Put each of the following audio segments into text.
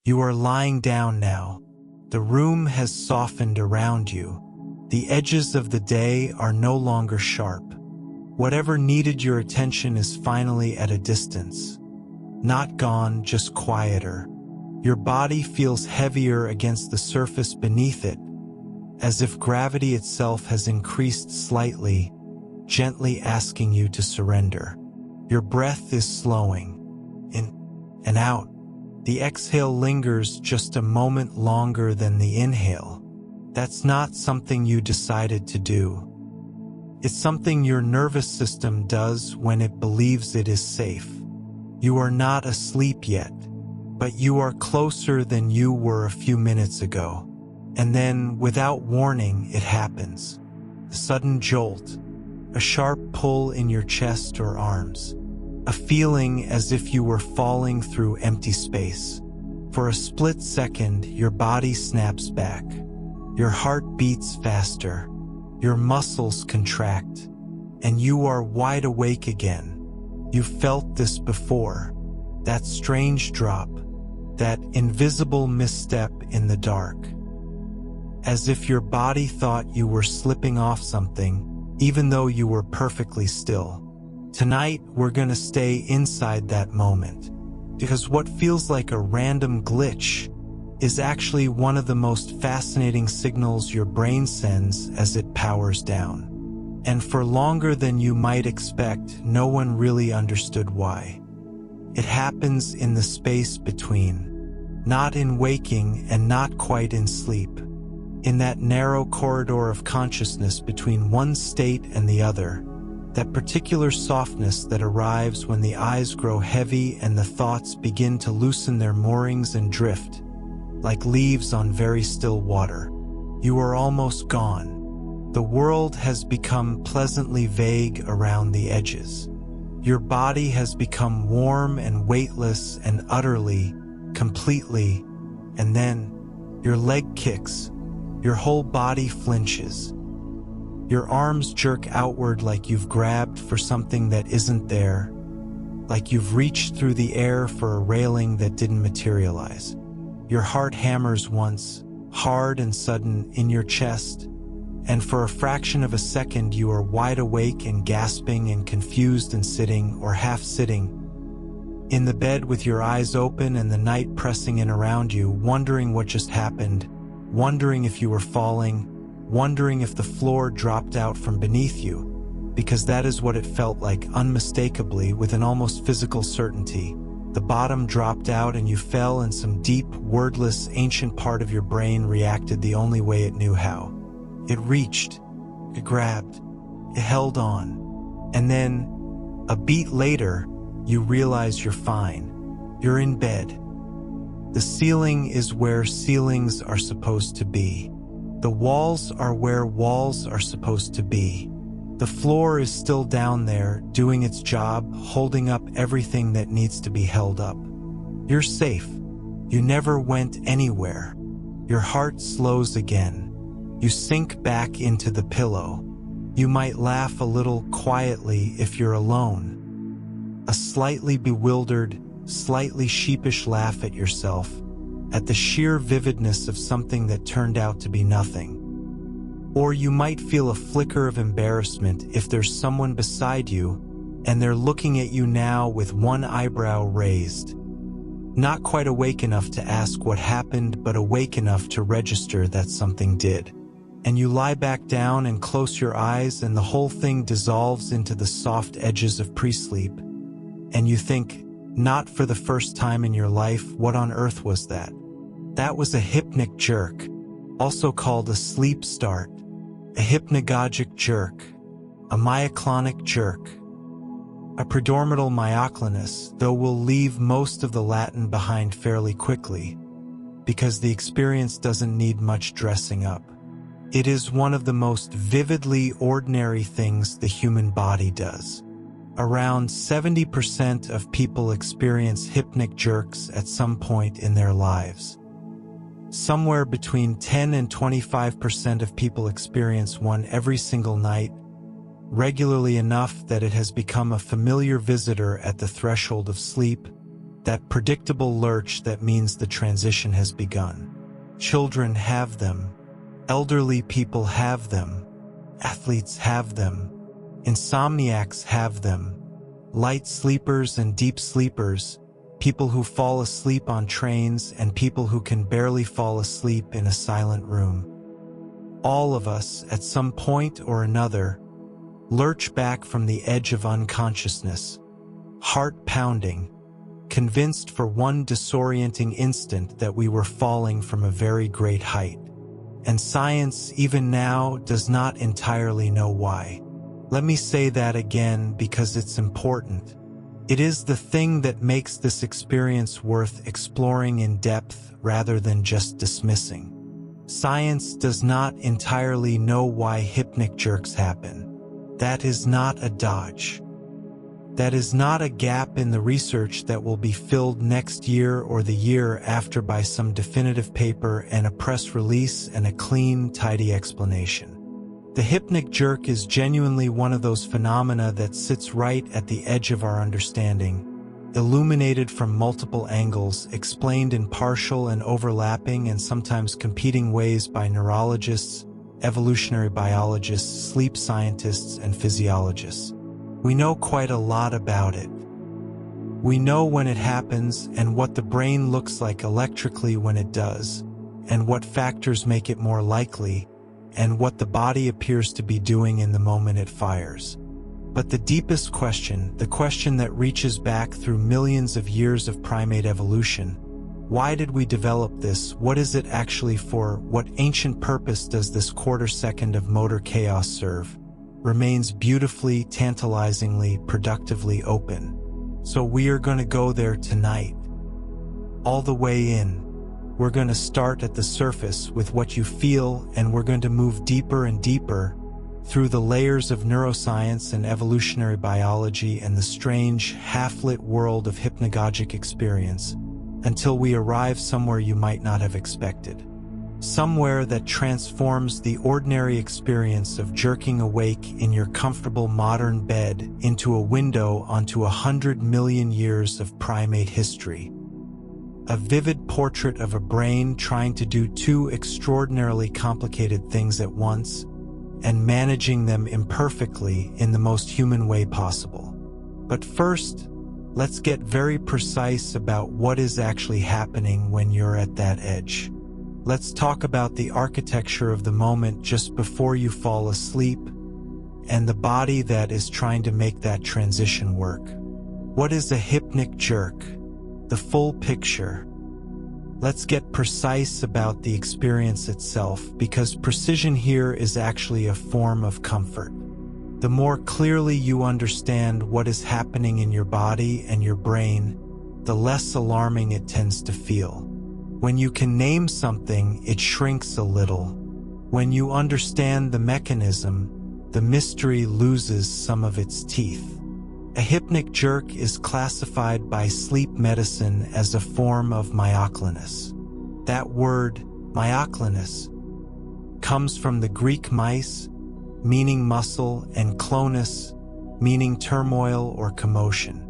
You are lying down now. The room has softened around you. The edges of the day are no longer sharp. Whatever needed your attention is finally at a distance. Not gone, just quieter. Your body feels heavier against the surface beneath it, as if gravity itself has increased slightly, gently asking you to surrender. Your breath is slowing, in and out. The exhale lingers just a moment longer than the inhale. That's not something you decided to do. It's something your nervous system does when it believes it is safe. You are not asleep yet, but you are closer than you were a few minutes ago. And then, without warning, it happens. A sudden jolt, a sharp pull in your chest or arms, a feeling as if you were falling through empty space. For a split second, your body snaps back. Your heart beats faster. Your muscles contract, and you are wide awake again. You've felt this before. That strange drop, that invisible misstep in the dark. As if your body thought you were slipping off something, even though you were perfectly still. Tonight, we're gonna stay inside that moment, because what feels like a random glitch is actually one of the most fascinating signals your brain sends as it powers down. And for longer than you might expect, no one really understood why. It happens in the space between, not in waking and not quite in sleep, in that narrow corridor of consciousness between one state and the other, that particular softness that arrives when the eyes grow heavy and the thoughts begin to loosen their moorings and drift, like leaves on very still water. You are almost gone. The world has become pleasantly vague around the edges. Your body has become warm and weightless and utterly, completely, and then your leg kicks, your whole body flinches. Your arms jerk outward like you've grabbed for something that isn't there, like you've reached through the air for a railing that didn't materialize. Your heart hammers once, hard and sudden, in your chest, and for a fraction of a second you are wide awake and gasping and confused and sitting, or half sitting, in the bed with your eyes open and the night pressing in around you, wondering what just happened, wondering if you were falling, wondering if the floor dropped out from beneath you, because that is what it felt like, unmistakably, with an almost physical certainty. The bottom dropped out and you fell, and some deep, wordless, ancient part of your brain reacted the only way it knew how. It reached, it grabbed, it held on, and then, a beat later, you realize you're fine. You're in bed. The ceiling is where ceilings are supposed to be. The walls are where walls are supposed to be. The floor is still down there, doing its job, holding up everything that needs to be held up. You're safe. You never went anywhere. Your heart slows again. You sink back into the pillow. You might laugh a little quietly if you're alone. A slightly bewildered, slightly sheepish laugh at yourself, at the sheer vividness of something that turned out to be nothing. Or you might feel a flicker of embarrassment if there's someone beside you and they're looking at you now with one eyebrow raised. Not quite awake enough to ask what happened, but awake enough to register that something did. And you lie back down and close your eyes, and the whole thing dissolves into the soft edges of pre-sleep. And you think, not for the first time in your life, what on earth was that? That was a hypnic jerk, also called a sleep start, a hypnagogic jerk, a myoclonic jerk, a predormital myoclonus, though we'll leave most of the Latin behind fairly quickly, because the experience doesn't need much dressing up. It is one of the most vividly ordinary things the human body does. Around 70% of people experience hypnic jerks at some point in their lives. Somewhere between 10 and 25% of people experience one every single night, regularly enough that it has become a familiar visitor at the threshold of sleep, that predictable lurch that means the transition has begun. Children have them. Elderly people have them. Athletes have them. Insomniacs have them. Light sleepers and deep sleepers, people who fall asleep on trains and people who can barely fall asleep in a silent room. All of us, at some point or another, lurch back from the edge of unconsciousness, heart pounding, convinced for one disorienting instant that we were falling from a very great height. And science, even now, does not entirely know why. Let me say that again because it's important. It is the thing that makes this experience worth exploring in depth rather than just dismissing. Science does not entirely know why hypnic jerks happen. That is not a dodge. That is not a gap in the research that will be filled next year or the year after by some definitive paper and a press release and a clean, tidy explanation. The hypnic jerk is genuinely one of those phenomena that sits right at the edge of our understanding, illuminated from multiple angles, explained in partial and overlapping and sometimes competing ways by neurologists, evolutionary biologists, sleep scientists, and physiologists. We know quite a lot about it. We know when it happens and what the brain looks like electrically when it does, and what factors make it more likely, and what the body appears to be doing in the moment it fires. But the deepest question, the question that reaches back through millions of years of primate evolution, why did we develop this? What is it actually for? What ancient purpose does this quarter second of motor chaos serve? Remains beautifully, tantalizingly, productively open. So we are going to go there tonight. All the way in. We're going to start at the surface with what you feel, and we're going to move deeper and deeper through the layers of neuroscience and evolutionary biology and the strange, half-lit world of hypnagogic experience until we arrive somewhere you might not have expected. Somewhere that transforms the ordinary experience of jerking awake in your comfortable modern bed into a window onto 100 million years of primate history. A vivid portrait of a brain trying to do two extraordinarily complicated things at once and managing them imperfectly in the most human way possible. But first, let's get very precise about what is actually happening when you're at that edge. Let's talk about the architecture of the moment just before you fall asleep and the body that is trying to make that transition work. What is a hypnic jerk? The full picture. Let's get precise about the experience itself, because precision here is actually a form of comfort. The more clearly you understand what is happening in your body and your brain, the less alarming it tends to feel. When you can name something, it shrinks a little. When you understand the mechanism, the mystery loses some of its teeth. A hypnic jerk is classified by sleep medicine as a form of myoclonus. That word, myoclonus, comes from the Greek mys, meaning muscle, and clonus, meaning turmoil or commotion.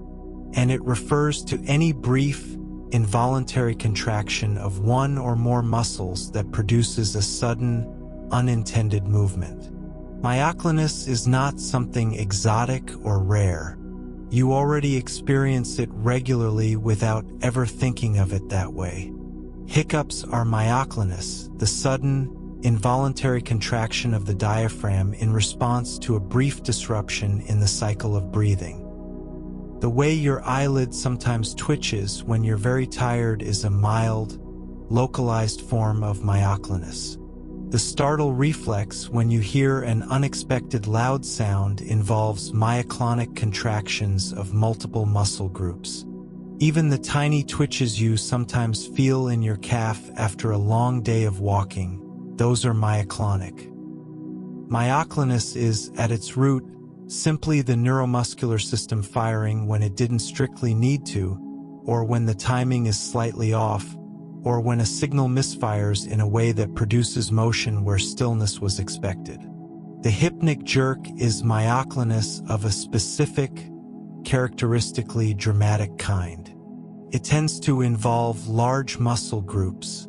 And it refers to any brief, involuntary contraction of one or more muscles that produces a sudden, unintended movement. Myoclonus is not something exotic or rare. You already experience it regularly without ever thinking of it that way. Hiccups are myoclonus, the sudden, involuntary contraction of the diaphragm in response to a brief disruption in the cycle of breathing. The way your eyelid sometimes twitches when you're very tired is a mild, localized form of myoclonus. The startle reflex when you hear an unexpected loud sound involves myoclonic contractions of multiple muscle groups. Even the tiny twitches you sometimes feel in your calf after a long day of walking, those are myoclonic. Myoclonus is, at its root, simply the neuromuscular system firing when it didn't strictly need to, or when the timing is slightly off, or when a signal misfires in a way that produces motion where stillness was expected. The hypnic jerk is myoclonus of a specific, characteristically dramatic kind. It tends to involve large muscle groups,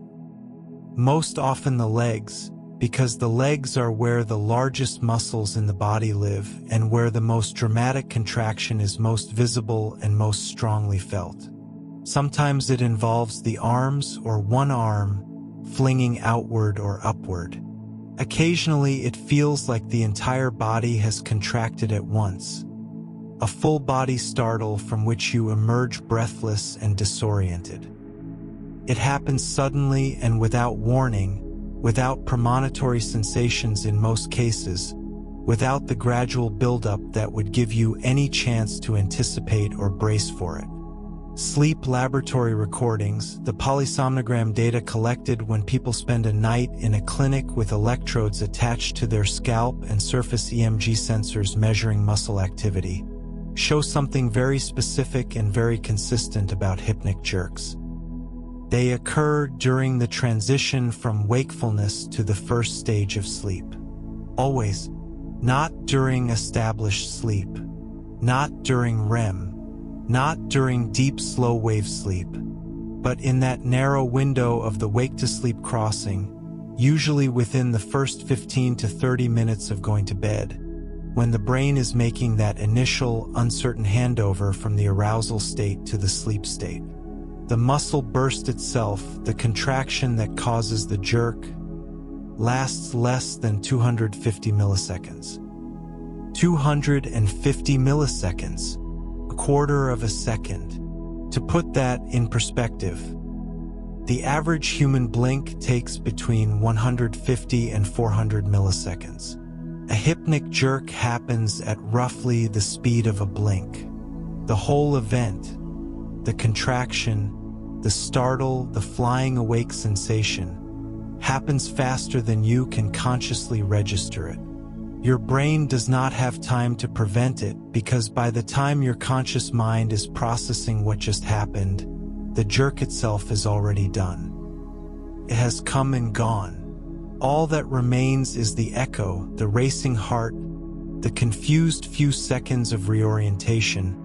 most often the legs, because the legs are where the largest muscles in the body live and where the most dramatic contraction is most visible and most strongly felt. Sometimes it involves the arms or one arm flinging outward or upward. Occasionally it feels like the entire body has contracted at once, a full body startle from which you emerge breathless and disoriented. It happens suddenly and without warning, without premonitory sensations in most cases, without the gradual buildup that would give you any chance to anticipate or brace for it. Sleep laboratory recordings, the polysomnogram data collected when people spend a night in a clinic with electrodes attached to their scalp and surface EMG sensors measuring muscle activity, show something very specific and very consistent about hypnic jerks. They occur during the transition from wakefulness to the first stage of sleep. Always, not during established sleep, not during REM, not during deep slow wave sleep, but in that narrow window of the wake-to-sleep crossing, usually within the first 15 to 30 minutes of going to bed, when the brain is making that initial, uncertain handover from the arousal state to the sleep state. The muscle burst itself, the contraction that causes the jerk, lasts less than 250 milliseconds. 250 milliseconds. Quarter of a second. To put that in perspective, the average human blink takes between 150 and 400 milliseconds. A hypnic jerk happens at roughly the speed of a blink. The whole event, the contraction, the startle, the flying awake sensation, happens faster than you can consciously register it. Your brain does not have time to prevent it because by the time your conscious mind is processing what just happened, the jerk itself is already done. It has come and gone. All that remains is the echo, the racing heart, the confused few seconds of reorientation,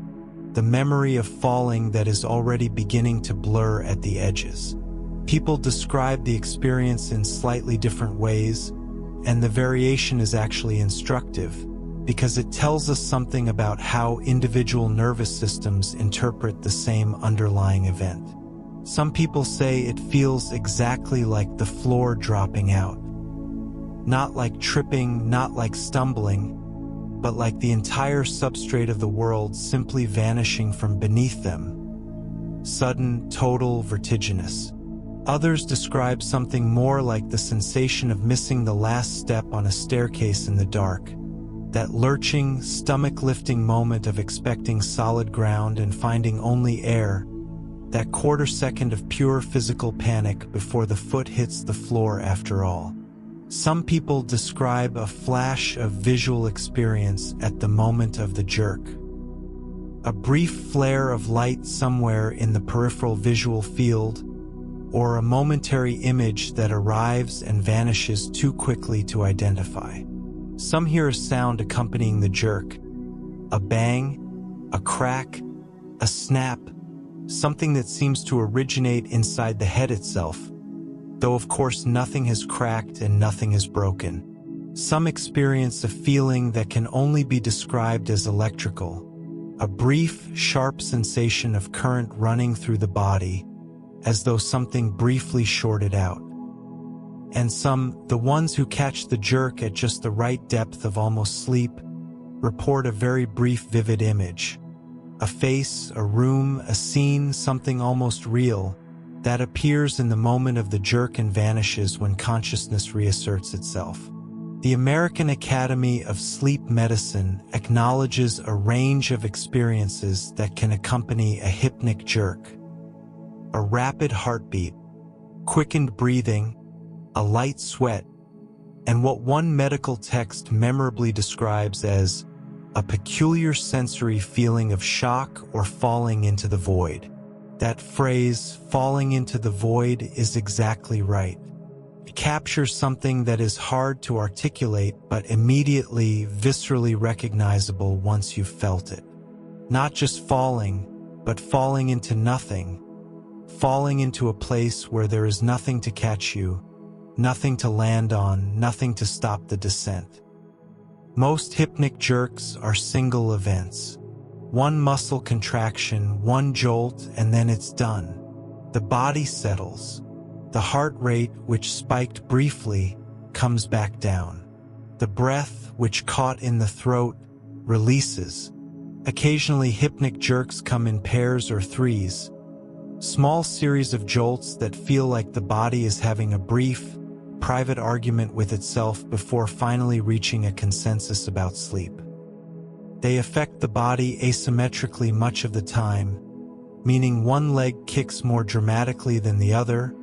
the memory of falling that is already beginning to blur at the edges. People describe the experience in slightly different ways, and the variation is actually instructive because it tells us something about how individual nervous systems interpret the same underlying event. Some people say it feels exactly like the floor dropping out. Not like tripping, not like stumbling, but like the entire substrate of the world simply vanishing from beneath them. Sudden, total, vertiginous. Others describe something more like the sensation of missing the last step on a staircase in the dark, that lurching, stomach-lifting moment of expecting solid ground and finding only air, that quarter second of pure physical panic before the foot hits the floor after all. Some people describe a flash of visual experience at the moment of the jerk. A brief flare of light somewhere in the peripheral visual field, or a momentary image that arrives and vanishes too quickly to identify. Some hear a sound accompanying the jerk, a bang, a crack, a snap, something that seems to originate inside the head itself, though of course nothing has cracked and nothing has broken. Some experience a feeling that can only be described as electrical, a brief, sharp sensation of current running through the body, as though something briefly shorted out. And some, the ones who catch the jerk at just the right depth of almost sleep, report a very brief vivid image. A face, a room, a scene, something almost real, that appears in the moment of the jerk and vanishes when consciousness reasserts itself. The American Academy of Sleep Medicine acknowledges a range of experiences that can accompany a hypnic jerk. A rapid heartbeat, quickened breathing, a light sweat, and what one medical text memorably describes as a peculiar sensory feeling of shock or falling into the void. That phrase, falling into the void, is exactly right. It captures something that is hard to articulate but immediately, viscerally recognizable once you've felt it. Not just falling, but falling into nothing, falling into a place where there is nothing to catch you, nothing to land on, nothing to stop the descent. Most hypnic jerks are single events. One muscle contraction, one jolt, and then it's done. The body settles. The heart rate, which spiked briefly, comes back down. The breath, which caught in the throat, releases. Occasionally, hypnic jerks come in pairs or threes, small series of jolts that feel like the body is having a brief, private argument with itself before finally reaching a consensus about sleep. They affect the body asymmetrically much of the time, meaning one leg kicks more dramatically than the other,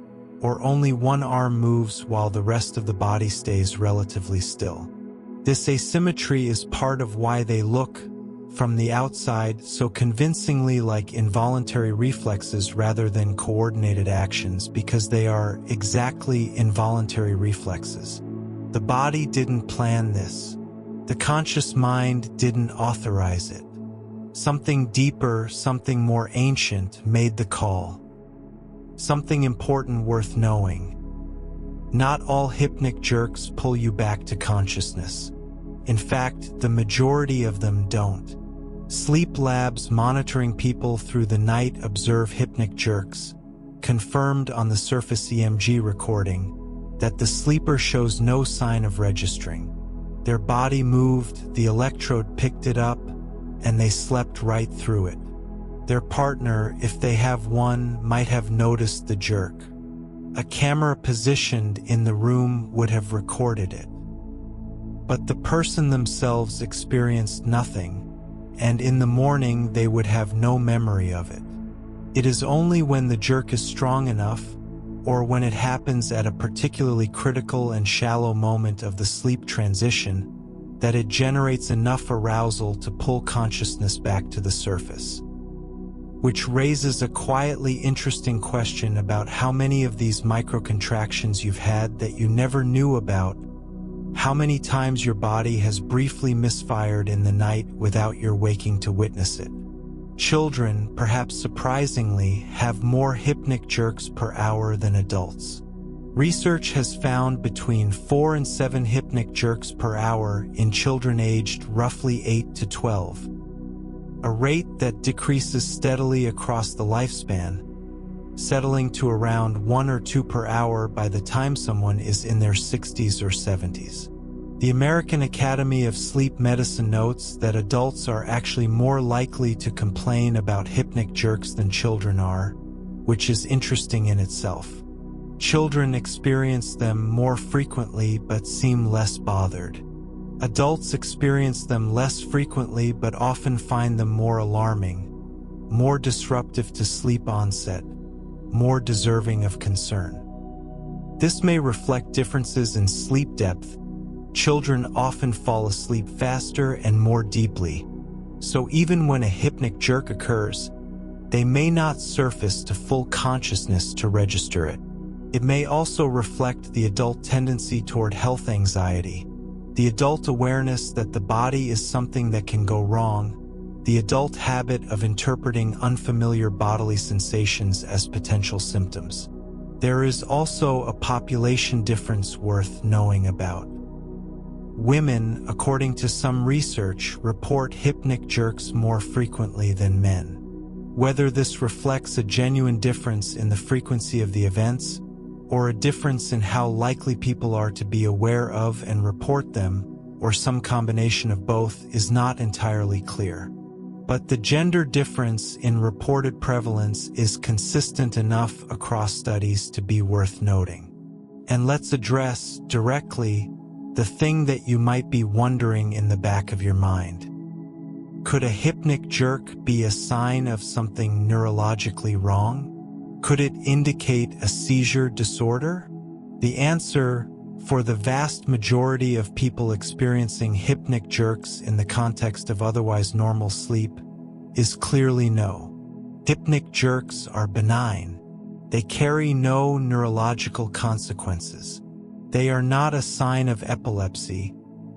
or only one arm moves while the rest of the body stays relatively still. This asymmetry is part of why they look, from the outside, so convincingly like involuntary reflexes rather than coordinated actions, because they are exactly involuntary reflexes. The body didn't plan this. The conscious mind didn't authorize it. Something deeper, something more ancient made the call. Something important worth knowing. Not all hypnic jerks pull you back to consciousness. In fact, the majority of them don't. Sleep labs monitoring people through the night observe hypnic jerks, confirmed on the surface EMG recording that the sleeper shows no sign of registering. Their body moved, the electrode picked it up, and they slept right through it. Their partner, if they have one, might have noticed the jerk. A camera positioned in the room would have recorded it. But the person themselves experienced nothing, and in the morning they would have no memory of it. It is only when the jerk is strong enough, or when it happens at a particularly critical and shallow moment of the sleep transition, that it generates enough arousal to pull consciousness back to the surface. Which raises a quietly interesting question about how many of these microcontractions you've had that you never knew about, how many times your body has briefly misfired in the night without your waking to witness it. Children, perhaps surprisingly, have more hypnic jerks per hour than adults. Research has found between 4 and 7 hypnic jerks per hour in children aged roughly 8 to 12. A rate that decreases steadily across the lifespan, settling to around 1 or 2 per hour by the time someone is in their 60s or 70s. The American Academy of Sleep Medicine notes that adults are actually more likely to complain about hypnic jerks than children are, which is interesting in itself. Children experience them more frequently but seem less bothered. Adults experience them less frequently but often find them more alarming, more disruptive to sleep onset, more deserving of concern. This may reflect differences in sleep depth. Children often fall asleep faster and more deeply, so even when a hypnic jerk occurs, they may not surface to full consciousness to register it. It may also reflect the adult tendency toward health anxiety, the adult awareness that the body is something that can go wrong, the adult habit of interpreting unfamiliar bodily sensations as potential symptoms. There is also a population difference worth knowing about. Women, according to some research, report hypnic jerks more frequently than men. Whether this reflects a genuine difference in the frequency of the events, or a difference in how likely people are to be aware of and report them, or some combination of both, is not entirely clear. But the gender difference in reported prevalence is consistent enough across studies to be worth noting. And let's address, directly, the thing that you might be wondering in the back of your mind. Could a hypnic jerk be a sign of something neurologically wrong? Could it indicate a seizure disorder? The answer, for the vast majority of people experiencing hypnic jerks in the context of otherwise normal sleep, is clearly no. Hypnic jerks are benign. They carry no neurological consequences. They are not a sign of epilepsy,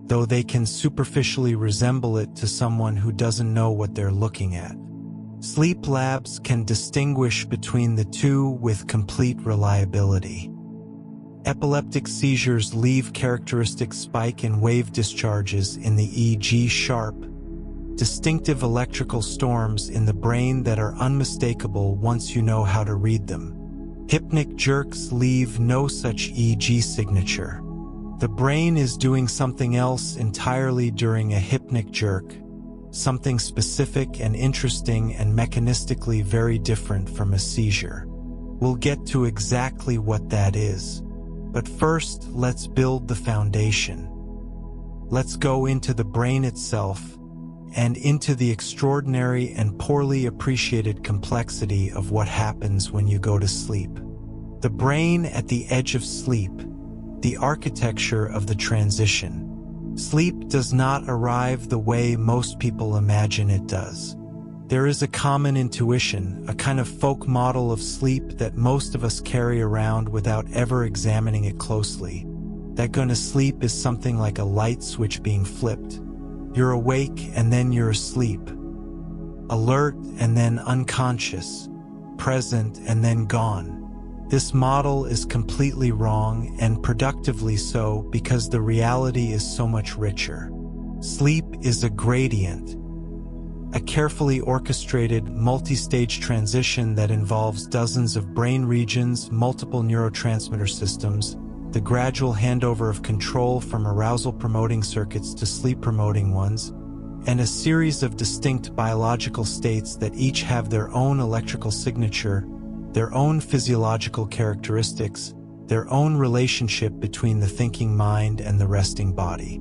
though they can superficially resemble it to someone who doesn't know what they're looking at. Sleep labs can distinguish between the two with complete reliability. Epileptic seizures leave characteristic spike in wave discharges in the EEG sharp, distinctive electrical storms in the brain that are unmistakable once you know how to read them. Hypnic jerks leave no such EEG signature. The brain is doing something else entirely during a hypnic jerk, something specific and interesting and mechanistically very different from a seizure. We'll get to exactly what that is. But first, let's build the foundation. Let's go into the brain itself and into the extraordinary and poorly appreciated complexity of what happens when you go to sleep. The brain at the edge of sleep, the architecture of the transition. Sleep does not arrive the way most people imagine it does. There is a common intuition, a kind of folk model of sleep that most of us carry around without ever examining it closely. That going to sleep is something like a light switch being flipped. You're awake and then you're asleep. Alert and then unconscious. Present and then gone. This model is completely wrong and productively so because the reality is so much richer. Sleep is a gradient. A carefully orchestrated, multi-stage transition that involves dozens of brain regions, multiple neurotransmitter systems, the gradual handover of control from arousal-promoting circuits to sleep-promoting ones, and a series of distinct biological states that each have their own electrical signature, their own physiological characteristics, their own relationship between the thinking mind and the resting body.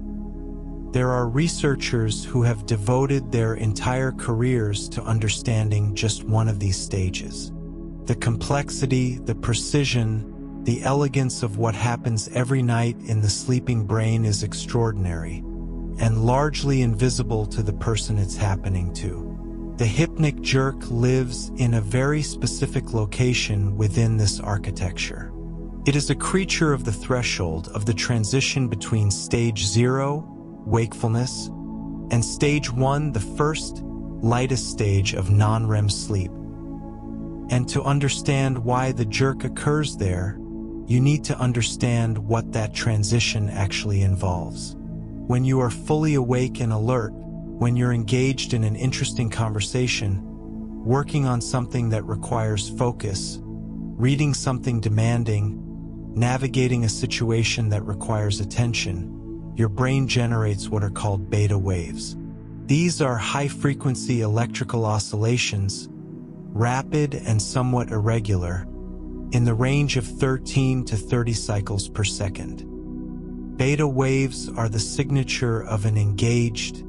There are researchers who have devoted their entire careers to understanding just one of these stages. The complexity, the precision, the elegance of what happens every night in the sleeping brain is extraordinary, and largely invisible to the person it's happening to. The hypnic jerk lives in a very specific location within this architecture. It is a creature of the threshold of the transition between stage 0, wakefulness, and stage 1, the first, lightest stage of non-REM sleep. And to understand why the jerk occurs there, you need to understand what that transition actually involves. When you are fully awake and alert, when you're engaged in an interesting conversation, working on something that requires focus, reading something demanding, navigating a situation that requires attention, your brain generates what are called beta waves. These are high-frequency electrical oscillations, rapid and somewhat irregular, in the range of 13 to 30 cycles per second. Beta waves are the signature of an engaged,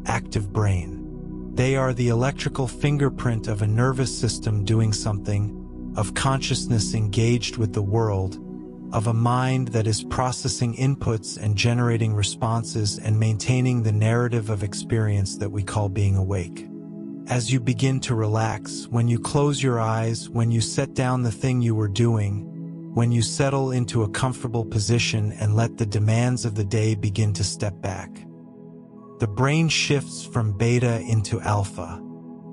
active brain. They are the electrical fingerprint of a nervous system doing something, of consciousness engaged with the world, of a mind that is processing inputs and generating responses and maintaining the narrative of experience that we call being awake. As you begin to relax, when you close your eyes, when you set down the thing you were doing, when you settle into a comfortable position and let the demands of the day begin to step back, the brain shifts from beta into alpha.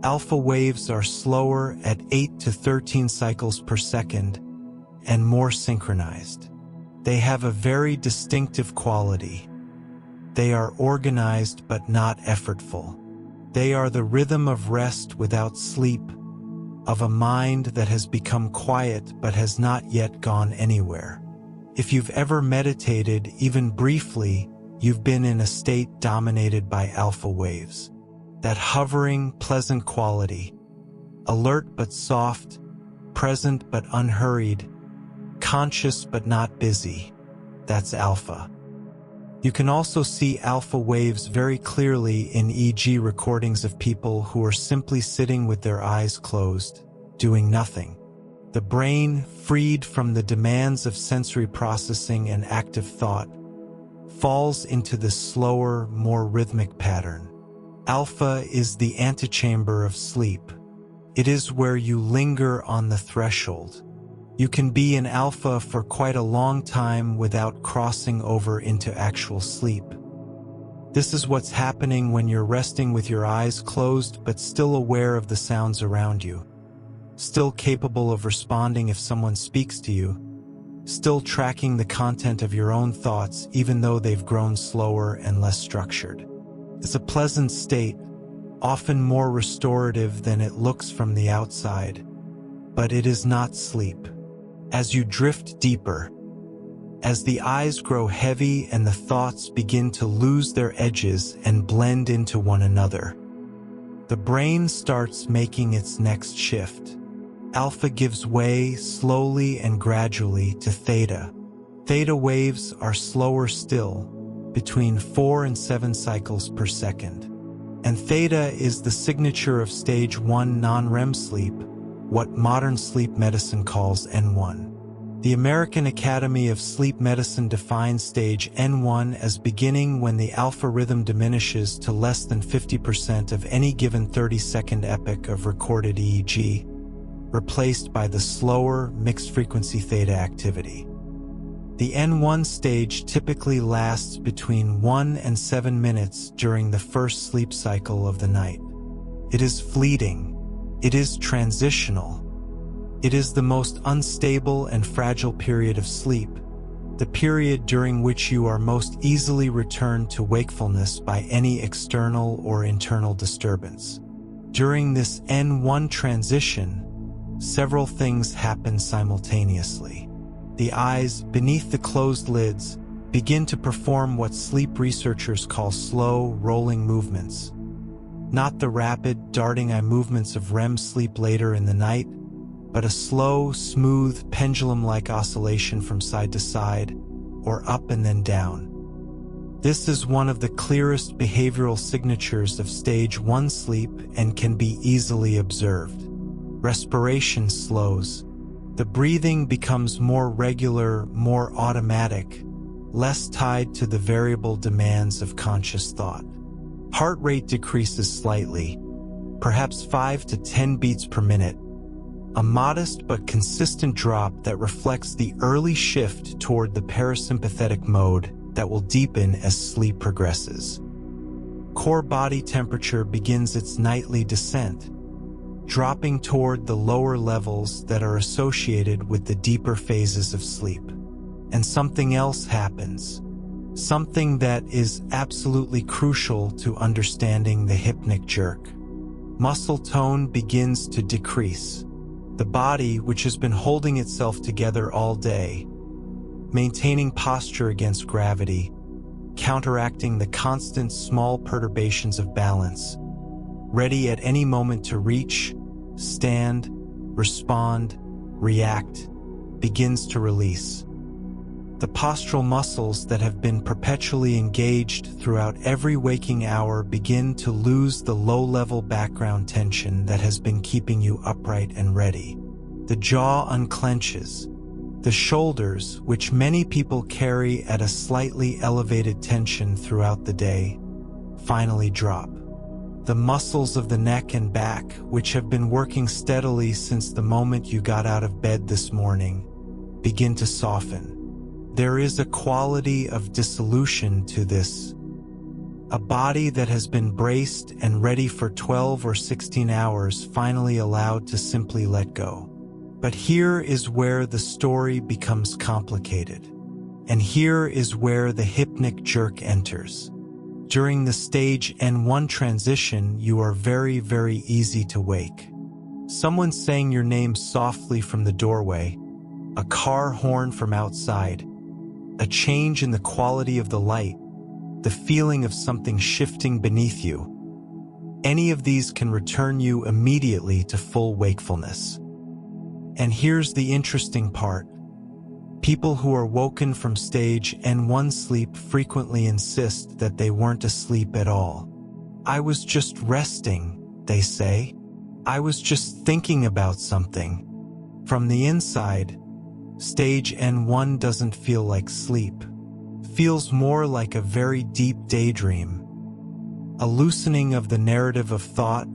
Alpha waves are slower at 8 to 13 cycles per second, and more synchronized. They have a very distinctive quality. They are organized but not effortful. They are the rhythm of rest without sleep, of a mind that has become quiet but has not yet gone anywhere. If you've ever meditated, even briefly, you've been in a state dominated by alpha waves. That hovering, pleasant quality, alert but soft, present but unhurried, conscious but not busy. That's alpha. You can also see alpha waves very clearly in EEG recordings of people who are simply sitting with their eyes closed, doing nothing. The brain, freed from the demands of sensory processing and active thought, falls into this slower, more rhythmic pattern. Alpha is the antechamber of sleep. It is where you linger on the threshold. You can be in alpha for quite a long time without crossing over into actual sleep. This is what's happening when you're resting with your eyes closed but still aware of the sounds around you, still capable of responding if someone speaks to you, still tracking the content of your own thoughts even though they've grown slower and less structured. It's a pleasant state, often more restorative than it looks from the outside, but it is not sleep. As you drift deeper, as the eyes grow heavy and the thoughts begin to lose their edges and blend into one another, the brain starts making its next shift. Alpha gives way slowly and gradually to theta. Theta waves are slower still, between 4 and 7 cycles per second. And theta is the signature of stage 1 non-REM sleep, what modern sleep medicine calls N1. The American Academy of Sleep Medicine defines stage N1 as beginning when the alpha rhythm diminishes to less than 50% of any given 30-second epoch of recorded EEG, replaced by the slower, mixed-frequency theta activity. The N1 stage typically lasts between 1 and 7 minutes during the first sleep cycle of the night. It is fleeting. It is transitional. It is the most unstable and fragile period of sleep, the period during which you are most easily returned to wakefulness by any external or internal disturbance. During this N1 transition, several things happen simultaneously. The eyes, beneath the closed lids, begin to perform what sleep researchers call slow, rolling movements. Not the rapid, darting eye movements of REM sleep later in the night, but a slow, smooth, pendulum-like oscillation from side to side, or up and then down. This is one of the clearest behavioral signatures of stage 1 sleep and can be easily observed. Respiration slows. The breathing becomes more regular, more automatic, less tied to the variable demands of conscious thought. Heart rate decreases slightly, perhaps 5 to 10 beats per minute, a modest but consistent drop that reflects the early shift toward the parasympathetic mode that will deepen as sleep progresses. Core body temperature begins its nightly descent, dropping toward the lower levels that are associated with the deeper phases of sleep. And something else happens, something that is absolutely crucial to understanding the hypnic jerk. Muscle tone begins to decrease. The body, which has been holding itself together all day, maintaining posture against gravity, counteracting the constant small perturbations of balance, ready at any moment to reach, stand, respond, react, begins to release. The postural muscles that have been perpetually engaged throughout every waking hour begin to lose the low-level background tension that has been keeping you upright and ready. The jaw unclenches. The shoulders, which many people carry at a slightly elevated tension throughout the day, finally drop. The muscles of the neck and back, which have been working steadily since the moment you got out of bed this morning, begin to soften. There is a quality of dissolution to this. A body that has been braced and ready for 12 or 16 hours finally allowed to simply let go. But here is where the story becomes complicated. And here is where the hypnic jerk enters. During the stage N1 transition, you are very, very easy to wake. Someone saying your name softly from the doorway, a car horn from outside, a change in the quality of the light, the feeling of something shifting beneath you. Any of these can return you immediately to full wakefulness. And here's the interesting part. People who are woken from stage N1 sleep frequently insist that they weren't asleep at all. I was just resting, they say. I was just thinking about something. From the inside, stage N1 doesn't feel like sleep. Feels more like a very deep daydream. A loosening of the narrative of thought,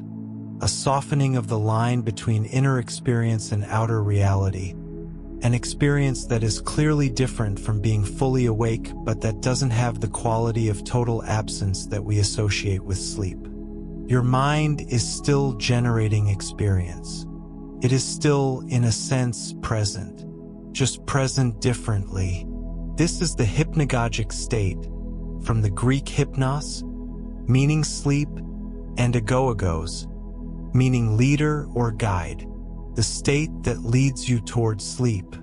a softening of the line between inner experience and outer reality. an experience that is clearly different from being fully awake, but that doesn't have the quality of total absence that we associate with sleep. Your mind is still generating experience. It is still, in a sense, present, just present differently. This is the hypnagogic state, from the Greek hypnos, meaning sleep, and agoagos, meaning leader or guide, the state that leads you towards sleep.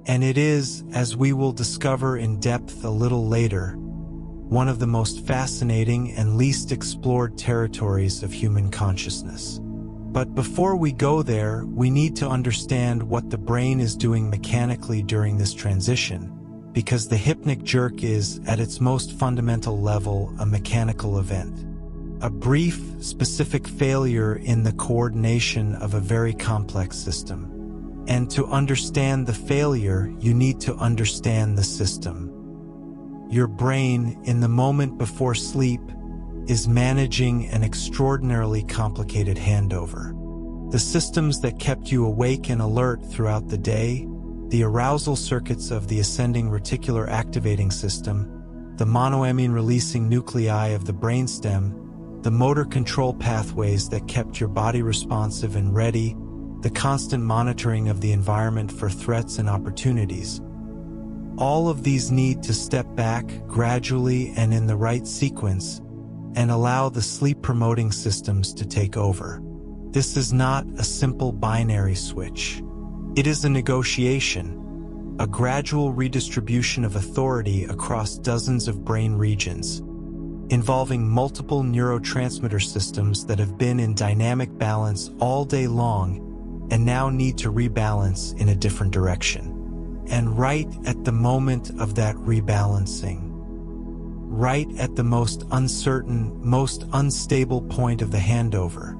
And it is, as we will discover in depth a little later, one of the most fascinating and least explored territories of human consciousness. But before we go there, we need to understand what the brain is doing mechanically during this transition, because the hypnic jerk is, at its most fundamental level, a mechanical event. A brief, specific failure in the coordination of a very complex system. And to understand the failure, you need to understand the system. Your brain, in the moment before sleep, is managing an extraordinarily complicated handover. The systems that kept you awake and alert throughout the day, the arousal circuits of the ascending reticular activating system, the monoamine releasing nuclei of the brainstem, the motor control pathways that kept your body responsive and ready, the constant monitoring of the environment for threats and opportunities. All of these need to step back gradually and in the right sequence and allow the sleep-promoting systems to take over. This is not a simple binary switch. It is a negotiation, a gradual redistribution of authority across dozens of brain regions, involving multiple neurotransmitter systems that have been in dynamic balance all day long and now need to rebalance in a different direction. And right at the moment of that rebalancing, right at the most uncertain, most unstable point of the handover,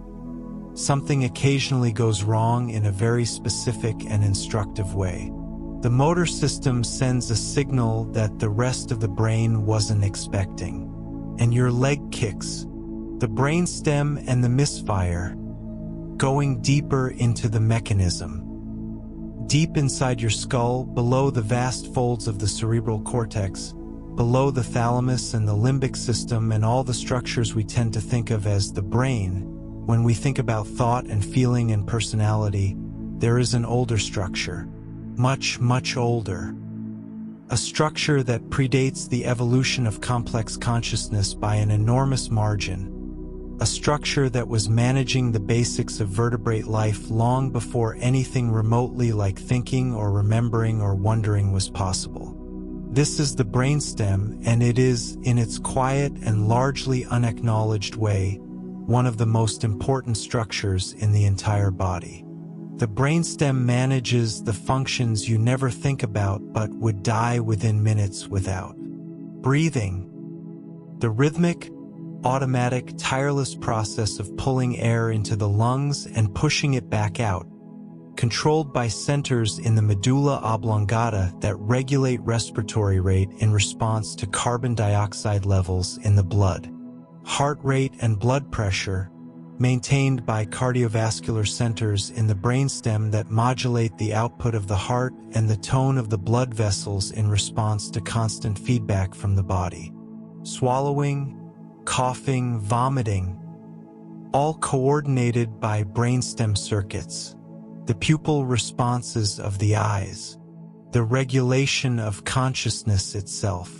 something occasionally goes wrong in a very specific and instructive way. The motor system sends a signal that the rest of the brain wasn't expecting. And your leg kicks, the brainstem and the misfire, going deeper into the mechanism. Deep inside your skull, below the vast folds of the cerebral cortex, below the thalamus and the limbic system and all the structures we tend to think of as the brain, when we think about thought and feeling and personality, there is an older structure, much, much older. A structure that predates the evolution of complex consciousness by an enormous margin. A structure that was managing the basics of vertebrate life long before anything remotely like thinking or remembering or wondering was possible. This is the brainstem, and it is, in its quiet and largely unacknowledged way, one of the most important structures in the entire body. The brainstem manages the functions you never think about but would die within minutes without. Breathing. The rhythmic, automatic, tireless process of pulling air into the lungs and pushing it back out, controlled by centers in the medulla oblongata that regulate respiratory rate in response to carbon dioxide levels in the blood. Heart rate and blood pressure, maintained by cardiovascular centers in the brainstem that modulate the output of the heart and the tone of the blood vessels in response to constant feedback from the body. Swallowing, coughing, vomiting, all coordinated by brainstem circuits. The pupil responses of the eyes, the regulation of consciousness itself.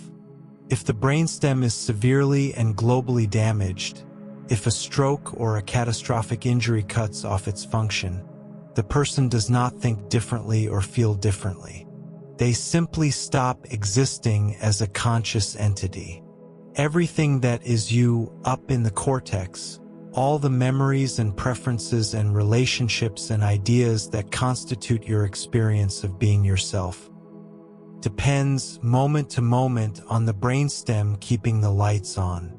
If the brainstem is severely and globally damaged, if a stroke or a catastrophic injury cuts off its function, the person does not think differently or feel differently. They simply stop existing as a conscious entity. Everything that is you up in the cortex, all the memories and preferences and relationships and ideas that constitute your experience of being yourself, depends moment to moment on the brainstem keeping the lights on.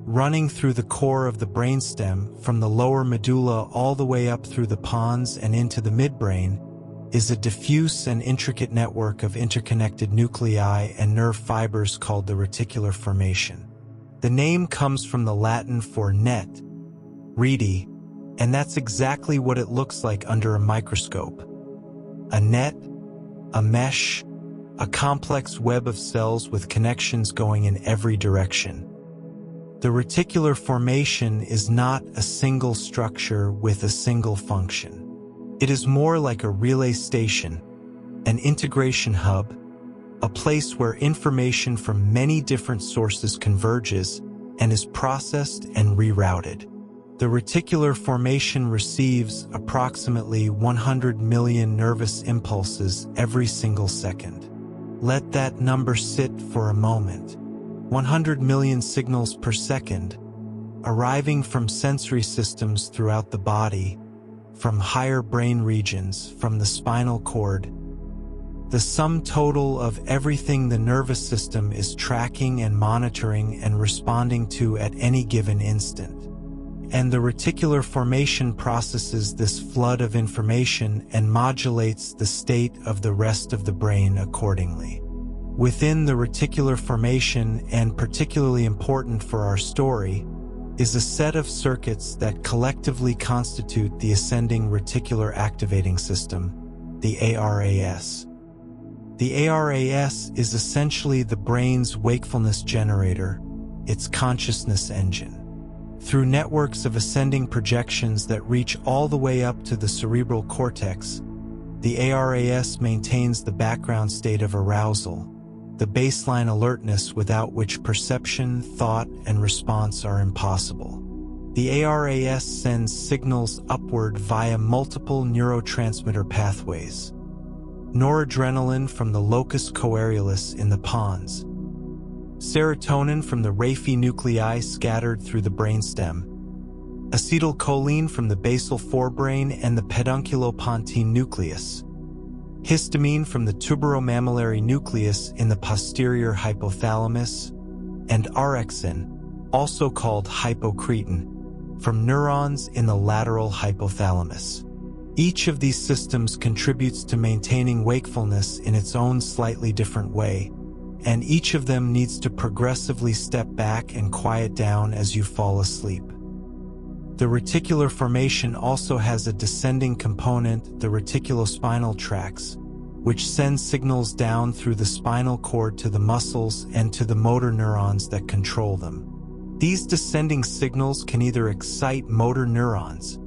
Running through the core of the brainstem, from the lower medulla all the way up through the pons and into the midbrain, is a diffuse and intricate network of interconnected nuclei and nerve fibers called the reticular formation. The name comes from the Latin for net, reti, and that's exactly what it looks like under a microscope. A net, a mesh, a complex web of cells with connections going in every direction. The reticular formation is not a single structure with a single function. It is more like a relay station, an integration hub, a place where information from many different sources converges and is processed and rerouted. The reticular formation receives approximately 100 million nervous impulses every single second. Let that number sit for a moment. 100 million signals per second, arriving from sensory systems throughout the body, from higher brain regions, from the spinal cord. The sum total of everything the nervous system is tracking and monitoring and responding to at any given instant. And the reticular formation processes this flood of information and modulates the state of the rest of the brain accordingly. Within the reticular formation, and particularly important for our story, is a set of circuits that collectively constitute the ascending reticular activating system, the ARAS. The ARAS is essentially the brain's wakefulness generator, its consciousness engine. Through networks of ascending projections that reach all the way up to the cerebral cortex, the ARAS maintains the background state of arousal, the baseline alertness without which perception, thought, and response are impossible. The ARAS sends signals upward via multiple neurotransmitter pathways. Noradrenaline from the locus coeruleus in the pons, serotonin from the Raphe nuclei scattered through the brainstem, acetylcholine from the basal forebrain and the pedunculopontine nucleus, histamine from the tuberomammillary nucleus in the posterior hypothalamus, and orexin, also called hypocretin, from neurons in the lateral hypothalamus. Each of these systems contributes to maintaining wakefulness in its own slightly different way, and each of them needs to progressively step back and quiet down as you fall asleep. The reticular formation also has a descending component, the reticulospinal tracts, which sends signals down through the spinal cord to the muscles and to the motor neurons that control them. These descending signals can either excite motor neurons,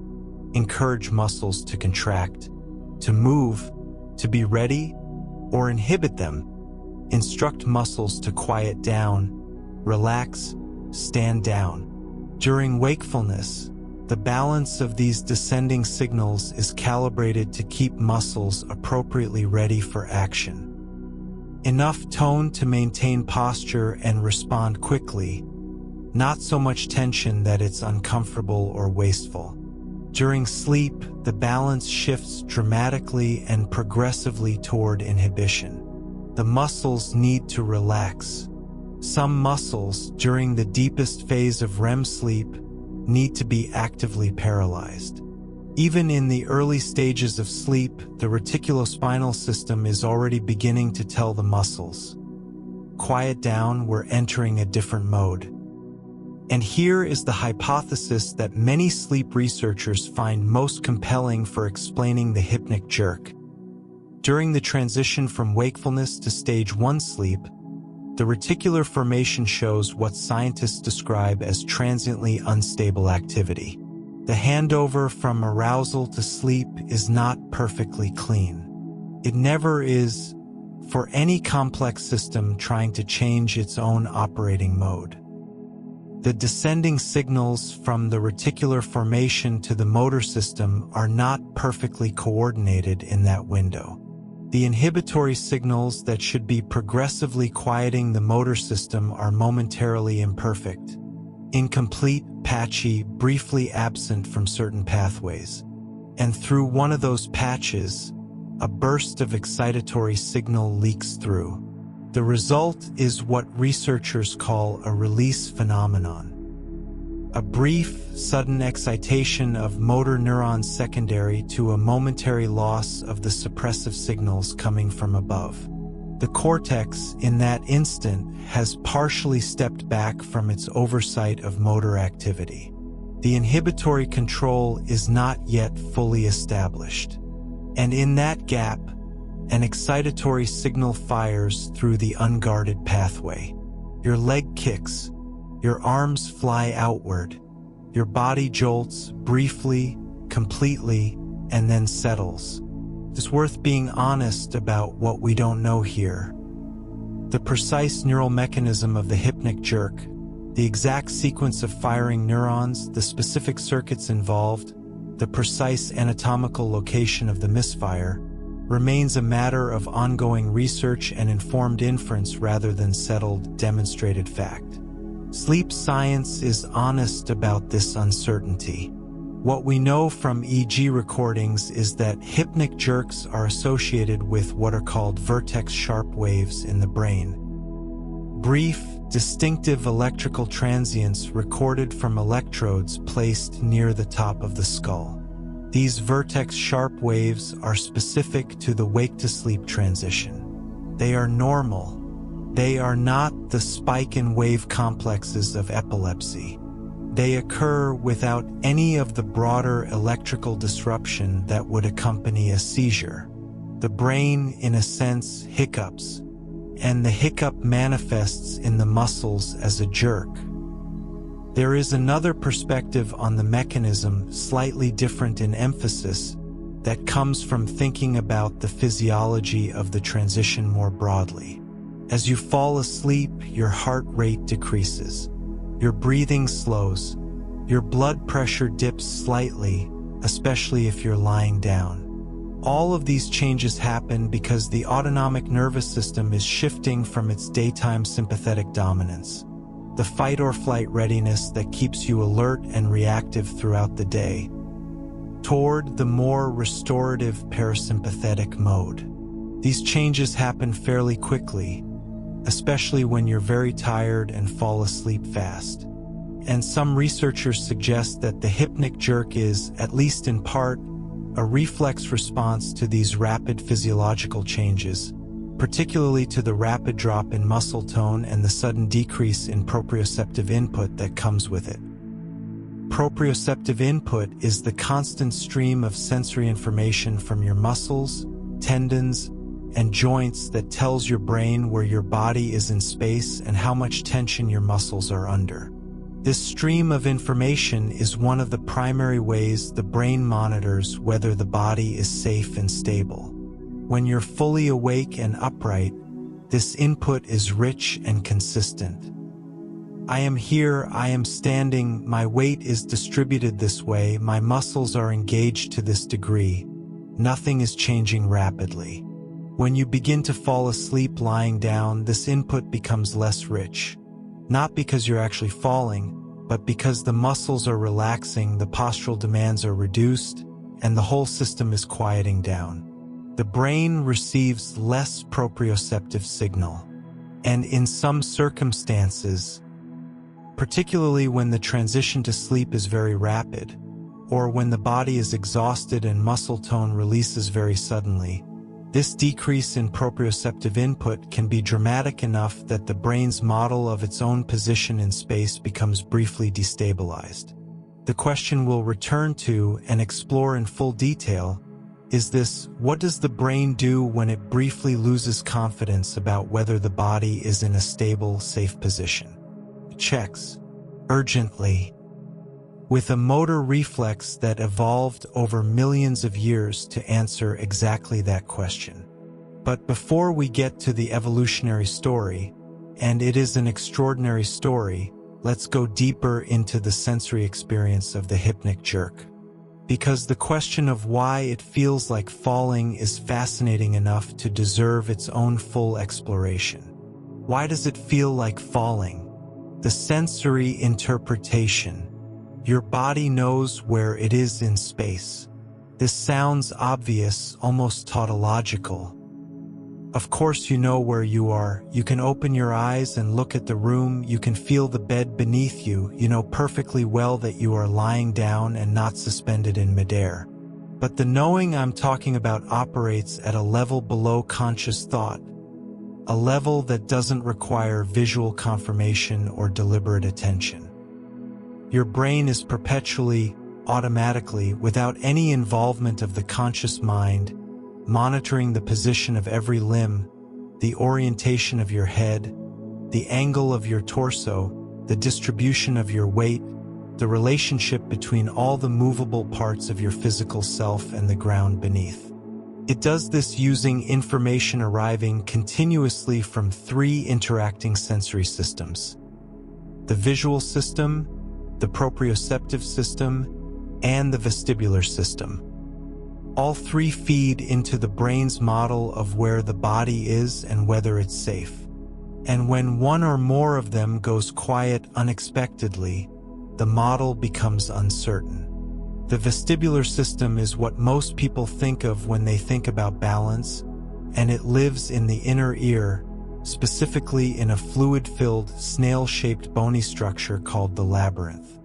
encourage muscles to contract, to move, to be ready, or inhibit them, instruct muscles to quiet down, relax, stand down. During wakefulness, the balance of these descending signals is calibrated to keep muscles appropriately ready for action. Enough tone to maintain posture and respond quickly, not so much tension that it's uncomfortable or wasteful. During sleep, the balance shifts dramatically and progressively toward inhibition. The muscles need to relax. Some muscles, during the deepest phase of REM sleep, need to be actively paralyzed. Even in the early stages of sleep, the reticulospinal system is already beginning to tell the muscles, quiet down, we're entering a different mode. And here is the hypothesis that many sleep researchers find most compelling for explaining the hypnic jerk. During the transition from wakefulness to stage 1 sleep, the reticular formation shows what scientists describe as transiently unstable activity. The handover from arousal to sleep is not perfectly clean. It never is for any complex system trying to change its own operating mode. The descending signals from the reticular formation to the motor system are not perfectly coordinated in that window. The inhibitory signals that should be progressively quieting the motor system are momentarily imperfect, incomplete, patchy, briefly absent from certain pathways. And through one of those patches, a burst of excitatory signal leaks through. The result is what researchers call a release phenomenon. A brief, sudden excitation of motor neurons secondary to a momentary loss of the suppressive signals coming from above. The cortex, in that instant, has partially stepped back from its oversight of motor activity. The inhibitory control is not yet fully established. And in that gap, an excitatory signal fires through the unguarded pathway. Your leg kicks, your arms fly outward, your body jolts briefly, completely, and then settles. It's worth being honest about what we don't know here. The precise neural mechanism of the hypnic jerk, the exact sequence of firing neurons, the specific circuits involved, the precise anatomical location of the misfire, remains a matter of ongoing research and informed inference rather than settled, demonstrated fact. Sleep science is honest about this uncertainty. What we know from EEG recordings is that hypnic jerks are associated with what are called vertex sharp waves in the brain. Brief, distinctive electrical transients recorded from electrodes placed near the top of the skull. These vertex sharp waves are specific to the wake-to-sleep transition. They are normal. They are not the spike and wave complexes of epilepsy. They occur without any of the broader electrical disruption that would accompany a seizure. The brain, in a sense, hiccups, and the hiccup manifests in the muscles as a jerk. There is another perspective on the mechanism, slightly different in emphasis, that comes from thinking about the physiology of the transition more broadly. As you fall asleep, your heart rate decreases. Your breathing slows. Your blood pressure dips slightly, especially if you're lying down. All of these changes happen because the autonomic nervous system is shifting from its daytime sympathetic dominance, the fight or flight readiness that keeps you alert and reactive throughout the day, toward the more restorative parasympathetic mode. These changes happen fairly quickly, especially when you're very tired and fall asleep fast. And some researchers suggest that the hypnic jerk is, at least in part, a reflex response to these rapid physiological changes, particularly to the rapid drop in muscle tone and the sudden decrease in proprioceptive input that comes with it. Proprioceptive input is the constant stream of sensory information from your muscles, tendons, and joints that tells your brain where your body is in space and how much tension your muscles are under. This stream of information is one of the primary ways the brain monitors whether the body is safe and stable. When you're fully awake and upright, this input is rich and consistent. I am here, I am standing, my weight is distributed this way, my muscles are engaged to this degree. Nothing is changing rapidly. When you begin to fall asleep lying down, this input becomes less rich. Not because you're actually falling, but because the muscles are relaxing, the postural demands are reduced, and the whole system is quieting down. The brain receives less proprioceptive signal. And in some circumstances, particularly when the transition to sleep is very rapid, or when the body is exhausted and muscle tone releases very suddenly, this decrease in proprioceptive input can be dramatic enough that the brain's model of its own position in space becomes briefly destabilized. The question we'll return to and explore in full detail is this: what does the brain do when it briefly loses confidence about whether the body is in a stable, safe position? It checks, urgently, with a motor reflex that evolved over millions of years to answer exactly that question. But before we get to the evolutionary story, and it is an extraordinary story, let's go deeper into the sensory experience of the hypnic jerk. Because the question of why it feels like falling is fascinating enough to deserve its own full exploration. Why does it feel like falling? The sensory interpretation. Your body knows where it is in space. This sounds obvious, almost tautological. Of course you know where you are. You can open your eyes and look at the room. You can feel the bed beneath you. You know perfectly well that you are lying down and not suspended in midair. But the knowing I'm talking about operates at a level below conscious thought, a level that doesn't require visual confirmation or deliberate attention. Your brain is perpetually, automatically, without any involvement of the conscious mind, monitoring the position of every limb, the orientation of your head, the angle of your torso, the distribution of your weight, the relationship between all the movable parts of your physical self and the ground beneath. It does this using information arriving continuously from three interacting sensory systems: the visual system, the proprioceptive system, and the vestibular system. All three feed into the brain's model of where the body is and whether it's safe. And when one or more of them goes quiet unexpectedly, the model becomes uncertain. The vestibular system is what most people think of when they think about balance, and it lives in the inner ear, specifically in a fluid-filled, snail-shaped bony structure called the labyrinth.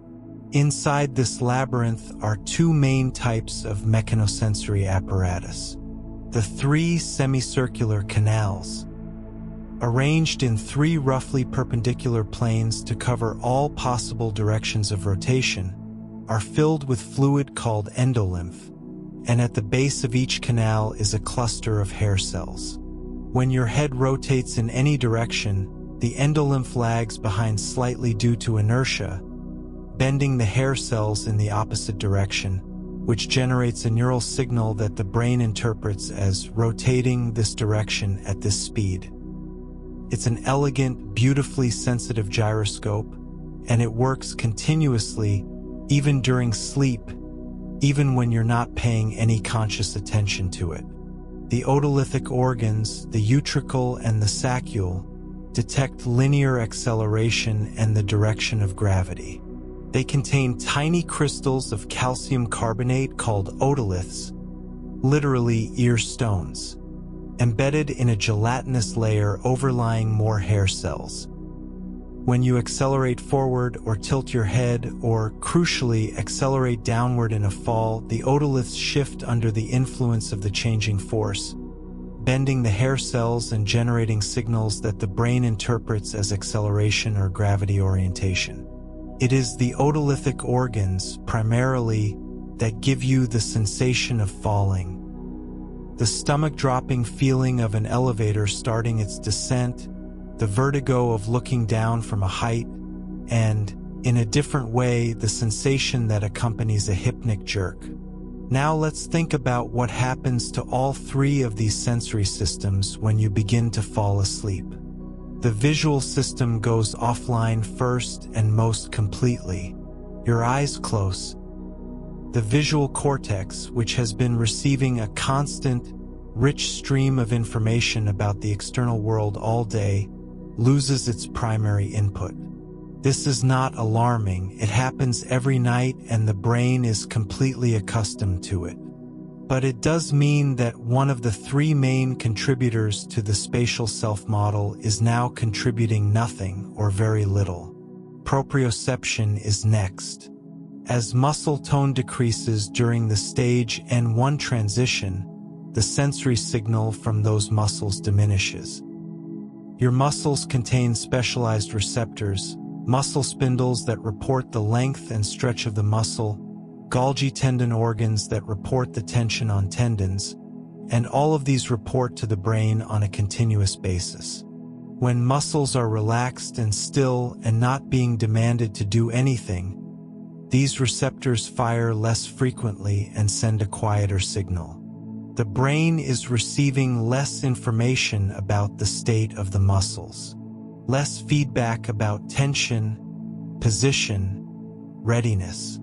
Inside this labyrinth are two main types of mechanosensory apparatus: the three semicircular canals, arranged in three roughly perpendicular planes to cover all possible directions of rotation, are filled with fluid called endolymph, and at the base of each canal is a cluster of hair cells. When your head rotates in any direction, the endolymph lags behind slightly due to inertia, bending the hair cells in the opposite direction, which generates a neural signal that the brain interprets as rotating this direction at this speed. It's an elegant, beautifully sensitive gyroscope, and it works continuously, even during sleep, even when you're not paying any conscious attention to it. The otolithic organs, the utricle and the saccule, detect linear acceleration and the direction of gravity. They contain tiny crystals of calcium carbonate called otoliths, literally ear stones, embedded in a gelatinous layer overlying more hair cells. When you accelerate forward or tilt your head, or, crucially, accelerate downward in a fall, the otoliths shift under the influence of the changing force, bending the hair cells and generating signals that the brain interprets as acceleration or gravity orientation. It is the otolithic organs, primarily, that give you the sensation of falling, the stomach-dropping feeling of an elevator starting its descent, the vertigo of looking down from a height, and, in a different way, the sensation that accompanies a hypnic jerk. Now let's think about what happens to all three of these sensory systems when you begin to fall asleep. The visual system goes offline first and most completely. Your eyes close. The visual cortex, which has been receiving a constant, rich stream of information about the external world all day, loses its primary input. This is not alarming. It happens every night and the brain is completely accustomed to it. But it does mean that one of the three main contributors to the spatial self model is now contributing nothing or very little. Proprioception is next. As muscle tone decreases during the stage N1 transition, the sensory signal from those muscles diminishes. Your muscles contain specialized receptors, muscle spindles that report the length and stretch of the muscle, Golgi tendon organs that report the tension on tendons, and all of these report to the brain on a continuous basis. When muscles are relaxed and still and not being demanded to do anything, these receptors fire less frequently and send a quieter signal. The brain is receiving less information about the state of the muscles, less feedback about tension, position, readiness.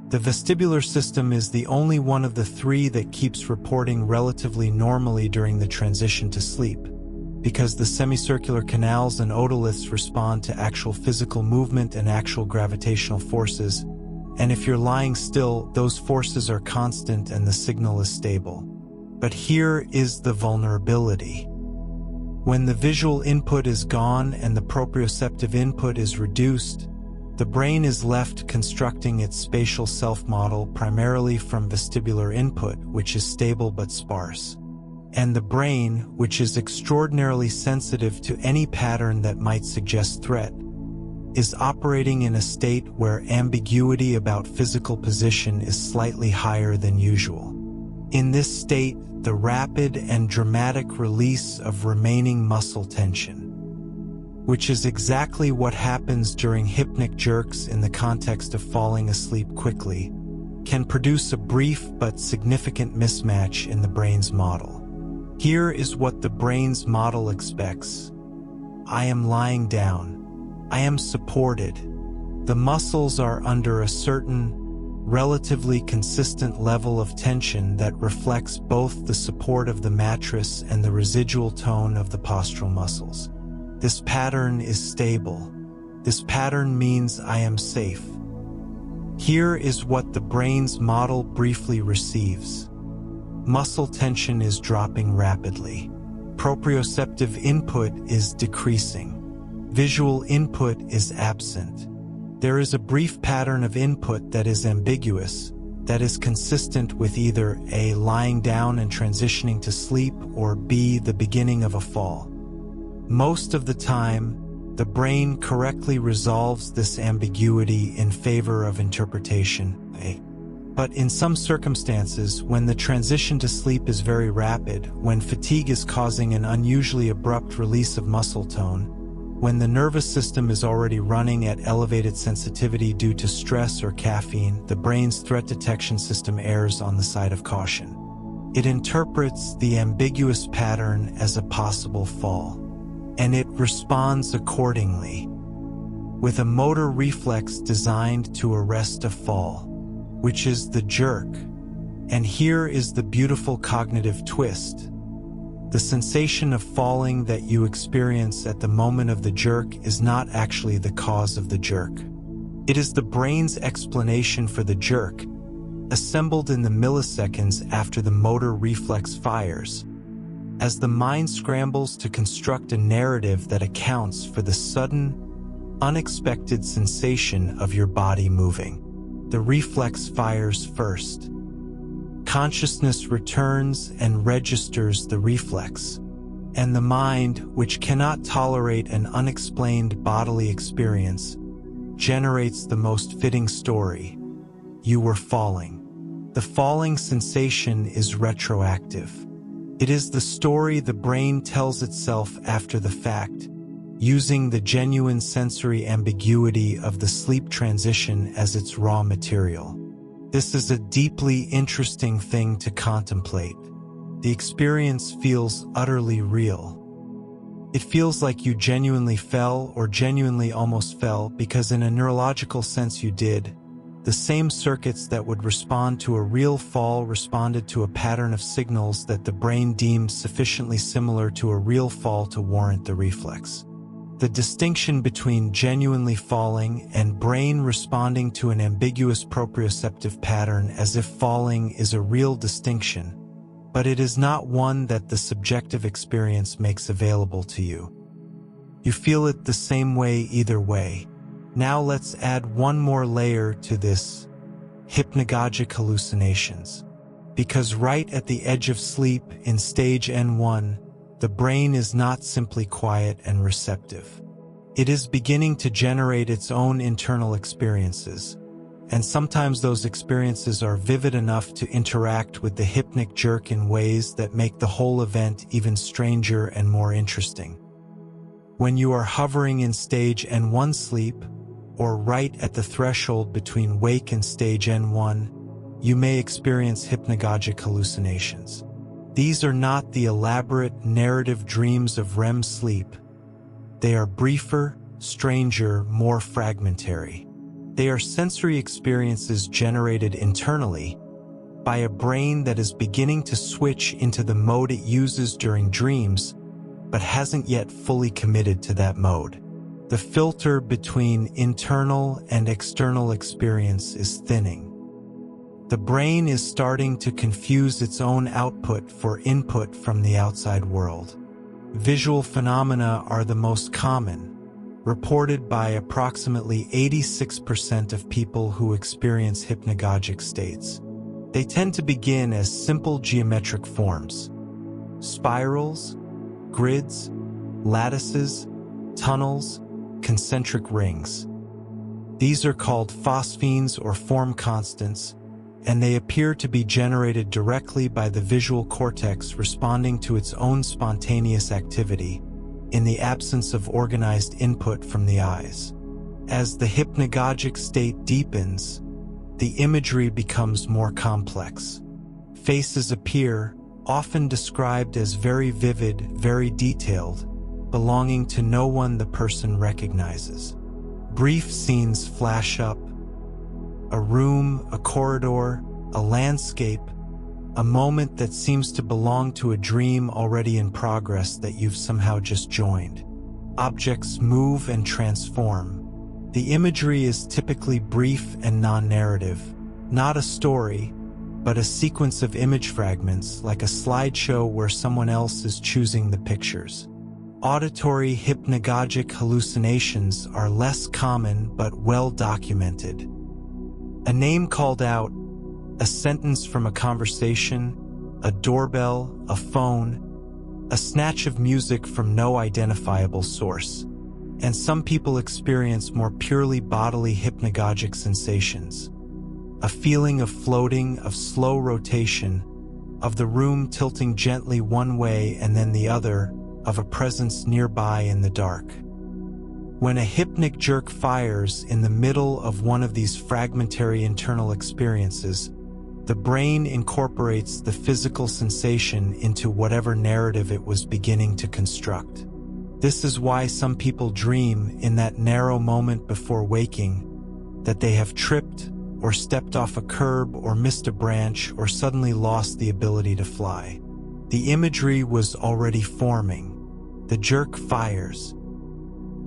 The vestibular system is the only one of the three that keeps reporting relatively normally during the transition to sleep, because the semicircular canals and otoliths respond to actual physical movement and actual gravitational forces, and if you're lying still, those forces are constant and the signal is stable. But here is the vulnerability. When the visual input is gone and the proprioceptive input is reduced, the brain is left constructing its spatial self-model primarily from vestibular input, which is stable but sparse. And the brain, which is extraordinarily sensitive to any pattern that might suggest threat, is operating in a state where ambiguity about physical position is slightly higher than usual. In this state, the rapid and dramatic release of remaining muscle tension, which is exactly what happens during hypnic jerks in the context of falling asleep quickly, can produce a brief but significant mismatch in the brain's model. Here is what the brain's model expects. I am lying down. I am supported. The muscles are under a certain, relatively consistent level of tension that reflects both the support of the mattress and the residual tone of the postural muscles. This pattern is stable. This pattern means I am safe. Here is what the brain's model briefly receives. Muscle tension is dropping rapidly. Proprioceptive input is decreasing. Visual input is absent. There is a brief pattern of input that is ambiguous, that is consistent with either A, lying down and transitioning to sleep, or B, the beginning of a fall. Most of the time, the brain correctly resolves this ambiguity in favor of interpretation A. But in some circumstances, when the transition to sleep is very rapid, when fatigue is causing an unusually abrupt release of muscle tone, when the nervous system is already running at elevated sensitivity due to stress or caffeine, the brain's threat detection system errs on the side of caution. It interprets the ambiguous pattern as a possible fall, and it responds accordingly, with a motor reflex designed to arrest a fall, which is the jerk. And here is the beautiful cognitive twist. The sensation of falling that you experience at the moment of the jerk is not actually the cause of the jerk. It is the brain's explanation for the jerk, assembled in the milliseconds after the motor reflex fires, as the mind scrambles to construct a narrative that accounts for the sudden, unexpected sensation of your body moving. The reflex fires first. Consciousness returns and registers the reflex, and the mind, which cannot tolerate an unexplained bodily experience, generates the most fitting story. You were falling. The falling sensation is retroactive. It is the story the brain tells itself after the fact, using the genuine sensory ambiguity of the sleep transition as its raw material. This is a deeply interesting thing to contemplate. The experience feels utterly real. It feels like you genuinely fell or genuinely almost fell because in a neurological sense you did. The same circuits that would respond to a real fall responded to a pattern of signals that the brain deemed sufficiently similar to a real fall to warrant the reflex. The distinction between genuinely falling and brain responding to an ambiguous proprioceptive pattern as if falling is a real distinction, but it is not one that the subjective experience makes available to you. You feel it the same way either way. Now let's add one more layer to this: hypnagogic hallucinations. Because right at the edge of sleep in stage N1, the brain is not simply quiet and receptive. It is beginning to generate its own internal experiences, and sometimes those experiences are vivid enough to interact with the hypnic jerk in ways that make the whole event even stranger and more interesting. When you are hovering in stage N1 sleep, or right at the threshold between wake and stage N1, you may experience hypnagogic hallucinations. These are not the elaborate narrative dreams of REM sleep. They are briefer, stranger, more fragmentary. They are sensory experiences generated internally by a brain that is beginning to switch into the mode it uses during dreams, but hasn't yet fully committed to that mode. The filter between internal and external experience is thinning. The brain is starting to confuse its own output for input from the outside world. Visual phenomena are the most common, reported by approximately 86% of people who experience hypnagogic states. They tend to begin as simple geometric forms: spirals, grids, lattices, tunnels, concentric rings. These are called phosphenes or form constants, and they appear to be generated directly by the visual cortex responding to its own spontaneous activity, in the absence of organized input from the eyes. As the hypnagogic state deepens, the imagery becomes more complex. Faces appear, often described as very vivid, very detailed, belonging to no one the person recognizes. Brief scenes flash up: a room, a corridor, a landscape, a moment that seems to belong to a dream already in progress that you've somehow just joined. Objects move and transform. The imagery is typically brief and non-narrative, not a story, but a sequence of image fragments like a slideshow where someone else is choosing the pictures. Auditory hypnagogic hallucinations are less common but well documented. A name called out, a sentence from a conversation, a doorbell, a phone, a snatch of music from no identifiable source. And some people experience more purely bodily hypnagogic sensations. A feeling of floating, of slow rotation, of the room tilting gently one way and then the other, of a presence nearby in the dark. When a hypnic jerk fires in the middle of one of these fragmentary internal experiences, the brain incorporates the physical sensation into whatever narrative it was beginning to construct. This is why some people dream in that narrow moment before waking that they have tripped or stepped off a curb or missed a branch or suddenly lost the ability to fly. The imagery was already forming. The jerk fires.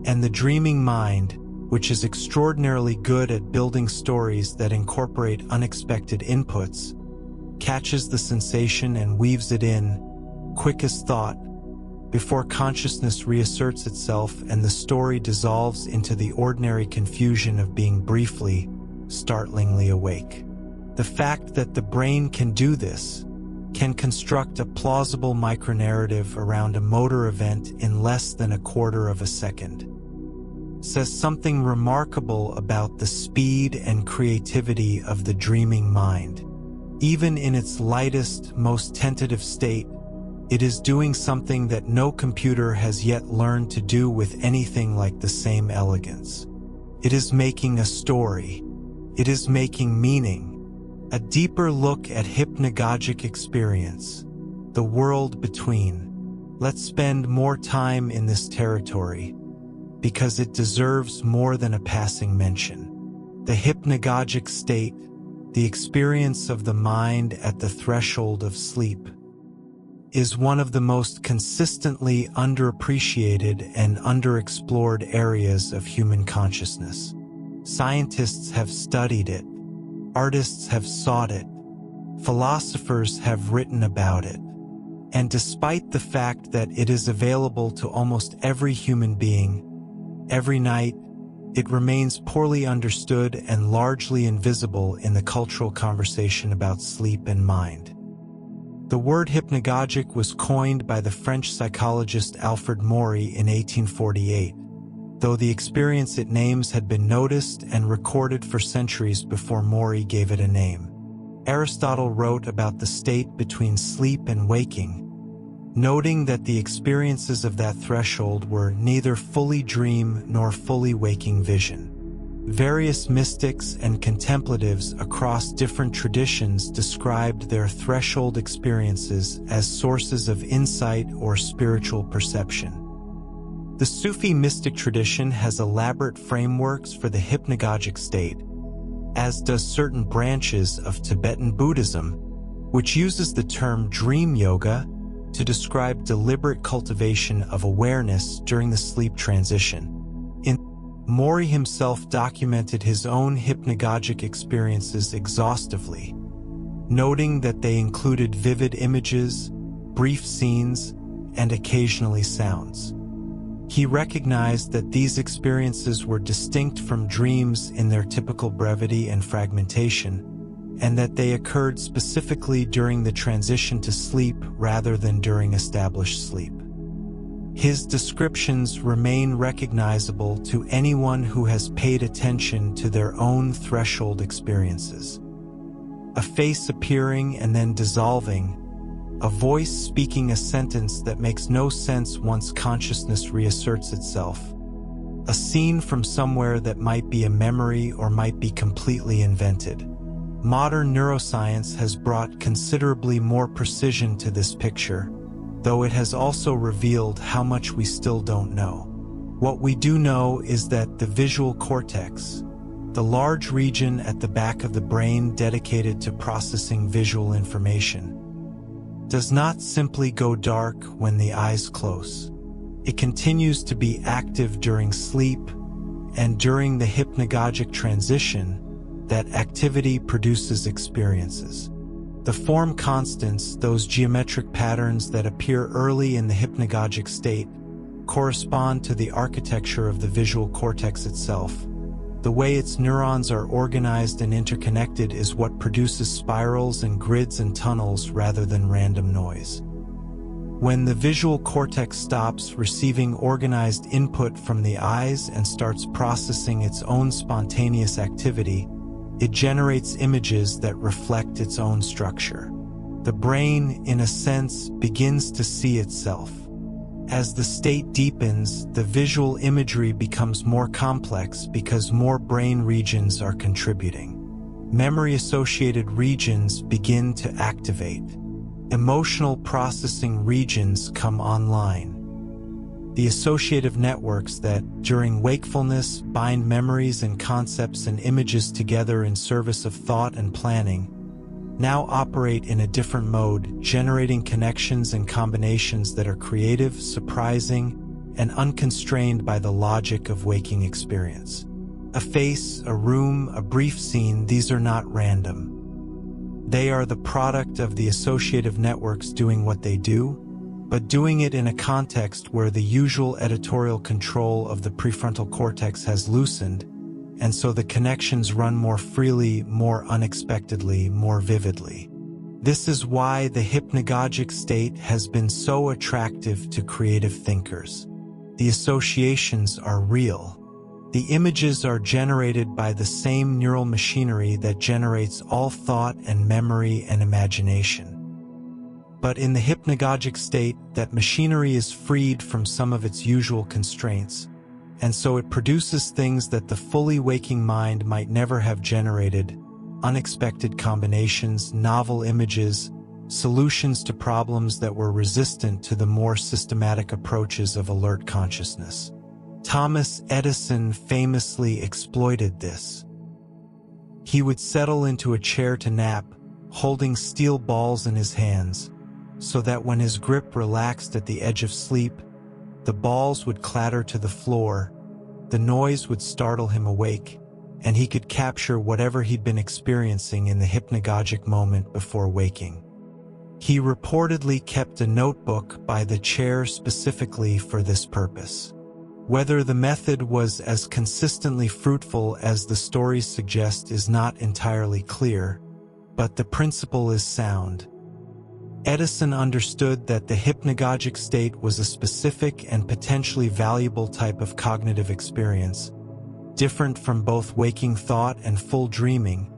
And the dreaming mind, which is extraordinarily good at building stories that incorporate unexpected inputs, catches the sensation and weaves it in, quick as thought, before consciousness reasserts itself and the story dissolves into the ordinary confusion of being briefly, startlingly awake. The fact that the brain can do this, can construct a plausible micronarrative around a motor event in less than a quarter of a second, says something remarkable about the speed and creativity of the dreaming mind. Even in its lightest, most tentative state, it is doing something that no computer has yet learned to do with anything like the same elegance. It is making a story. It is making meaning. A deeper look at hypnagogic experience, the world between. Let's spend more time in this territory, because it deserves more than a passing mention. The hypnagogic state, the experience of the mind at the threshold of sleep, is one of the most consistently underappreciated and underexplored areas of human consciousness. Scientists have studied it. Artists have sought it. Philosophers have written about it. And despite the fact that it is available to almost every human being, every night, it remains poorly understood and largely invisible in the cultural conversation about sleep and mind. The word hypnagogic was coined by the French psychologist Alfred Maury in 1848, though the experience it names had been noticed and recorded for centuries before Maury gave it a name. Aristotle wrote about the state between sleep and waking, noting that the experiences of that threshold were neither fully dream nor fully waking vision. Various mystics and contemplatives across different traditions described their threshold experiences as sources of insight or spiritual perception. The Sufi mystic tradition has elaborate frameworks for the hypnagogic state, as does certain branches of Tibetan Buddhism, which uses the term dream yoga to describe deliberate cultivation of awareness during the sleep transition. Maury himself documented his own hypnagogic experiences exhaustively, noting that they included vivid images, brief scenes, and occasionally sounds. He recognized that these experiences were distinct from dreams in their typical brevity and fragmentation, and that they occurred specifically during the transition to sleep rather than during established sleep. His descriptions remain recognizable to anyone who has paid attention to their own threshold experiences. a face appearing and then dissolving, a voice speaking a sentence that makes no sense once consciousness reasserts itself, a scene from somewhere that might be a memory or might be completely invented. Modern neuroscience has brought considerably more precision to this picture, though it has also revealed how much we still don't know. What we do know is that the visual cortex, the large region at the back of the brain dedicated to processing visual information, does not simply go dark when the eyes close. It continues to be active during sleep, and during the hypnagogic transition, that activity produces experiences. The form constants, those geometric patterns that appear early in the hypnagogic state, correspond to the architecture of the visual cortex itself. The way its neurons are organized and interconnected is what produces spirals and grids and tunnels rather than random noise. When the visual cortex stops receiving organized input from the eyes and starts processing its own spontaneous activity, it generates images that reflect its own structure. The brain, in a sense, begins to see itself. As the state deepens, the visual imagery becomes more complex because more brain regions are contributing. Memory-associated regions begin to activate. Emotional processing regions come online. The associative networks that, during wakefulness, bind memories and concepts and images together in service of thought and planning, now operate in a different mode, generating connections and combinations that are creative, surprising, and unconstrained by the logic of waking experience. A face, a room, a brief scene, these are not random. They are the product of the associative networks doing what they do, but doing it in a context where the usual editorial control of the prefrontal cortex has loosened, and so the connections run more freely, more unexpectedly, more vividly. This is why the hypnagogic state has been so attractive to creative thinkers. The associations are real. The images are generated by the same neural machinery that generates all thought and memory and imagination. But in the hypnagogic state, that machinery is freed from some of its usual constraints, and so it produces things that the fully waking mind might never have generated: unexpected combinations, novel images, solutions to problems that were resistant to the more systematic approaches of alert consciousness. Thomas Edison famously exploited this. He would settle into a chair to nap, holding steel balls in his hands, so that when his grip relaxed at the edge of sleep, the balls would clatter to the floor, the noise would startle him awake, and he could capture whatever he'd been experiencing in the hypnagogic moment before waking. He reportedly kept a notebook by the chair specifically for this purpose. Whether the method was as consistently fruitful as the stories suggest is not entirely clear, but the principle is sound. Edison understood that the hypnagogic state was a specific and potentially valuable type of cognitive experience, different from both waking thought and full dreaming,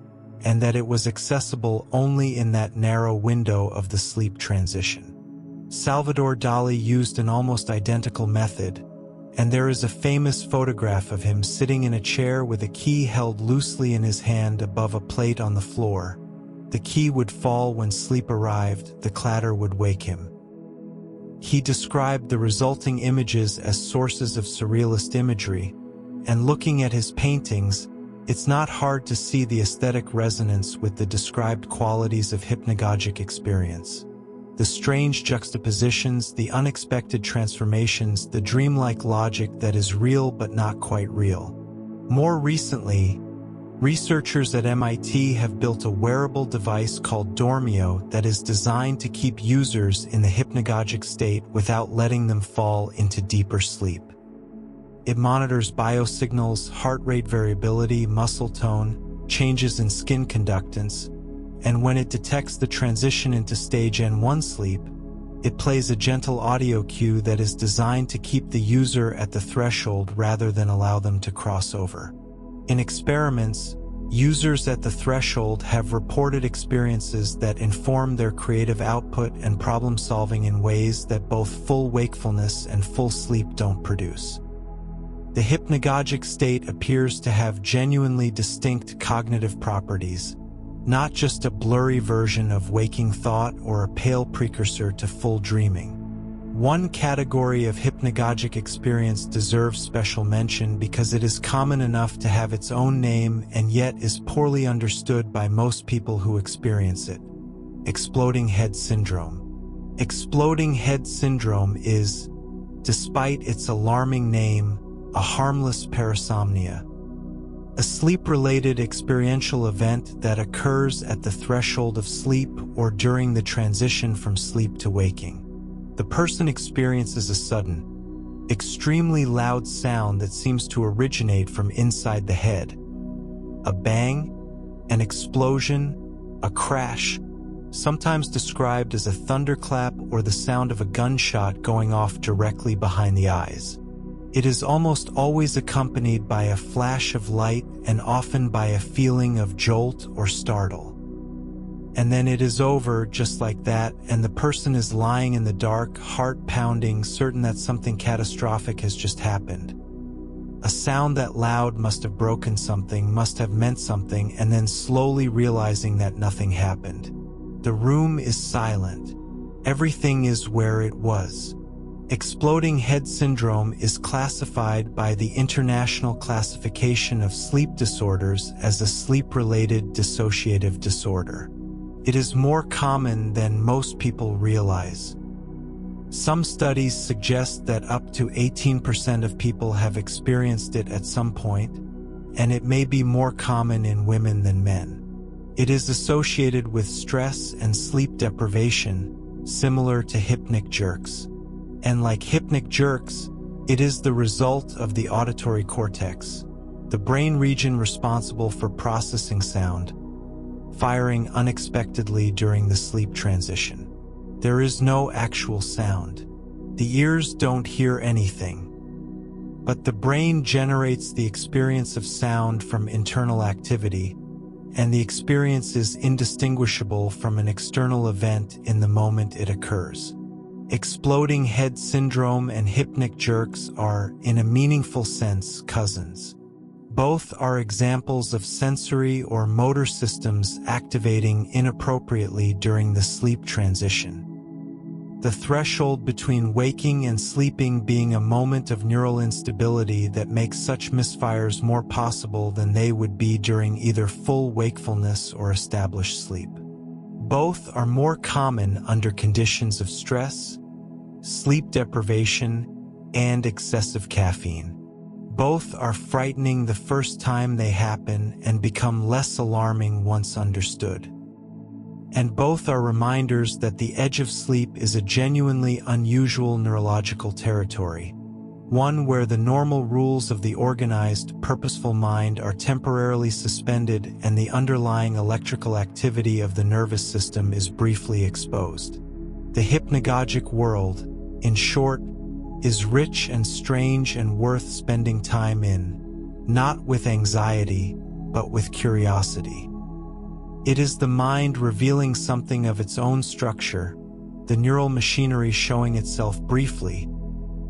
and that it was accessible only in that narrow window of the sleep transition. Salvador Dali used an almost identical method, and there is a famous photograph of him sitting in a chair with a key held loosely in his hand above a plate on the floor. The key would fall when sleep arrived, the clatter would wake him. He described the resulting images as sources of surrealist imagery, and looking at his paintings, it's not hard to see the aesthetic resonance with the described qualities of hypnagogic experience. The strange juxtapositions, the unexpected transformations, the dreamlike logic that is real but not quite real. More recently, researchers at MIT have built a wearable device called Dormio that is designed to keep users in the hypnagogic state without letting them fall into deeper sleep. It monitors biosignals, heart rate variability, muscle tone, changes in skin conductance, and when it detects the transition into stage N1 sleep, it plays a gentle audio cue that is designed to keep the user at the threshold rather than allow them to cross over. In experiments, Users at the threshold have reported experiences that inform their creative output and problem-solving in ways that both full wakefulness and full sleep don't produce. The hypnagogic state appears to have genuinely distinct cognitive properties, not just a blurry version of waking thought or a pale precursor to full dreaming. One category of hypnagogic experience deserves special mention because it is common enough to have its own name and yet is poorly understood by most people who experience it: exploding head syndrome. Exploding head syndrome is, despite its alarming name, a harmless parasomnia, a sleep-related experiential event that occurs at the threshold of sleep or during the transition from sleep to waking. The person experiences a sudden, extremely loud sound that seems to originate from inside the head. A bang, an explosion, a crash, sometimes described as a thunderclap or the sound of a gunshot going off directly behind the eyes. It is almost always accompanied by a flash of light and often by a feeling of jolt or startle. And then it is over just like that, and the person is lying in the dark, heart pounding, certain that something catastrophic has just happened. A sound that loud must have broken something, must have meant something, and then slowly realizing that nothing happened. The room is silent. Everything is where it was. Exploding head syndrome is classified by the International Classification of Sleep Disorders as a sleep-related dissociative disorder. It is more common than most people realize. Some studies suggest that up to 18% of people have experienced it at some point, and it may be more common in women than men. It is associated with stress and sleep deprivation, similar to hypnic jerks. And like hypnic jerks, it is the result of the auditory cortex, the brain region responsible for processing sound, firing unexpectedly during the sleep transition. There is no actual sound. The ears don't hear anything. But the brain generates the experience of sound from internal activity, and the experience is indistinguishable from an external event in the moment it occurs. Exploding head syndrome and hypnic jerks are, in a meaningful sense, cousins. Both are examples of sensory or motor systems activating inappropriately during the sleep transition. The threshold between waking and sleeping being a moment of neural instability that makes such misfires more possible than they would be during either full wakefulness or established sleep. Both are more common under conditions of stress, sleep deprivation, and excessive caffeine. Both are frightening the first time they happen and become less alarming once understood. And both are reminders that the edge of sleep is a genuinely unusual neurological territory, one where the normal rules of the organized, purposeful mind are temporarily suspended and the underlying electrical activity of the nervous system is briefly exposed. The hypnagogic world, in short, is rich and strange and worth spending time in, not with anxiety, but with curiosity. It is the mind revealing something of its own structure, the neural machinery showing itself briefly,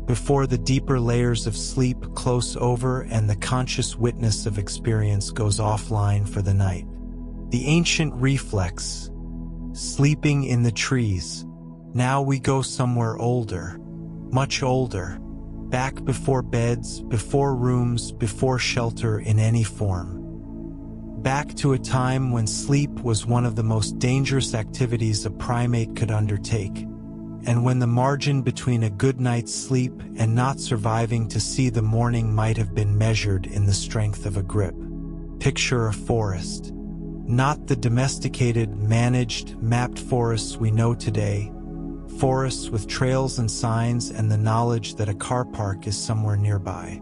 before the deeper layers of sleep close over and the conscious witness of experience goes offline for the night. The ancient reflex, sleeping in the trees. Now we go somewhere older, much older, back before beds, before rooms, before shelter in any form. Back to a time when sleep was one of the most dangerous activities a primate could undertake, and when the margin between a good night's sleep and not surviving to see the morning might have been measured in the strength of a grip. Picture a forest. Not the domesticated, managed, mapped forests we know today. Forests with trails and signs and the knowledge that a car park is somewhere nearby.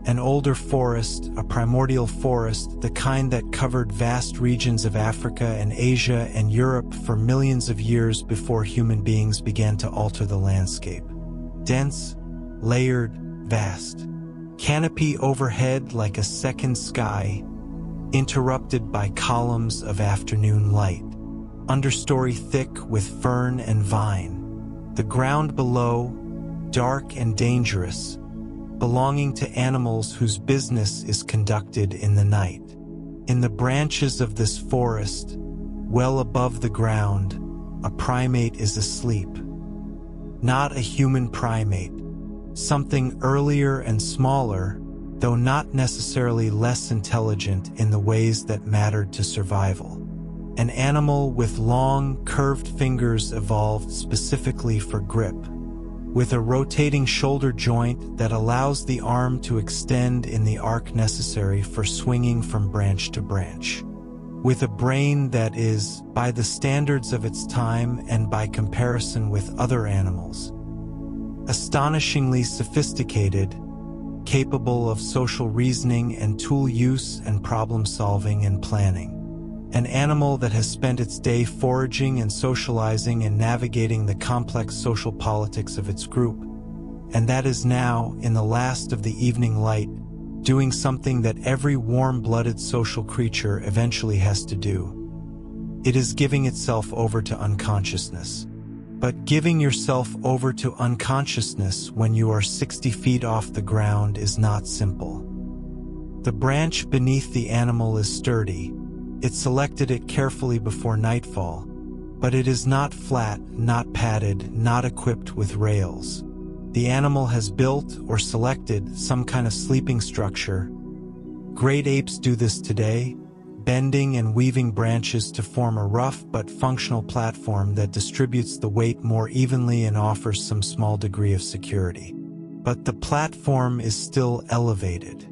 An older forest, a primordial forest, the kind that covered vast regions of Africa and Asia and Europe for millions of years before human beings began to alter the landscape. Dense, layered, vast. Canopy overhead like a second sky. interrupted by columns of afternoon light, understory thick with fern and vine, the ground below dark and dangerous, belonging to animals whose business is conducted in the night. In the branches of this forest, well above the ground, a primate is asleep. Not a human primate, something earlier and smaller, though not necessarily less intelligent in the ways that mattered to survival. An animal with long, curved fingers evolved specifically for grip, with a rotating shoulder joint that allows the arm to extend in the arc necessary for swinging from branch to branch. With a brain that is, by the standards of its time and by comparison with other animals, astonishingly sophisticated, capable of social reasoning and tool use and problem-solving and planning. An animal that has spent its day foraging and socializing and navigating the complex social politics of its group, and that is now, in the last of the evening light, doing something that every warm-blooded social creature eventually has to do. It is giving itself over to unconsciousness. But giving yourself over to unconsciousness when you are 60 feet off the ground is not simple. The branch beneath the animal is sturdy. It selected it carefully before nightfall, but it is not flat, not padded, not equipped with rails. The animal has built or selected some kind of sleeping structure. Great apes do this today, bending and weaving branches to form a rough but functional platform that distributes the weight more evenly and offers some small degree of security. But the platform is still elevated.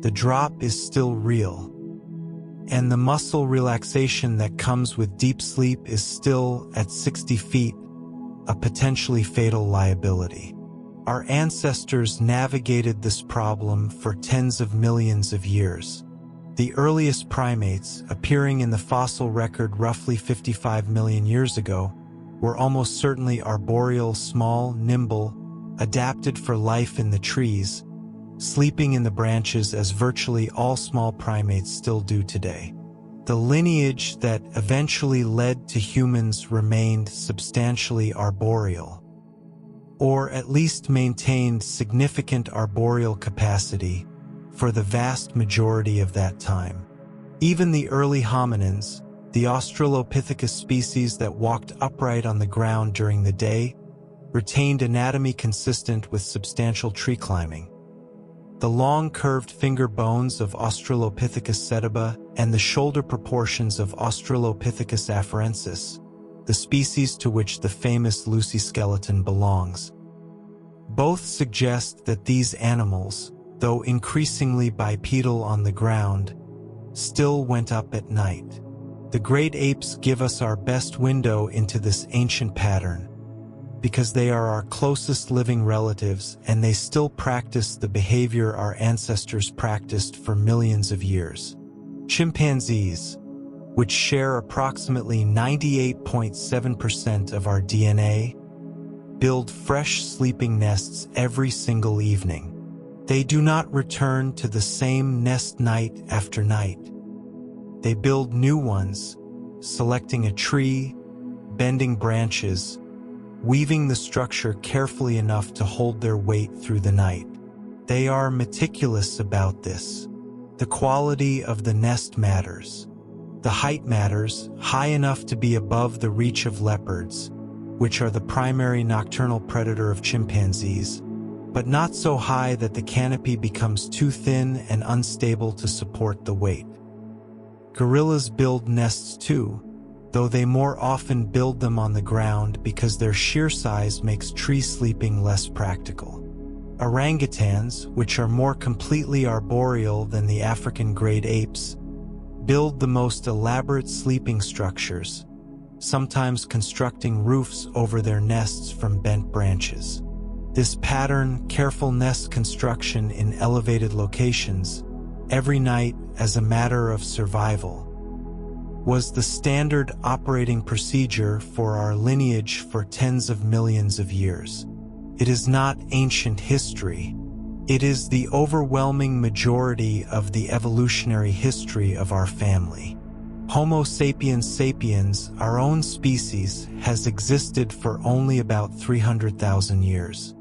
The drop is still real. And the muscle relaxation that comes with deep sleep is still, at 60 feet, a potentially fatal liability. Our ancestors navigated this problem for tens of millions of years. The earliest primates, appearing in the fossil record roughly 55 million years ago, were almost certainly arboreal, small, nimble, adapted for life in the trees, sleeping in the branches as virtually all small primates still do today. The lineage that eventually led to humans remained substantially arboreal, or at least maintained significant arboreal capacity for the vast majority of that time. Even the early hominins, the Australopithecus species that walked upright on the ground during the day, retained anatomy consistent with substantial tree climbing. The long curved finger bones of Australopithecus sediba and the shoulder proportions of Australopithecus afarensis, the species to which the famous Lucy skeleton belongs, both suggest that these animals, though increasingly bipedal on the ground, still went up at night. The great apes give us our best window into this ancient pattern, because they are our closest living relatives and they still practice the behavior our ancestors practiced for millions of years. Chimpanzees, which share approximately 98.7% of our DNA, build fresh sleeping nests every single evening. They do not return to the same nest night after night. They build new ones, selecting a tree, bending branches, weaving the structure carefully enough to hold their weight through the night. They are meticulous about this. The quality of the nest matters. The height matters, high enough to be above the reach of leopards, which are the primary nocturnal predator of chimpanzees, but not so high that the canopy becomes too thin and unstable to support the weight. Gorillas build nests too, though they more often build them on the ground because their sheer size makes tree sleeping less practical. Orangutans, which are more completely arboreal than the African great apes, build the most elaborate sleeping structures, sometimes constructing roofs over their nests from bent branches. This pattern, careful nest construction in elevated locations, every night as a matter of survival, was the standard operating procedure for our lineage for tens of millions of years. It is not ancient history. It is the overwhelming majority of the evolutionary history of our family. Homo sapiens sapiens, our own species, has existed for only about 300,000 years.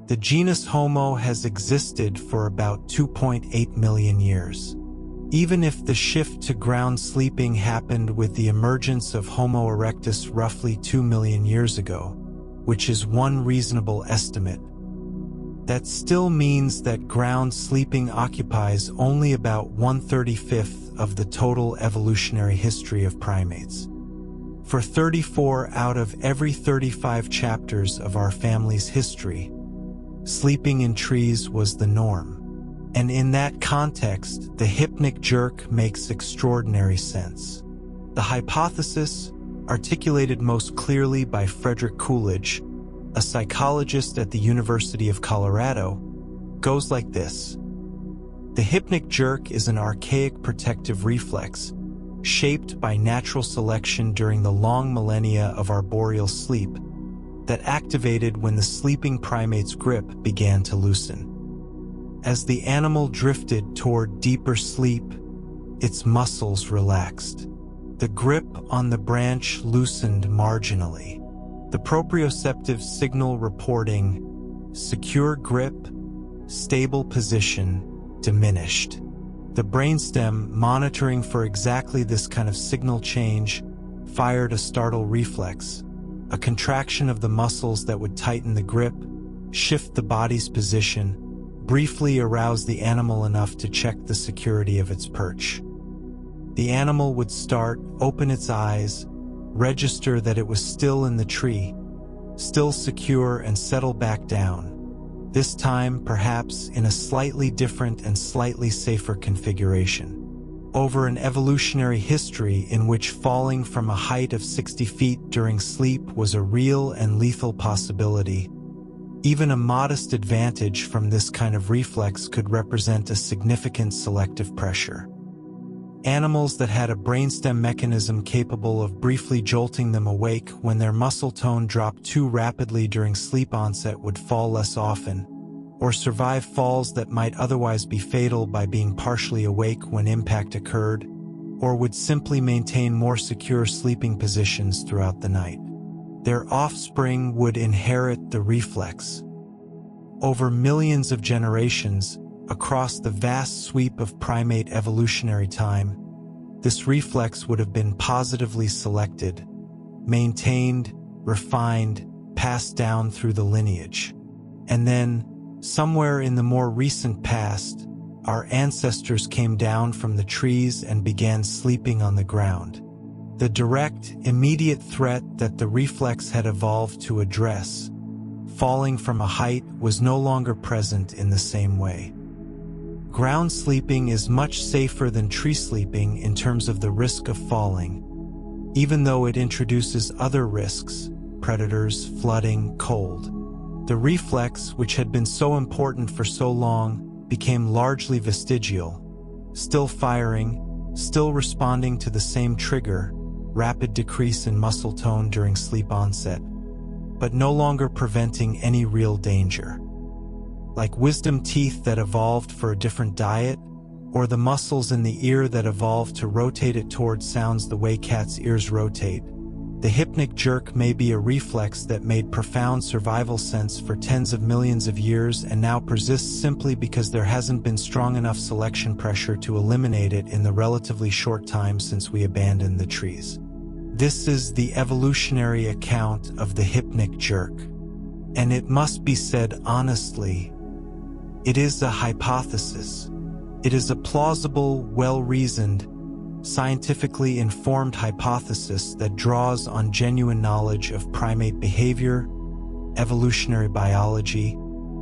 The genus Homo has existed for about 2.8 million years. Even if the shift to ground sleeping happened with the emergence of Homo erectus roughly 2 million years ago, which is one reasonable estimate, that still means that ground sleeping occupies only about 1/35 of the total evolutionary history of primates. For 34 out of every 35 chapters of our family's history, sleeping in trees was the norm. And in that context, the hypnic jerk makes extraordinary sense. The hypothesis, articulated most clearly by Frederick Coolidge, a psychologist at the University of Colorado, goes like this. The hypnic jerk is an archaic protective reflex, shaped by natural selection during the long millennia of arboreal sleep, that activated when the sleeping primate's grip began to loosen. As the animal drifted toward deeper sleep, its muscles relaxed. The grip on the branch loosened marginally. The proprioceptive signal reporting secure grip, stable position diminished. The brainstem, monitoring for exactly this kind of signal change, fired a startle reflex, a contraction of the muscles that would tighten the grip, shift the body's position, briefly arouse the animal enough to check the security of its perch. The animal would start, open its eyes, register that it was still in the tree, still secure, and settle back down, this time perhaps in a slightly different and slightly safer configuration. Over an evolutionary history in which falling from a height of 60 feet during sleep was a real and lethal possibility, even a modest advantage from this kind of reflex could represent a significant selective pressure. Animals that had a brainstem mechanism capable of briefly jolting them awake when their muscle tone dropped too rapidly during sleep onset would fall less often, or survive falls that might otherwise be fatal by being partially awake when impact occurred, or would simply maintain more secure sleeping positions throughout the night. Their offspring would inherit the reflex. Over millions of generations, across the vast sweep of primate evolutionary time, this reflex would have been positively selected, maintained, refined, passed down through the lineage. And then, somewhere in the more recent past, our ancestors came down from the trees and began sleeping on the ground. The direct, immediate threat that the reflex had evolved to address, falling from a height, was no longer present in the same way. Ground sleeping is much safer than tree sleeping in terms of the risk of falling, even though it introduces other risks, predators, flooding, cold. The reflex, which had been so important for so long, became largely vestigial, still firing, still responding to the same trigger, rapid decrease in muscle tone during sleep onset, but no longer preventing any real danger. Like wisdom teeth that evolved for a different diet, or the muscles in the ear that evolved to rotate it toward sounds the way cats' ears rotate, the hypnic jerk may be a reflex that made profound survival sense for tens of millions of years and now persists simply because there hasn't been strong enough selection pressure to eliminate it in the relatively short time since we abandoned the trees. This is the evolutionary account of the hypnic jerk. And it must be said honestly, it is a hypothesis. It is a plausible, well-reasoned, scientifically informed hypothesis that draws on genuine knowledge of primate behavior, evolutionary biology,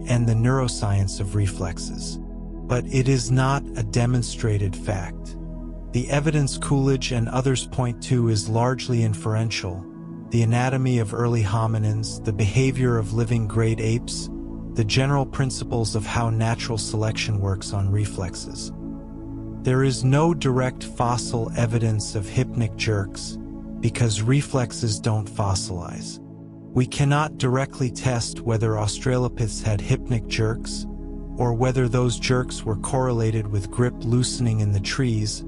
and the neuroscience of reflexes. But it is not a demonstrated fact. The evidence Coolidge and others point to is largely inferential. The anatomy of early hominins, the behavior of living great apes, the general principles of how natural selection works on reflexes. There is no direct fossil evidence of hypnic jerks because reflexes don't fossilize. We cannot directly test whether Australopiths had hypnic jerks or whether those jerks were correlated with grip loosening in the trees,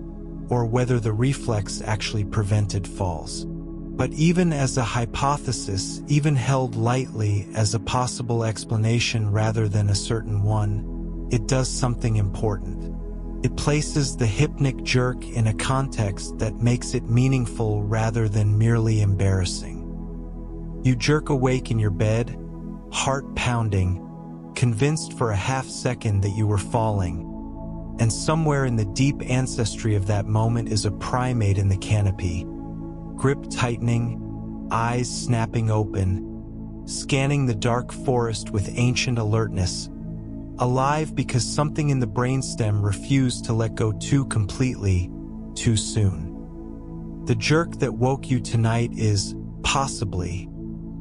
or whether the reflex actually prevented falls. But even as a hypothesis, even held lightly as a possible explanation rather than a certain one, it does something important. It places the hypnic jerk in a context that makes it meaningful rather than merely embarrassing. You jerk awake in your bed, heart pounding, convinced for a half second that you were falling, and somewhere in the deep ancestry of that moment is a primate in the canopy, grip tightening, eyes snapping open, scanning the dark forest with ancient alertness, alive because something in the brainstem refused to let go too completely, too soon. The jerk that woke you tonight is, possibly,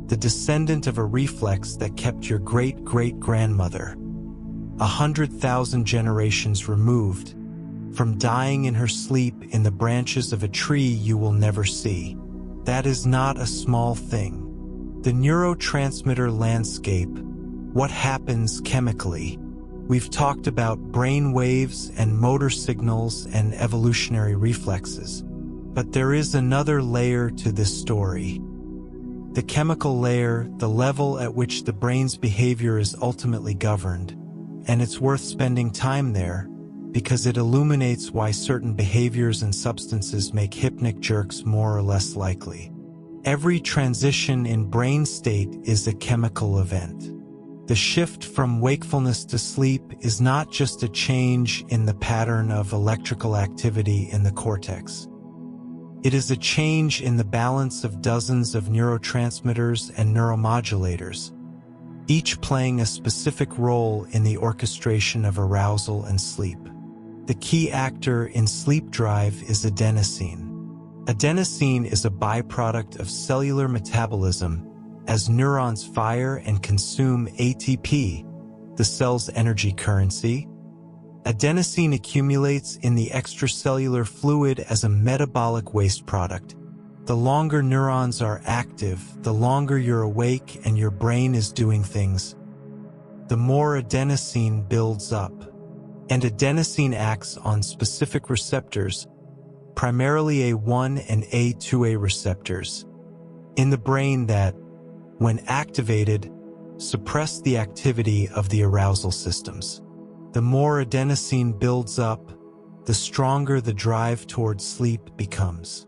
the descendant of a reflex that kept your great-great-grandmother, 100,000 generations removed, from dying in her sleep in the branches of a tree you will never see. That is not a small thing. The neurotransmitter landscape, what happens chemically. We've talked about brain waves and motor signals and evolutionary reflexes. But there is another layer to this story. The chemical layer, the level at which the brain's behavior is ultimately governed. And it's worth spending time there, because it illuminates why certain behaviors and substances make hypnic jerks more or less likely. Every transition in brain state is a chemical event. The shift from wakefulness to sleep is not just a change in the pattern of electrical activity in the cortex. It is a change in the balance of dozens of neurotransmitters and neuromodulators, each playing a specific role in the orchestration of arousal and sleep. The key actor in sleep drive is adenosine. Adenosine is a byproduct of cellular metabolism as neurons fire and consume ATP, the cell's energy currency. Adenosine accumulates in the extracellular fluid as a metabolic waste product. The longer neurons are active, the longer you're awake and your brain is doing things, the more adenosine builds up. And adenosine acts on specific receptors, primarily A1 and A2A receptors, in the brain that, when activated, suppress the activity of the arousal systems. The more adenosine builds up, the stronger the drive toward sleep becomes.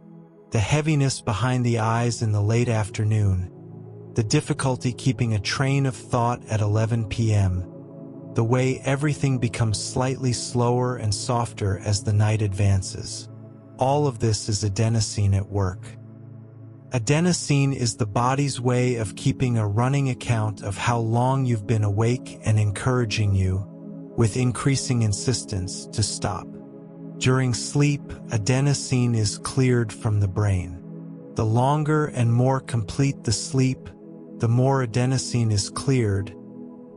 The heaviness behind the eyes in the late afternoon, the difficulty keeping a train of thought at 11 p.m., the way everything becomes slightly slower and softer as the night advances. All of this is adenosine at work. Adenosine is the body's way of keeping a running account of how long you've been awake and encouraging you, with increasing insistence, to stop. During sleep, adenosine is cleared from the brain. The longer and more complete the sleep, the more adenosine is cleared,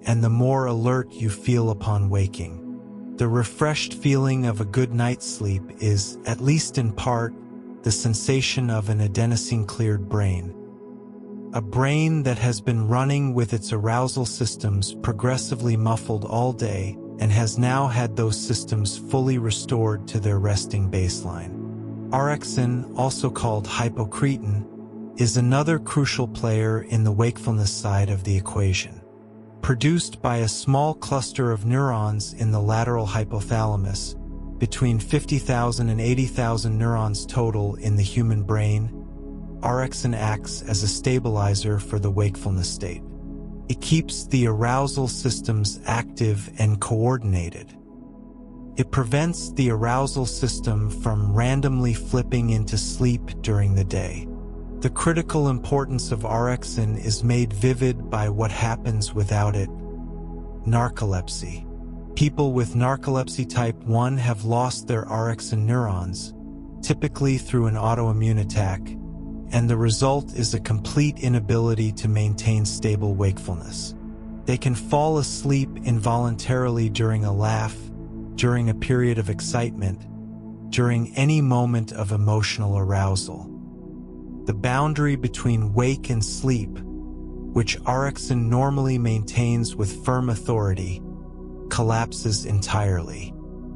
and the more alert you feel upon waking. The refreshed feeling of a good night's sleep is, at least in part, the sensation of an adenosine-cleared brain. A brain that has been running with its arousal systems progressively muffled all day and has now had those systems fully restored to their resting baseline. Orexin, also called hypocretin, is another crucial player in the wakefulness side of the equation. Produced by a small cluster of neurons in the lateral hypothalamus, between 50,000 and 80,000 neurons total in the human brain, orexin acts as a stabilizer for the wakefulness state. It keeps the arousal systems active and coordinated. It prevents the arousal system from randomly flipping into sleep during the day. The critical importance of orexin is made vivid by what happens without it: narcolepsy. People with narcolepsy type 1 have lost their orexin neurons, typically through an autoimmune attack, and the result is a complete inability to maintain stable wakefulness. They can fall asleep involuntarily during a laugh, during a period of excitement, during any moment of emotional arousal. The boundary between wake and sleep, which orexin normally maintains with firm authority, collapses entirely.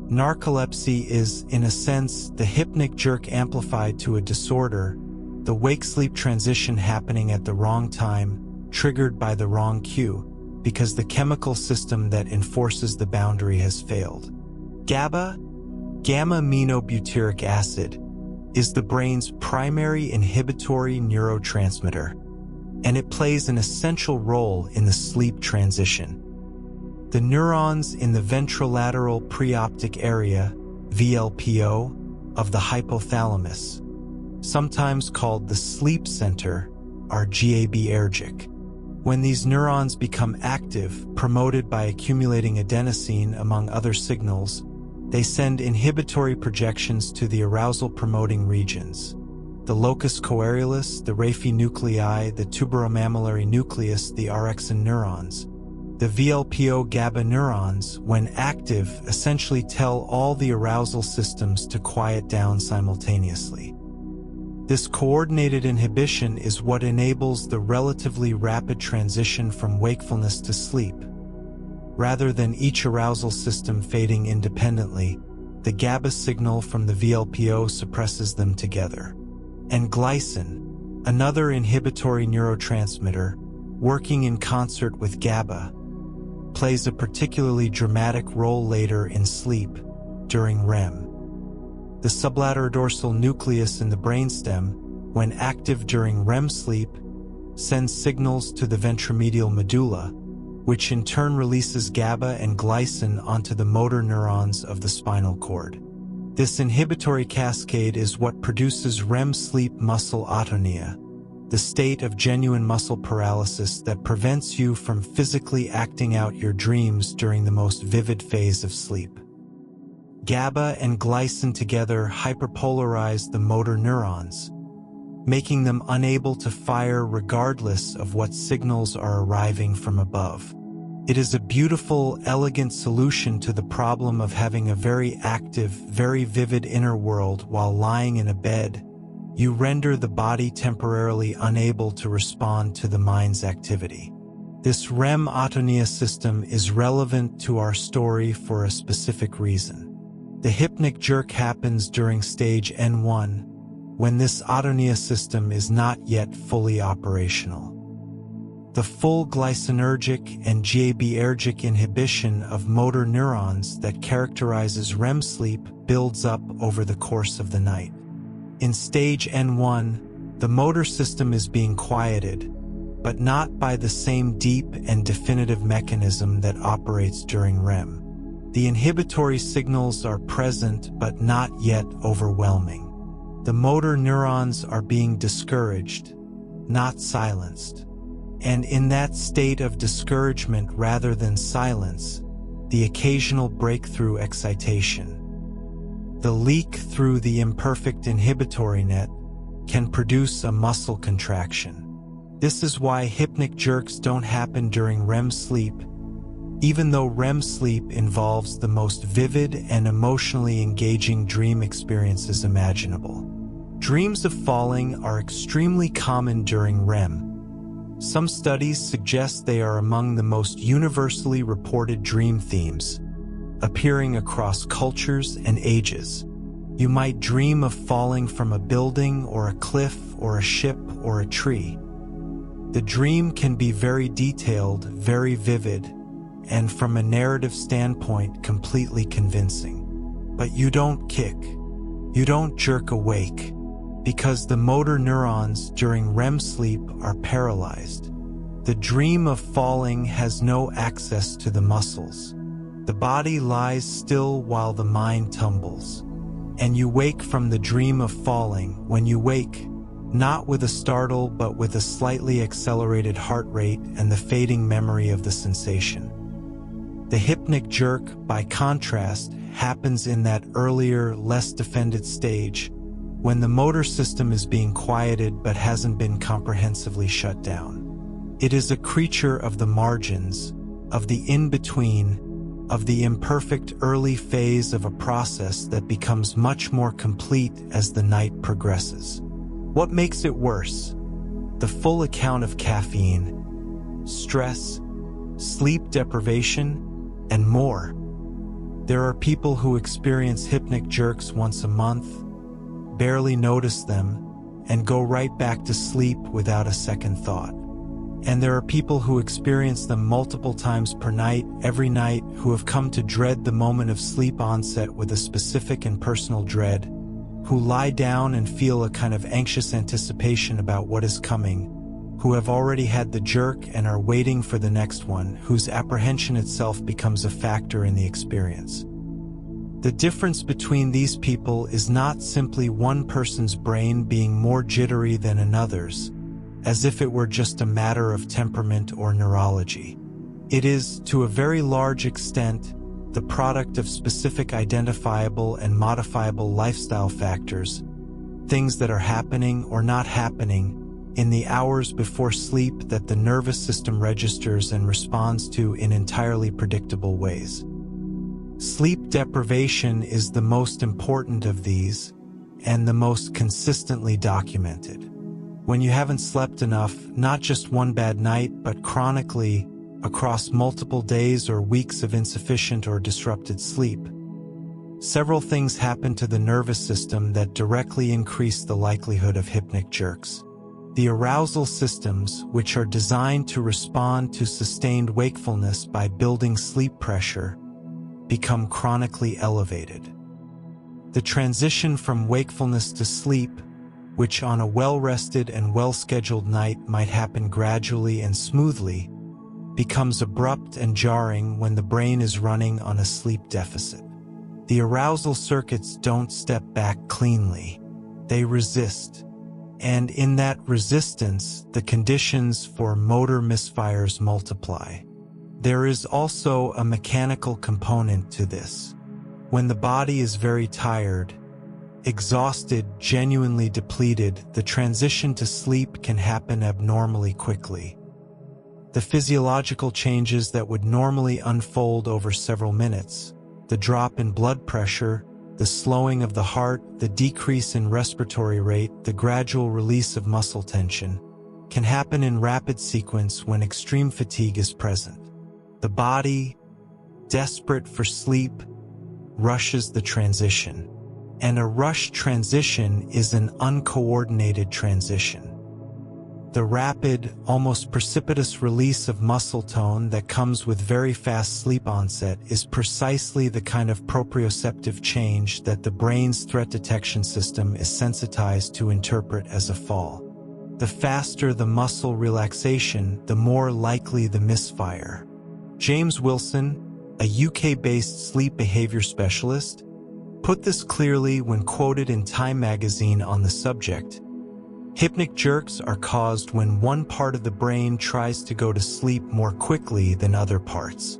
Narcolepsy is, in a sense, the hypnic jerk amplified to a disorder, the wake-sleep transition happening at the wrong time, triggered by the wrong cue, because the chemical system that enforces the boundary has failed. GABA, gamma-aminobutyric acid, is the brain's primary inhibitory neurotransmitter, and it plays an essential role in the sleep transition. The neurons in the ventrolateral preoptic area, VLPO, of the hypothalamus, sometimes called the sleep center, are GABAergic. When these neurons become active, promoted by accumulating adenosine among other signals, they send inhibitory projections to the arousal-promoting regions. The locus coeruleus, the raphe nuclei, the tuberomammillary nucleus, the orexin neurons. The VLPO GABA neurons, when active, essentially tell all the arousal systems to quiet down simultaneously. This coordinated inhibition is what enables the relatively rapid transition from wakefulness to sleep. Rather than each arousal system fading independently, the GABA signal from the VLPO suppresses them together. And glycine, another inhibitory neurotransmitter, working in concert with GABA, plays a particularly dramatic role later in sleep, during REM. The sublaterodorsal nucleus in the brainstem, when active during REM sleep, sends signals to the ventromedial medulla, which in turn releases GABA and glycine onto the motor neurons of the spinal cord. This inhibitory cascade is what produces REM sleep muscle atonia, the state of genuine muscle paralysis that prevents you from physically acting out your dreams during the most vivid phase of sleep. GABA and glycine together hyperpolarize the motor neurons, making them unable to fire regardless of what signals are arriving from above. It is a beautiful, elegant solution to the problem of having a very active, very vivid inner world while lying in a bed. You render the body temporarily unable to respond to the mind's activity. This REM atonia system is relevant to our story for a specific reason. The hypnic jerk happens during stage N1, when this atonia system is not yet fully operational. The full glycinergic and GABAergic inhibition of motor neurons that characterizes REM sleep builds up over the course of the night. In stage N1, the motor system is being quieted, but not by the same deep and definitive mechanism that operates during REM. The inhibitory signals are present but not yet overwhelming. The motor neurons are being discouraged, not silenced. And in that state of discouragement rather than silence, the occasional breakthrough excitation, the leak through the imperfect inhibitory net, can produce a muscle contraction. This is why hypnic jerks don't happen during REM sleep, even though REM sleep involves the most vivid and emotionally engaging dream experiences imaginable. Dreams of falling are extremely common during REM. Some studies suggest they are among the most universally reported dream themes, appearing across cultures and ages. You might dream of falling from a building or a cliff or a ship or a tree. The dream can be very detailed, very vivid, and from a narrative standpoint completely convincing. But you don't kick. You don't jerk awake, because the motor neurons during REM sleep are paralyzed. The dream of falling has no access to the muscles. The body lies still while the mind tumbles. And you wake from the dream of falling. When you wake, not with a startle but with a slightly accelerated heart rate and the fading memory of the sensation. The hypnic jerk, by contrast, happens in that earlier, less defended stage, when the motor system is being quieted but hasn't been comprehensively shut down. It is a creature of the margins, of the in-between, of the imperfect early phase of a process that becomes much more complete as the night progresses. What makes it worse? The full account of caffeine, stress, sleep deprivation, and more. There are people who experience hypnic jerks once a month, barely notice them, and go right back to sleep without a second thought. And there are people who experience them multiple times per night, every night, who have come to dread the moment of sleep onset with a specific and personal dread, who lie down and feel a kind of anxious anticipation about what is coming, who have already had the jerk and are waiting for the next one, whose apprehension itself becomes a factor in the experience. The difference between these people is not simply one person's brain being more jittery than another's, as if it were just a matter of temperament or neurology. It is, to a very large extent, the product of specific identifiable and modifiable lifestyle factors, things that are happening or not happening in the hours before sleep that the nervous system registers and responds to in entirely predictable ways. Sleep deprivation is the most important of these, and the most consistently documented. When you haven't slept enough, not just one bad night, but chronically, across multiple days or weeks of insufficient or disrupted sleep, several things happen to the nervous system that directly increase the likelihood of hypnic jerks. The arousal systems, which are designed to respond to sustained wakefulness by building sleep pressure, become chronically elevated. The transition from wakefulness to sleep, which on a well-rested and well-scheduled night might happen gradually and smoothly, becomes abrupt and jarring when the brain is running on a sleep deficit. The arousal circuits don't step back cleanly. They resist. And in that resistance, the conditions for motor misfires multiply. There is also a mechanical component to this. When the body is very tired, exhausted, genuinely depleted, the transition to sleep can happen abnormally quickly. The physiological changes that would normally unfold over several minutes, the drop in blood pressure, the slowing of the heart, the decrease in respiratory rate, the gradual release of muscle tension, can happen in rapid sequence when extreme fatigue is present. The body, desperate for sleep, rushes the transition. And a rushed transition is an uncoordinated transition. The rapid, almost precipitous release of muscle tone that comes with very fast sleep onset is precisely the kind of proprioceptive change that the brain's threat detection system is sensitized to interpret as a fall. The faster the muscle relaxation, the more likely the misfire. James Wilson, a UK-based sleep behavior specialist, put this clearly when quoted in Time magazine on the subject. Hypnic jerks are caused when one part of the brain tries to go to sleep more quickly than other parts.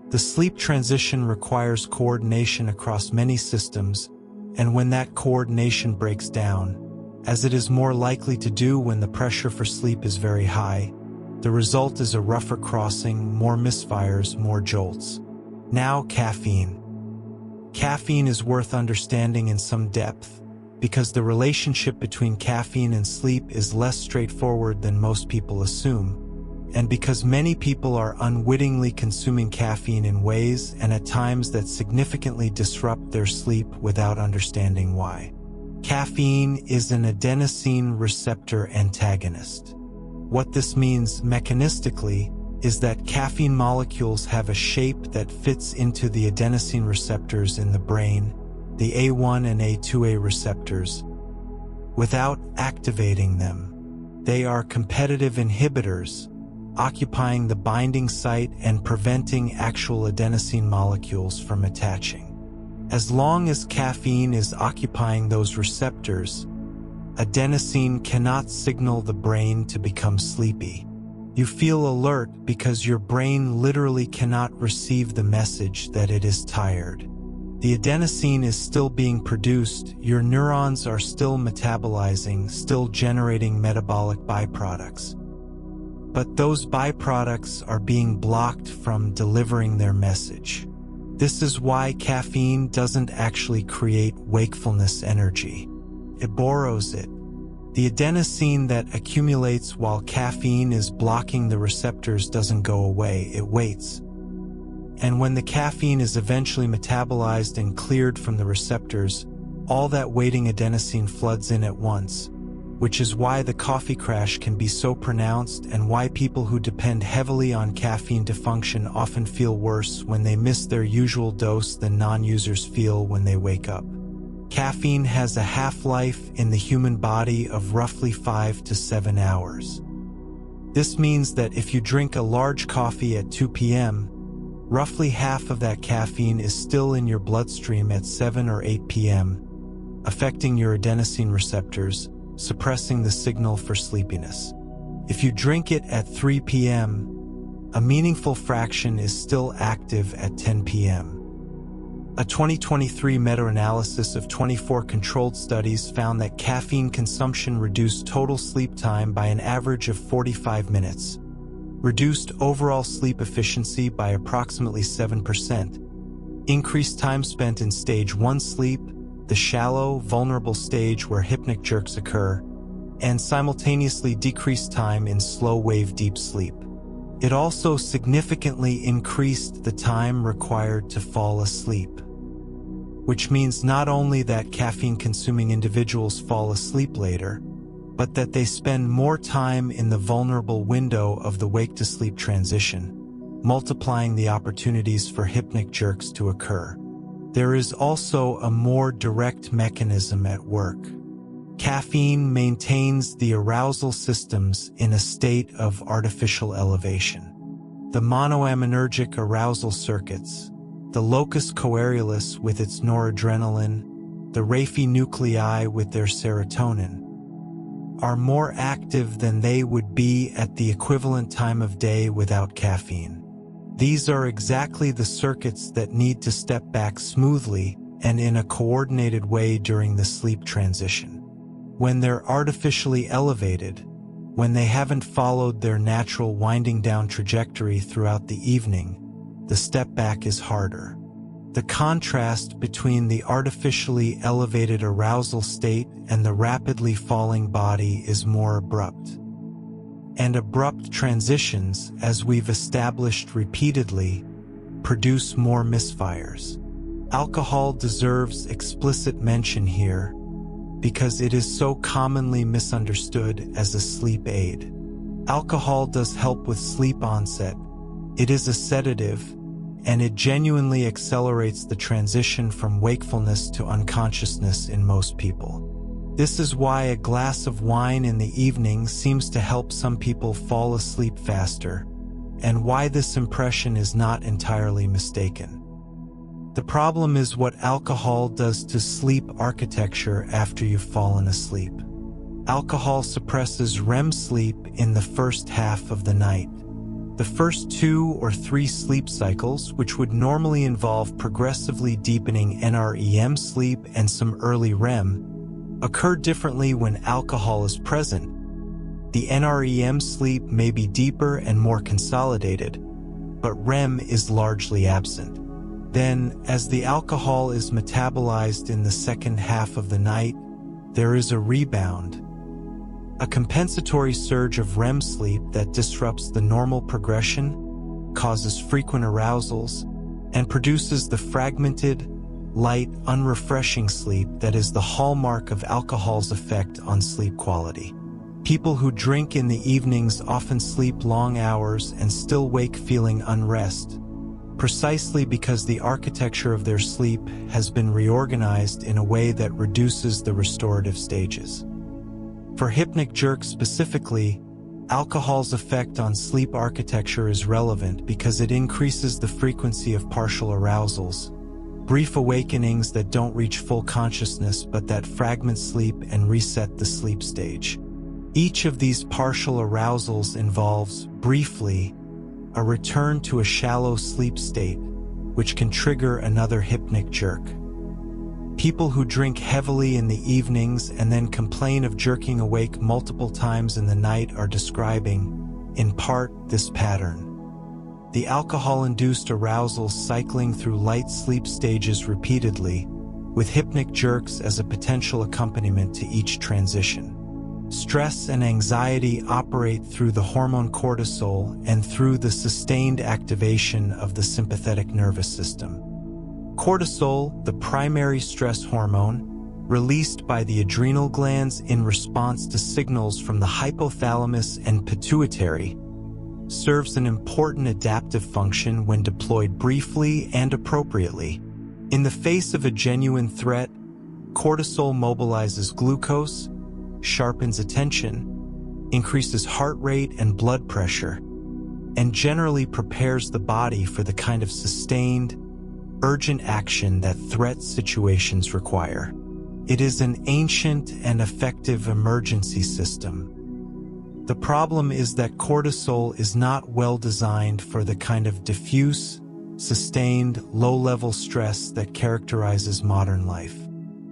The sleep transition requires coordination across many systems, and when that coordination breaks down, as it is more likely to do when the pressure for sleep is very high, the result is a rougher crossing, more misfires, more jolts. Now, caffeine. Caffeine is worth understanding in some depth, because the relationship between caffeine and sleep is less straightforward than most people assume, and because many people are unwittingly consuming caffeine in ways and at times that significantly disrupt their sleep without understanding why. Caffeine is an adenosine receptor antagonist. What this means mechanistically is that caffeine molecules have a shape that fits into the adenosine receptors in the brain, the A1 and A2A receptors, without activating them. They are competitive inhibitors, occupying the binding site and preventing actual adenosine molecules from attaching. As long as caffeine is occupying those receptors, adenosine cannot signal the brain to become sleepy. You feel alert because your brain literally cannot receive the message that it is tired. The adenosine is still being produced, your neurons are still metabolizing, still generating metabolic byproducts. But those byproducts are being blocked from delivering their message. This is why caffeine doesn't actually create wakefulness energy. It borrows it. The adenosine that accumulates while caffeine is blocking the receptors doesn't go away, it waits. And when the caffeine is eventually metabolized and cleared from the receptors, all that waiting adenosine floods in at once, which is why the coffee crash can be so pronounced and why people who depend heavily on caffeine to function often feel worse when they miss their usual dose than non-users feel when they wake up. Caffeine has a half-life in the human body of roughly 5 to 7 hours. This means that if you drink a large coffee at 2 p.m., roughly half of that caffeine is still in your bloodstream at 7 or 8 p.m., affecting your adenosine receptors, suppressing the signal for sleepiness. If you drink it at 3 p.m., a meaningful fraction is still active at 10 p.m. A 2023 meta-analysis of 24 controlled studies found that caffeine consumption reduced total sleep time by an average of 45 minutes, reduced overall sleep efficiency by approximately 7%, increased time spent in stage 1 sleep, the shallow, vulnerable stage where hypnic jerks occur, and simultaneously decreased time in slow-wave deep sleep. It also significantly increased the time required to fall asleep, which means not only that caffeine-consuming individuals fall asleep later, but that they spend more time in the vulnerable window of the wake-to-sleep transition, multiplying the opportunities for hypnic jerks to occur. There is also a more direct mechanism at work. Caffeine maintains the arousal systems in a state of artificial elevation. The monoaminergic arousal circuits, the locus coeruleus with its noradrenaline, the Raphe nuclei with their serotonin, are more active than they would be at the equivalent time of day without caffeine. These are exactly the circuits that need to step back smoothly and in a coordinated way during the sleep transition. When they're artificially elevated, when they haven't followed their natural winding down trajectory throughout the evening, the step back is harder. The contrast between the artificially elevated arousal state and the rapidly falling body is more abrupt. And abrupt transitions, as we've established repeatedly, produce more misfires. Alcohol deserves explicit mention here because it is so commonly misunderstood as a sleep aid. Alcohol does help with sleep onset. It is a sedative, and it genuinely accelerates the transition from wakefulness to unconsciousness in most people. This is why a glass of wine in the evening seems to help some people fall asleep faster, and why this impression is not entirely mistaken. The problem is what alcohol does to sleep architecture after you've fallen asleep. Alcohol suppresses REM sleep in the first half of the night. The first 2 or 3 sleep cycles, which would normally involve progressively deepening NREM sleep and some early REM, occur differently when alcohol is present. The NREM sleep may be deeper and more consolidated, but REM is largely absent. Then, as the alcohol is metabolized in the second half of the night, there is a rebound, a compensatory surge of REM sleep that disrupts the normal progression, causes frequent arousals, and produces the fragmented, light, unrefreshing sleep that is the hallmark of alcohol's effect on sleep quality. People who drink in the evenings often sleep long hours and still wake feeling unrest, precisely because the architecture of their sleep has been reorganized in a way that reduces the restorative stages. For hypnic jerks specifically, alcohol's effect on sleep architecture is relevant because it increases the frequency of partial arousals, brief awakenings that don't reach full consciousness but that fragment sleep and reset the sleep stage. Each of these partial arousals involves, briefly, a return to a shallow sleep state, which can trigger another hypnic jerk. People who drink heavily in the evenings and then complain of jerking awake multiple times in the night are describing, in part, this pattern. The alcohol-induced arousals cycling through light sleep stages repeatedly, with hypnic jerks as a potential accompaniment to each transition. Stress and anxiety operate through the hormone cortisol and through the sustained activation of the sympathetic nervous system. Cortisol, the primary stress hormone, released by the adrenal glands in response to signals from the hypothalamus and pituitary, serves an important adaptive function when deployed briefly and appropriately. In the face of a genuine threat, cortisol mobilizes glucose, sharpens attention, increases heart rate and blood pressure, and generally prepares the body for the kind of sustained, urgent action that threat situations require. It is an ancient and effective emergency system. The problem is that cortisol is not well designed for the kind of diffuse, sustained, low-level stress that characterizes modern life.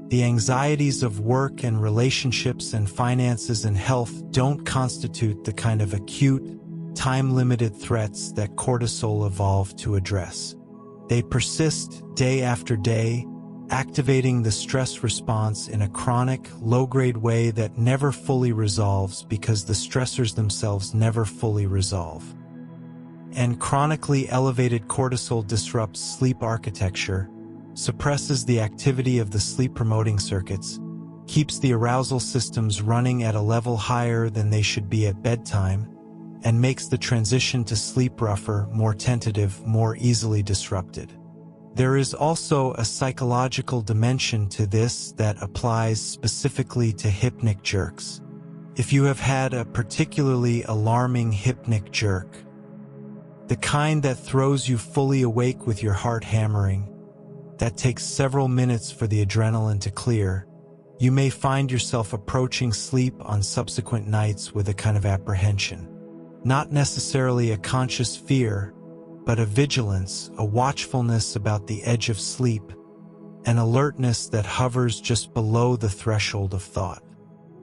The anxieties of work and relationships and finances and health don't constitute the kind of acute, time-limited threats that cortisol evolved to address. They persist day after day, activating the stress response in a chronic, low-grade way that never fully resolves because the stressors themselves never fully resolve. And chronically elevated cortisol disrupts sleep architecture, suppresses the activity of the sleep-promoting circuits, keeps the arousal systems running at a level higher than they should be at bedtime, and makes the transition to sleep rougher, more tentative, more easily disrupted. There is also a psychological dimension to this that applies specifically to hypnic jerks. If you have had a particularly alarming hypnic jerk, the kind that throws you fully awake with your heart hammering, that takes several minutes for the adrenaline to clear, you may find yourself approaching sleep on subsequent nights with a kind of apprehension. Not necessarily a conscious fear, but a vigilance, a watchfulness about the edge of sleep, an alertness that hovers just below the threshold of thought.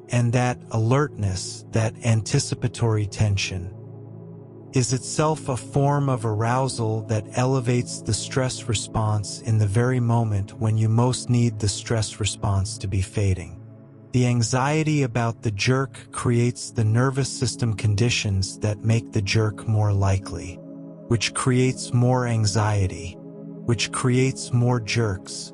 And that alertness, that anticipatory tension, is itself a form of arousal that elevates the stress response in the very moment when you most need the stress response to be fading. The anxiety about the jerk creates the nervous system conditions that make the jerk more likely, which creates more anxiety, which creates more jerks.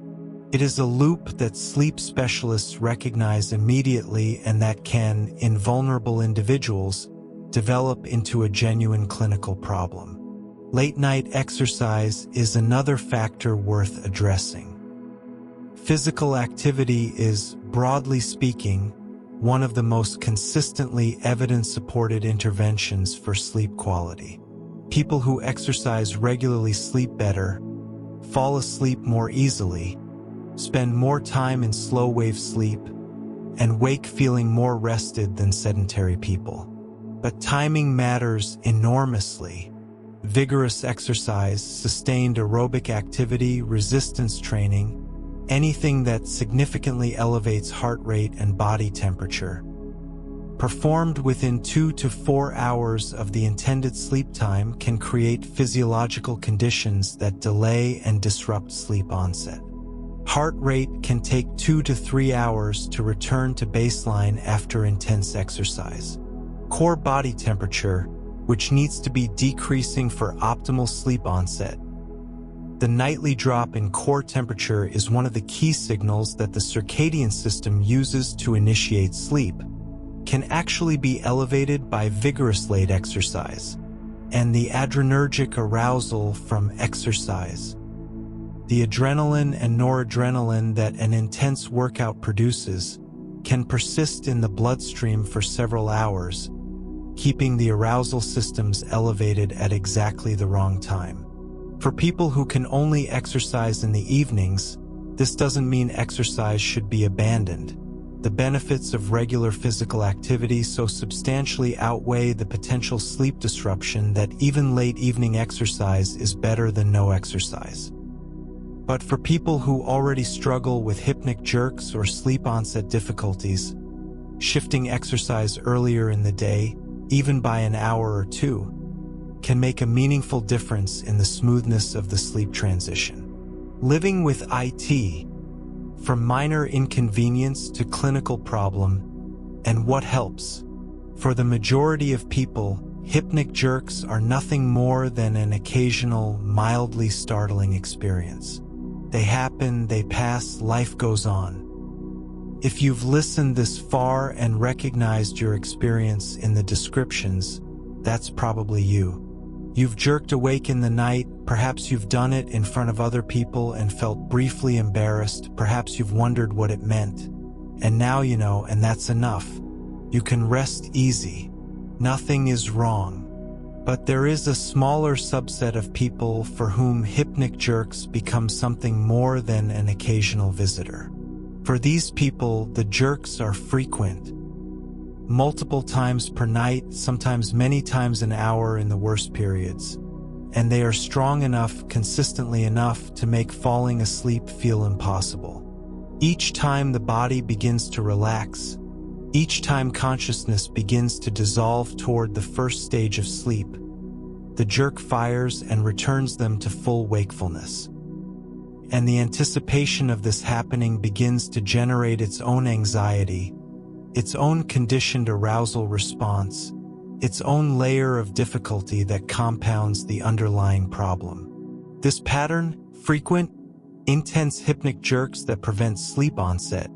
It is a loop that sleep specialists recognize immediately and that can, in vulnerable individuals, develop into a genuine clinical problem. Late-night exercise is another factor worth addressing. Physical activity is, broadly speaking, one of the most consistently evidence-supported interventions for sleep quality. People who exercise regularly sleep better, fall asleep more easily, spend more time in slow-wave sleep, and wake feeling more rested than sedentary people. But timing matters enormously. Vigorous exercise, sustained aerobic activity, resistance training, anything that significantly elevates heart rate and body temperature, performed within 2 to 4 hours of the intended sleep time, can create physiological conditions that delay and disrupt sleep onset. Heart rate can take 2 to 3 hours to return to baseline after intense exercise. Core body temperature, which needs to be decreasing for optimal sleep onset. The nightly drop in core temperature is one of the key signals that the circadian system uses to initiate sleep, can actually be elevated by vigorous late exercise, and the adrenergic arousal from exercise. The adrenaline and noradrenaline that an intense workout produces can persist in the bloodstream for several hours, keeping the arousal systems elevated at exactly the wrong time. For people who can only exercise in the evenings, this doesn't mean exercise should be abandoned. The benefits of regular physical activity so substantially outweigh the potential sleep disruption that even late evening exercise is better than no exercise. But for people who already struggle with hypnic jerks or sleep onset difficulties, shifting exercise earlier in the day, even by an hour or two, can make a meaningful difference in the smoothness of the sleep transition. Living with IT, from minor inconvenience to clinical problem, And what helps? For the majority of people, hypnic jerks are nothing more than an occasional, mildly startling experience. They happen, they pass, life goes on. If you've listened this far and recognized your experience in the descriptions, that's probably you. You've jerked awake in the night, perhaps you've done it in front of other people and felt briefly embarrassed, perhaps you've wondered what it meant. And now you know, and that's enough. You can rest easy. Nothing is wrong. But there is a smaller subset of people for whom hypnic jerks become something more than an occasional visitor. For these people, the jerks are frequent. Multiple times per night, sometimes many times an hour in the worst periods. And they are strong enough, consistently enough, to make falling asleep feel impossible. Each time the body begins to relax, each time consciousness begins to dissolve toward the first stage of sleep, the jerk fires and returns them to full wakefulness. And the anticipation of this happening begins to generate its own anxiety, its own conditioned arousal response, its own layer of difficulty that compounds the underlying problem. This pattern, frequent, intense hypnic jerks that prevent sleep onset,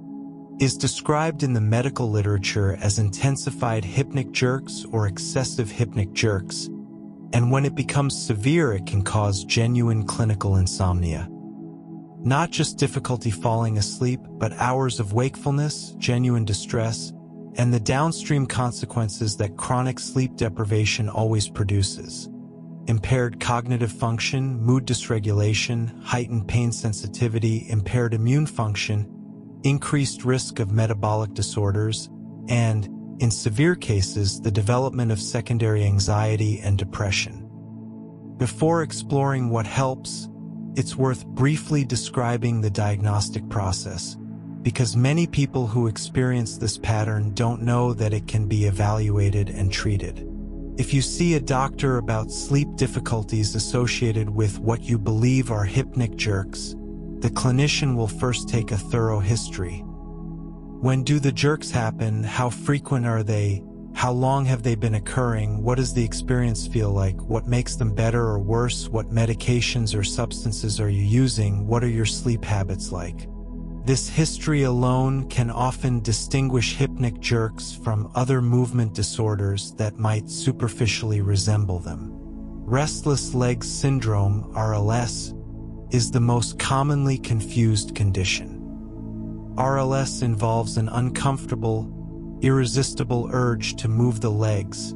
is described in the medical literature as intensified hypnic jerks or excessive hypnic jerks, and when it becomes severe, it can cause genuine clinical insomnia. Not just difficulty falling asleep, but hours of wakefulness, genuine distress, and the downstream consequences that chronic sleep deprivation always produces. Impaired cognitive function, mood dysregulation, heightened pain sensitivity, impaired immune function, increased risk of metabolic disorders, and, in severe cases, the development of secondary anxiety and depression. Before exploring what helps, it's worth briefly describing the diagnostic process, because many people who experience this pattern don't know that it can be evaluated and treated. If you see a doctor about sleep difficulties associated with what you believe are hypnic jerks, the clinician will first take a thorough history. When do the jerks happen? How frequent are they? How long have they been occurring? What does the experience feel like? What makes them better or worse? What medications or substances are you using? What are your sleep habits like? This history alone can often distinguish hypnic jerks from other movement disorders that might superficially resemble them. Restless leg syndrome, RLS, is the most commonly confused condition. RLS involves an uncomfortable, irresistible urge to move the legs,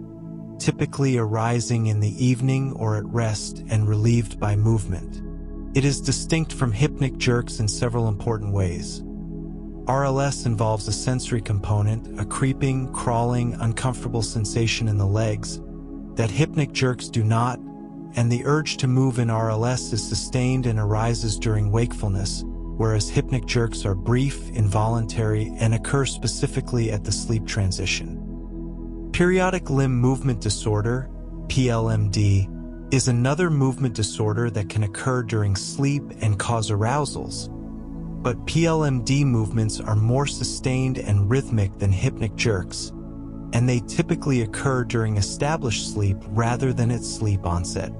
typically arising in the evening or at rest and relieved by movement. It is distinct from hypnic jerks in several important ways. RLS involves a sensory component, a creeping, crawling, uncomfortable sensation in the legs, that hypnic jerks do not, and the urge to move in RLS is sustained and arises during wakefulness, whereas hypnic jerks are brief, involuntary, and occur specifically at the sleep transition. Periodic limb movement disorder, PLMD, is another movement disorder that can occur during sleep and cause arousals. But PLMD movements are more sustained and rhythmic than hypnic jerks, and they typically occur during established sleep rather than at sleep onset.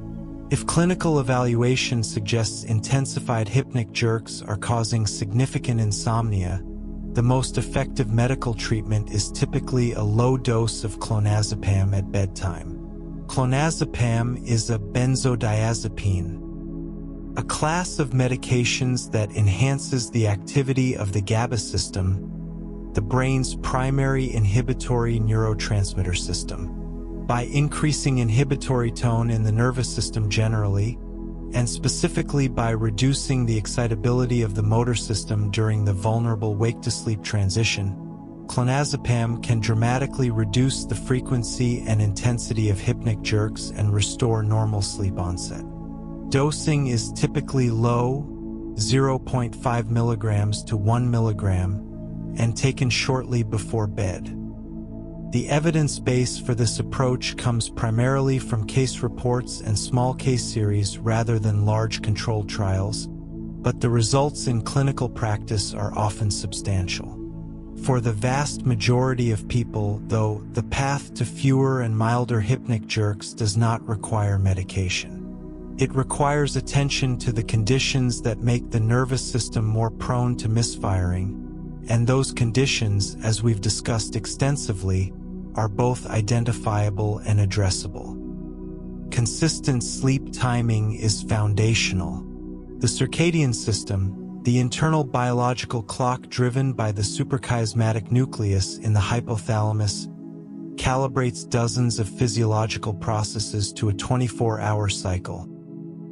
If clinical evaluation suggests intensified hypnic jerks are causing significant insomnia, the most effective medical treatment is typically a low dose of clonazepam at bedtime. Clonazepam is a benzodiazepine, a class of medications that enhances the activity of the GABA system, the brain's primary inhibitory neurotransmitter system, by increasing inhibitory tone in the nervous system generally, and specifically by reducing the excitability of the motor system during the vulnerable wake-to-sleep transition. Clonazepam can dramatically reduce the frequency and intensity of hypnic jerks and restore normal sleep onset. Dosing is typically low, 0.5 milligrams to 1 milligram, and taken shortly before bed. The evidence base for this approach comes primarily from case reports and small case series rather than large controlled trials, but the results in clinical practice are often substantial. For the vast majority of people, though, the path to fewer and milder hypnic jerks does not require medication. It requires attention to the conditions that make the nervous system more prone to misfiring, and those conditions, as we've discussed extensively, are both identifiable and addressable. Consistent sleep timing is foundational. The circadian system, the internal biological clock driven by the suprachiasmatic nucleus in the hypothalamus, calibrates dozens of physiological processes to a 24-hour cycle,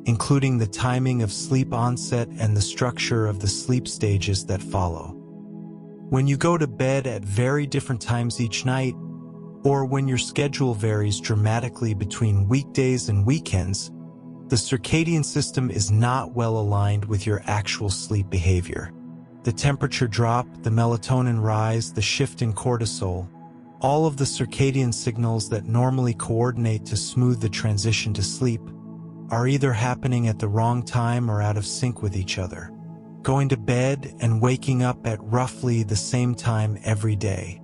including the timing of sleep onset and the structure of the sleep stages that follow. When you go to bed at very different times each night, or when your schedule varies dramatically between weekdays and weekends, the circadian system is not well aligned with your actual sleep behavior. The temperature drop, the melatonin rise, the shift in cortisol, all of the circadian signals that normally coordinate to smooth the transition to sleep, are either happening at the wrong time or out of sync with each other. Going to bed and waking up at roughly the same time every day,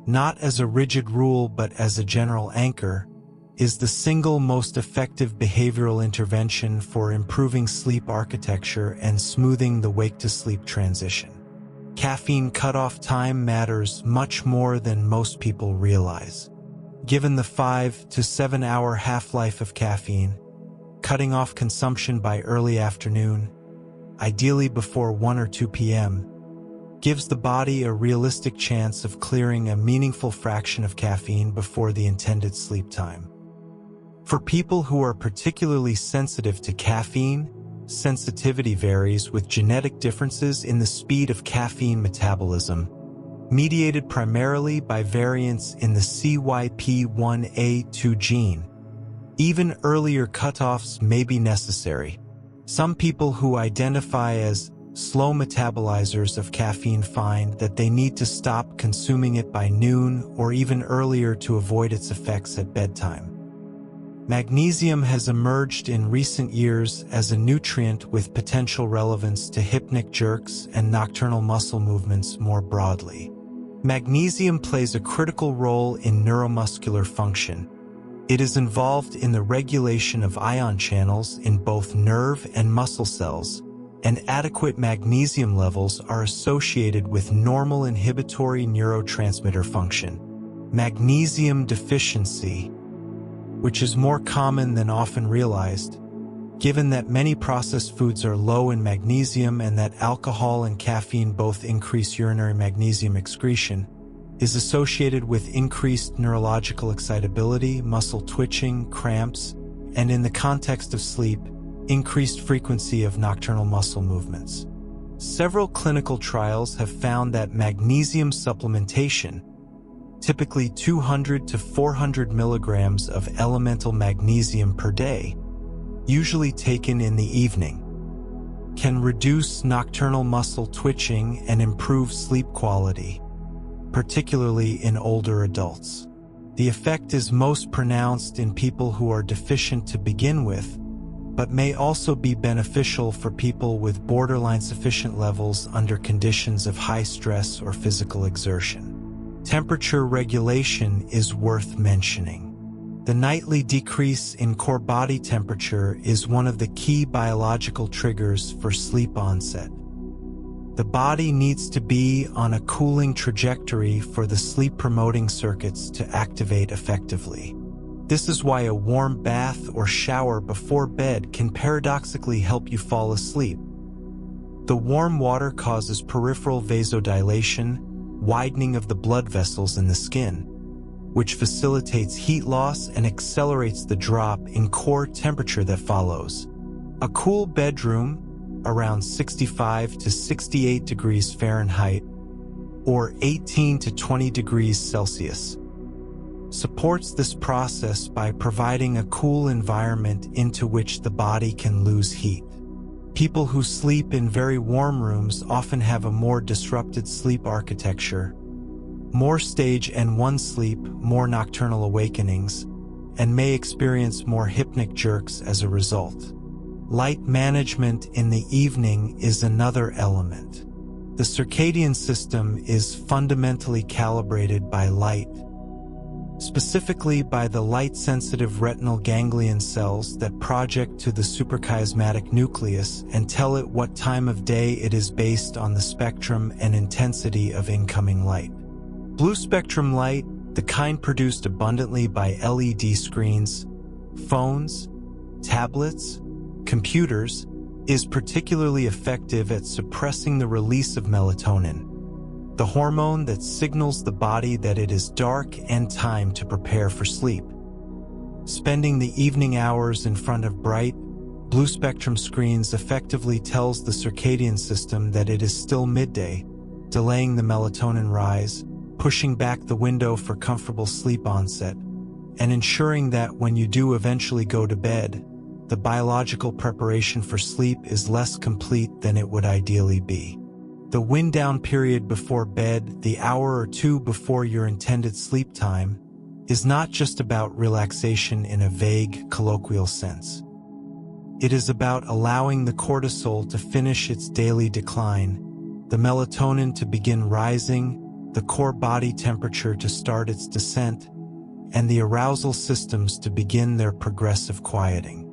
not as a rigid rule but as a general anchor, is the single most effective behavioral intervention for improving sleep architecture and smoothing the wake-to-sleep transition. Caffeine cutoff time matters much more than most people realize. Given the 5 to 7 hour half-life of caffeine, cutting off consumption by early afternoon, ideally before 1 or 2 p.m., gives the body a realistic chance of clearing a meaningful fraction of caffeine before the intended sleep time. For people who are particularly sensitive to caffeine, sensitivity varies with genetic differences in the speed of caffeine metabolism, mediated primarily by variants in the CYP1A2 gene. Even earlier cutoffs may be necessary. Some people who identify as slow metabolizers of caffeine find that they need to stop consuming it by noon or even earlier to avoid its effects at bedtime. Magnesium has emerged in recent years as a nutrient with potential relevance to hypnic jerks and nocturnal muscle movements more broadly. Magnesium plays a critical role in neuromuscular function. It is involved in the regulation of ion channels in both nerve and muscle cells, and adequate magnesium levels are associated with normal inhibitory neurotransmitter function. Magnesium deficiency, which is more common than often realized, given that many processed foods are low in magnesium and that alcohol and caffeine both increase urinary magnesium excretion, is associated with increased neurological excitability, muscle twitching, cramps, and in the context of sleep, increased frequency of nocturnal muscle movements. Several clinical trials have found that magnesium supplementation, typically 200 to 400 milligrams of elemental magnesium per day, usually taken in the evening, can reduce nocturnal muscle twitching and improve sleep quality, particularly in older adults. The effect is most pronounced in people who are deficient to begin with, but may also be beneficial for people with borderline sufficient levels under conditions of high stress or physical exertion. Temperature regulation is worth mentioning. The nightly decrease in core body temperature is one of the key biological triggers for sleep onset. The body needs to be on a cooling trajectory for the sleep-promoting circuits to activate effectively. This is why a warm bath or shower before bed can paradoxically help you fall asleep. The warm water causes peripheral vasodilation, widening of the blood vessels in the skin, which facilitates heat loss and accelerates the drop in core temperature that follows. A cool bedroom, around 65 to 68 degrees Fahrenheit, or 18 to 20 degrees Celsius, supports this process by providing a cool environment into which the body can lose heat. People who sleep in very warm rooms often have a more disrupted sleep architecture, more stage N1 sleep, more nocturnal awakenings, and may experience more hypnic jerks as a result. Light management in the evening is another element. The circadian system is fundamentally calibrated by light, specifically by the light-sensitive retinal ganglion cells that project to the suprachiasmatic nucleus and tell it what time of day it is based on the spectrum and intensity of incoming light. Blue spectrum light, the kind produced abundantly by LED screens, phones, tablets, computers, is particularly effective at suppressing the release of melatonin, the hormone that signals the body that it is dark and time to prepare for sleep. Spending the evening hours in front of bright, blue spectrum screens effectively tells the circadian system that it is still midday, delaying the melatonin rise, pushing back the window for comfortable sleep onset, and ensuring that when you do eventually go to bed, the biological preparation for sleep is less complete than it would ideally be. The wind-down period before bed, the hour or two before your intended sleep time, is not just about relaxation in a vague, colloquial sense. It is about allowing the cortisol to finish its daily decline, the melatonin to begin rising, the core body temperature to start its descent, and the arousal systems to begin their progressive quieting.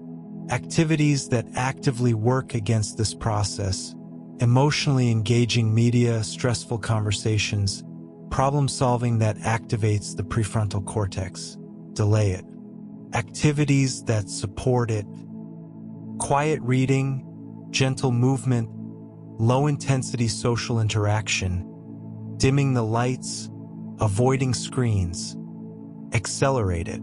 Activities that actively work against this process, emotionally engaging media, stressful conversations, problem-solving that activates the prefrontal cortex, delay it. Activities that support it, quiet reading, gentle movement, low-intensity social interaction, dimming the lights, avoiding screens, accelerate it.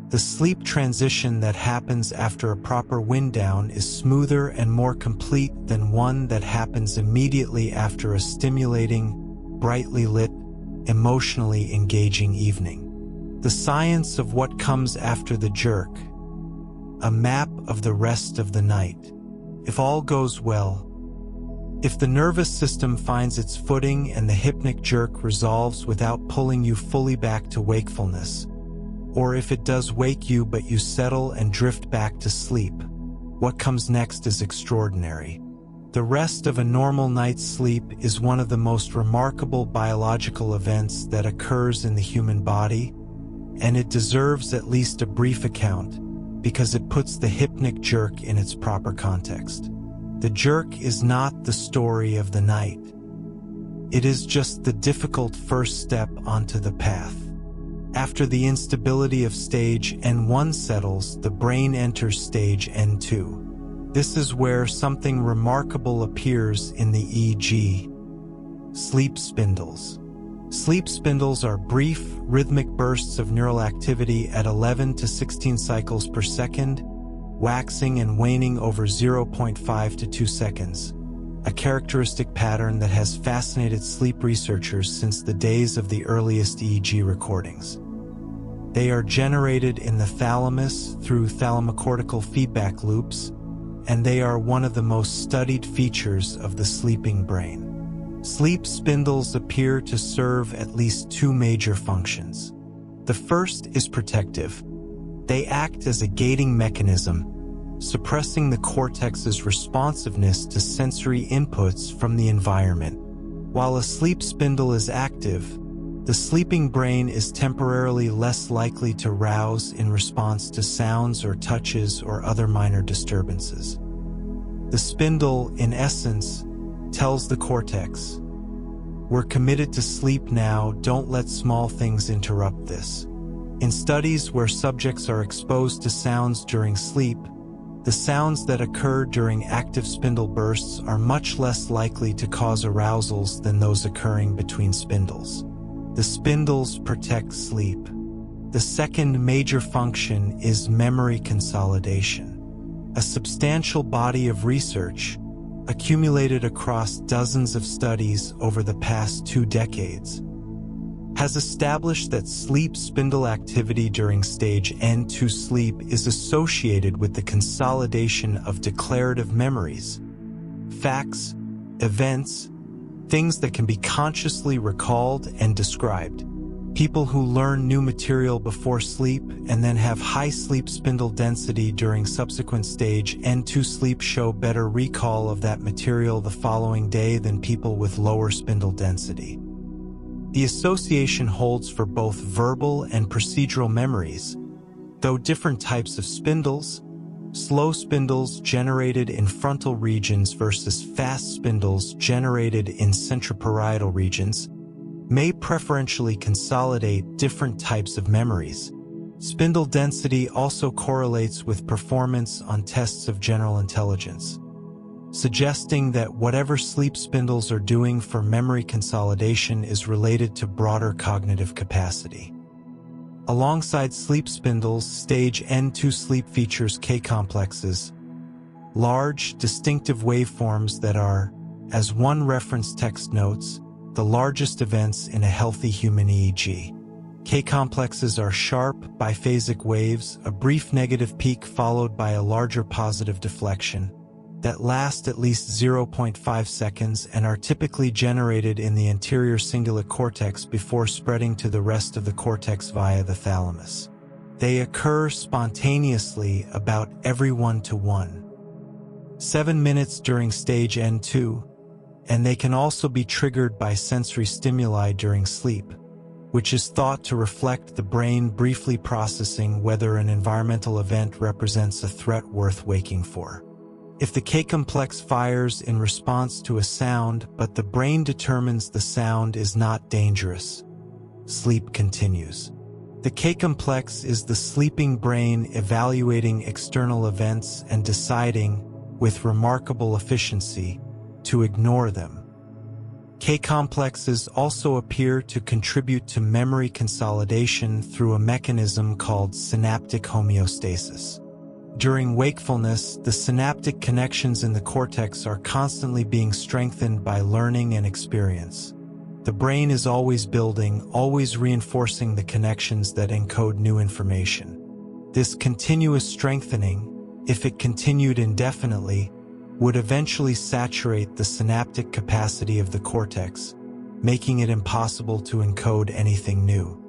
The sleep transition that happens after a proper wind down is smoother and more complete than one that happens immediately after a stimulating, brightly lit, emotionally engaging evening. The science of what comes after the jerk, a map of the rest of the night. If all goes well, if the nervous system finds its footing and the hypnic jerk resolves without pulling you fully back to wakefulness, or if it does wake you but you settle and drift back to sleep, what comes next is extraordinary. The rest of a normal night's sleep is one of the most remarkable biological events that occurs in the human body, and it deserves at least a brief account because it puts the hypnic jerk in its proper context. The jerk is not the story of the night. It is just the difficult first step onto the path. After the instability of stage N1 settles, the brain enters stage N2. This is where something remarkable appears in the EEG. Sleep spindles. Sleep spindles are brief, rhythmic bursts of neural activity at 11 to 16 cycles per second, waxing and waning over 0.5 to 2 seconds, a characteristic pattern that has fascinated sleep researchers since the days of the earliest EEG recordings. They are generated in the thalamus through thalamocortical feedback loops, and they are one of the most studied features of the sleeping brain. Sleep spindles appear to serve at least two major functions. The first is protective. They act as a gating mechanism, suppressing the cortex's responsiveness to sensory inputs from the environment. While a sleep spindle is active, the sleeping brain is temporarily less likely to rouse in response to sounds or touches or other minor disturbances. The spindle, in essence, tells the cortex, "We're committed to sleep now, don't let small things interrupt this." In studies where subjects are exposed to sounds during sleep, the sounds that occur during active spindle bursts are much less likely to cause arousals than those occurring between spindles. The spindles protect sleep. The second major function is memory consolidation. A substantial body of research, accumulated across dozens of studies over the past 2 decades, has established that sleep spindle activity during stage N2 sleep is associated with the consolidation of declarative memories, facts, events, things that can be consciously recalled and described. People who learn new material before sleep and then have high sleep spindle density during subsequent stage N2 sleep show better recall of that material the following day than people with lower spindle density. The association holds for both verbal and procedural memories, though different types of spindles, slow spindles generated in frontal regions versus fast spindles generated in centroparietal regions, may preferentially consolidate different types of memories. Spindle density also correlates with performance on tests of general intelligence, suggesting that whatever sleep spindles are doing for memory consolidation is related to broader cognitive capacity. Alongside sleep spindles, stage N2 sleep features K-complexes, large, distinctive waveforms that are, as one reference text notes, the largest events in a healthy human EEG. K-complexes are sharp, biphasic waves, a brief negative peak followed by a larger positive deflection, that last at least 0.5 seconds and are typically generated in the anterior cingulate cortex before spreading to the rest of the cortex via the thalamus. They occur spontaneously about every 1 to 7 minutes during stage N2, and they can also be triggered by sensory stimuli during sleep, which is thought to reflect the brain briefly processing whether an environmental event represents a threat worth waking for. If the K-complex fires in response to a sound, but the brain determines the sound is not dangerous, sleep continues. The K-complex is the sleeping brain evaluating external events and deciding, with remarkable efficiency, to ignore them. K-complexes also appear to contribute to memory consolidation through a mechanism called synaptic homeostasis. During wakefulness, the synaptic connections in the cortex are constantly being strengthened by learning and experience. The brain is always building, always reinforcing the connections that encode new information. This continuous strengthening, if it continued indefinitely, would eventually saturate the synaptic capacity of the cortex, making it impossible to encode anything new.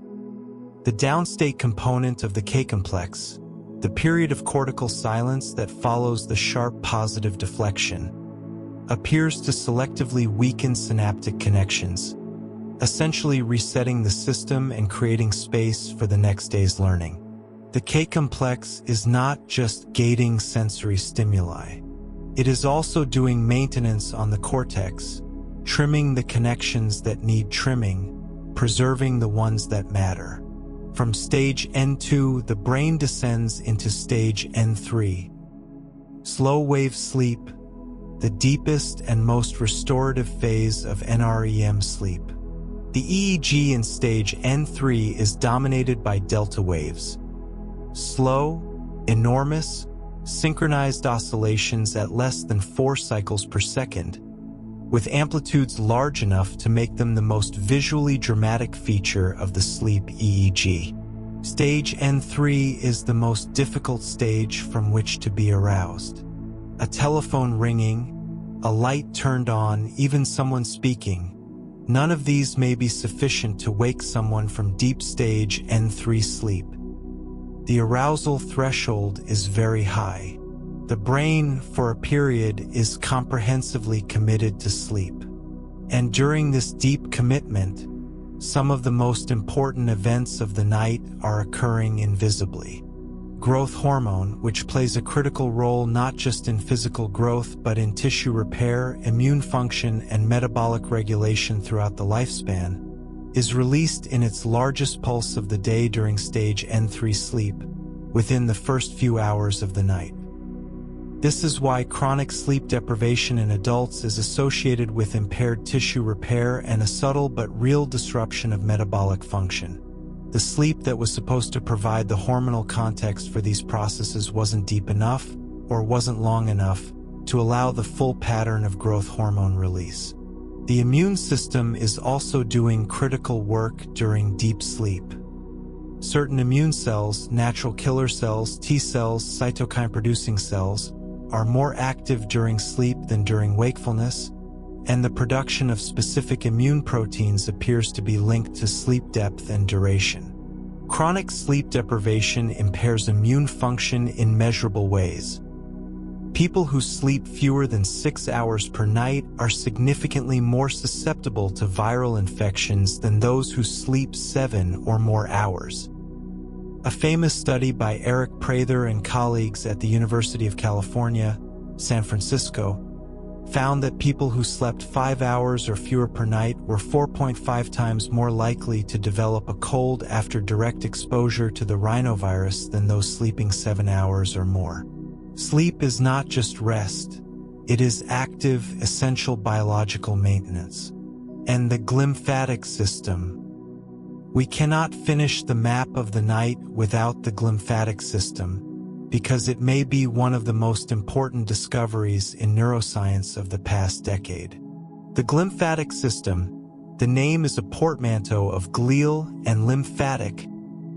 The downstate component of the K-complex, the period of cortical silence that follows the sharp positive deflection, appears to selectively weaken synaptic connections, essentially resetting the system and creating space for the next day's learning. The K-complex is not just gating sensory stimuli. It is also doing maintenance on the cortex, trimming the connections that need trimming, preserving the ones that matter. From stage N2, the brain descends into stage N3. Slow wave sleep, the deepest and most restorative phase of NREM sleep. The EEG in stage N3 is dominated by delta waves. Slow, enormous, synchronized oscillations at less than 4 cycles per second, with amplitudes large enough to make them the most visually dramatic feature of the sleep EEG. Stage N3 is the most difficult stage from which to be aroused. A telephone ringing, a light turned on, even someone speaking, none of these may be sufficient to wake someone from deep stage N3 sleep. The arousal threshold is very high. The brain, for a period, is comprehensively committed to sleep. And during this deep commitment, some of the most important events of the night are occurring invisibly. Growth hormone, which plays a critical role not just in physical growth but in tissue repair, immune function, and metabolic regulation throughout the lifespan, is released in its largest pulse of the day during stage N3 sleep, within the first few hours of the night. This is why chronic sleep deprivation in adults is associated with impaired tissue repair and a subtle but real disruption of metabolic function. The sleep that was supposed to provide the hormonal context for these processes wasn't deep enough, or wasn't long enough, to allow the full pattern of growth hormone release. The immune system is also doing critical work during deep sleep. Certain immune cells, natural killer cells, T cells, cytokine-producing cells, are more active during sleep than during wakefulness, and the production of specific immune proteins appears to be linked to sleep depth and duration. Chronic sleep deprivation impairs immune function in measurable ways. People who sleep fewer than 6 hours per night are significantly more susceptible to viral infections than those who sleep 7 or more hours. A famous study by Eric Prather and colleagues at the University of California, San Francisco, found that people who slept 5 hours or fewer per night were 4.5 times more likely to develop a cold after direct exposure to the rhinovirus than those sleeping 7 hours or more. Sleep is not just rest, it is active, essential biological maintenance. And the glymphatic system. We cannot finish the map of the night without the glymphatic system, because it may be one of the most important discoveries in neuroscience of the past decade. The glymphatic system, the name is a portmanteau of glial and lymphatic,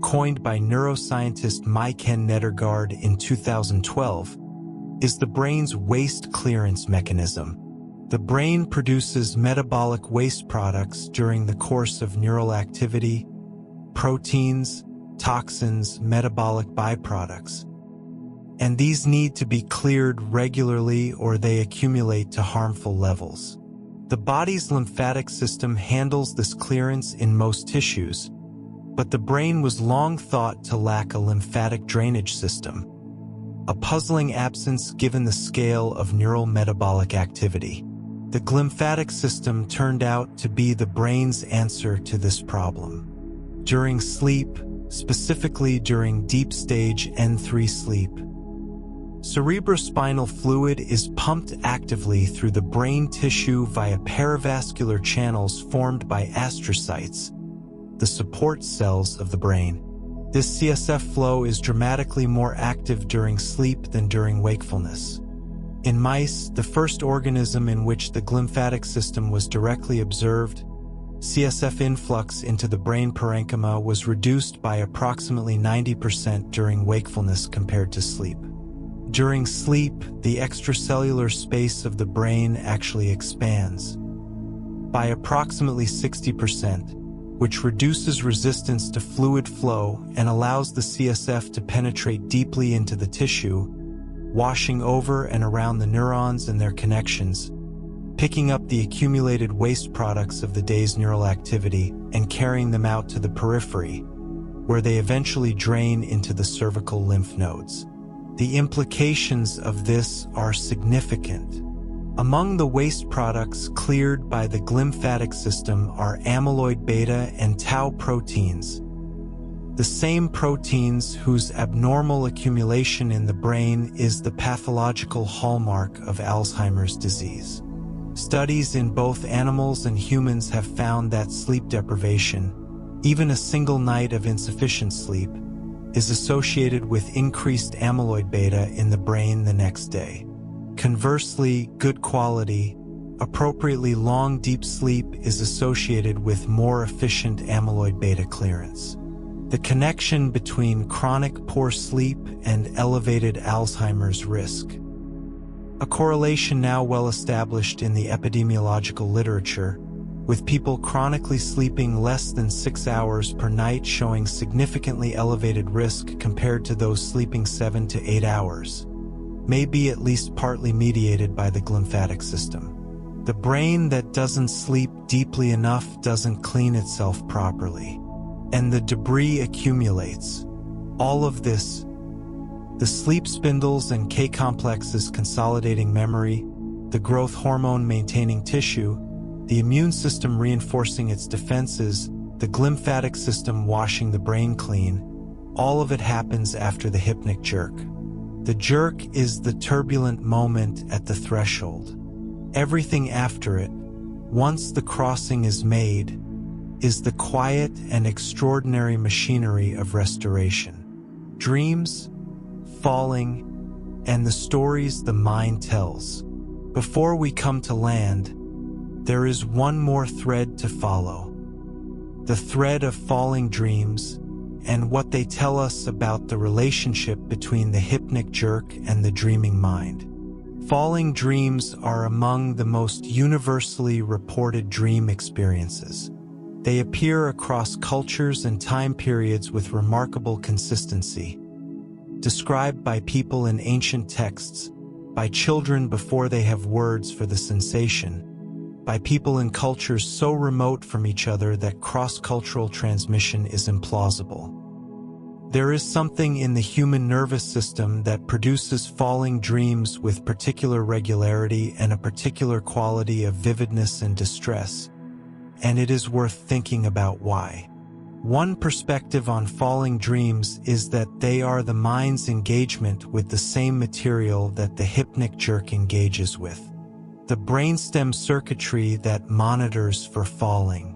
coined by neuroscientist Ken Nedergaard in 2012, is the brain's waste clearance mechanism. The brain produces metabolic waste products during the course of neural activity, proteins, toxins, metabolic byproducts. And these need to be cleared regularly or they accumulate to harmful levels. The body's lymphatic system handles this clearance in most tissues, but the brain was long thought to lack a lymphatic drainage system, a puzzling absence given the scale of neural metabolic activity. The glymphatic system turned out to be the brain's answer to this problem. During sleep, specifically during deep stage N3 sleep, cerebrospinal fluid is pumped actively through the brain tissue via peravascular channels formed by astrocytes, the support cells of the brain. This CSF flow is dramatically more active during sleep than during wakefulness. In mice, the first organism in which the glymphatic system was directly observed, CSF influx into the brain parenchyma was reduced by approximately 90% during wakefulness compared to sleep. During sleep, the extracellular space of the brain actually expands by approximately 60%, which reduces resistance to fluid flow and allows the CSF to penetrate deeply into the tissue, washing over and around the neurons and their connections, picking up the accumulated waste products of the day's neural activity and carrying them out to the periphery, where they eventually drain into the cervical lymph nodes. The implications of this are significant. Among the waste products cleared by the glymphatic system are amyloid beta and tau proteins, the same proteins whose abnormal accumulation in the brain is the pathological hallmark of Alzheimer's disease. Studies in both animals and humans have found that sleep deprivation, even a single night of insufficient sleep, is associated with increased amyloid beta in the brain the next day. Conversely, good quality, appropriately long deep sleep is associated with more efficient amyloid beta clearance. The connection between chronic poor sleep and elevated Alzheimer's risk. A correlation now well established in the epidemiological literature, with people chronically sleeping less than 6 hours per night showing significantly elevated risk compared to those sleeping 7 to 8 hours, may be at least partly mediated by the glymphatic system. The brain that doesn't sleep deeply enough doesn't clean itself properly, and the debris accumulates. All of this, the sleep spindles and K-complexes consolidating memory, the growth hormone maintaining tissue, the immune system reinforcing its defenses, the glymphatic system washing the brain clean, all of it happens after the hypnic jerk. The jerk is the turbulent moment at the threshold. Everything after it, once the crossing is made, is the quiet and extraordinary machinery of restoration. Dreams, falling, and the stories the mind tells. Before we come to land, there is one more thread to follow. The thread of falling dreams and what they tell us about the relationship between the hypnic jerk and the dreaming mind. Falling dreams are among the most universally reported dream experiences. They appear across cultures and time periods with remarkable consistency. Described by people in ancient texts, by children before they have words for the sensation, by people in cultures so remote from each other that cross-cultural transmission is implausible. There is something in the human nervous system that produces falling dreams with particular regularity and a particular quality of vividness and distress, and it is worth thinking about why. One perspective on falling dreams is that they are the mind's engagement with the same material that the hypnic jerk engages with. The brainstem circuitry that monitors for falling,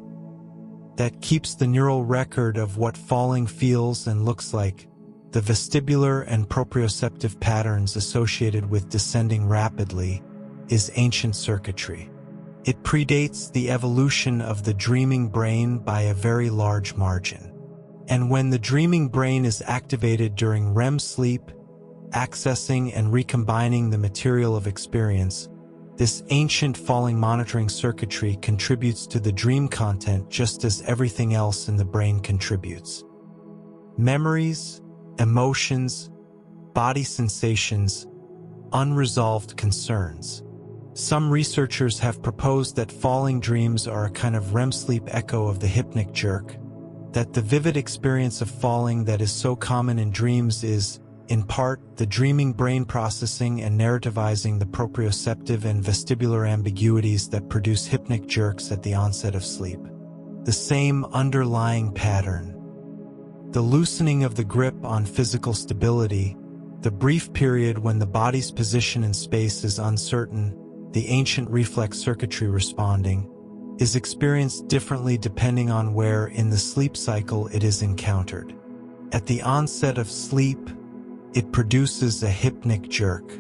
that keeps the neural record of what falling feels and looks like, the vestibular and proprioceptive patterns associated with descending rapidly, is ancient circuitry. It predates the evolution of the dreaming brain by a very large margin. And when the dreaming brain is activated during REM sleep, accessing and recombining the material of experience, this ancient falling monitoring circuitry contributes to the dream content just as everything else in the brain contributes. Memories, emotions, body sensations, unresolved concerns. Some researchers have proposed that falling dreams are a kind of REM sleep echo of the hypnic jerk, that the vivid experience of falling that is so common in dreams is, in part, the dreaming brain processing and narrativizing the proprioceptive and vestibular ambiguities that produce hypnic jerks at the onset of sleep. The same underlying pattern. The loosening of the grip on physical stability, the brief period when the body's position in space is uncertain, the ancient reflex circuitry responding, is experienced differently depending on where in the sleep cycle it is encountered. At the onset of sleep, it produces a hypnic jerk.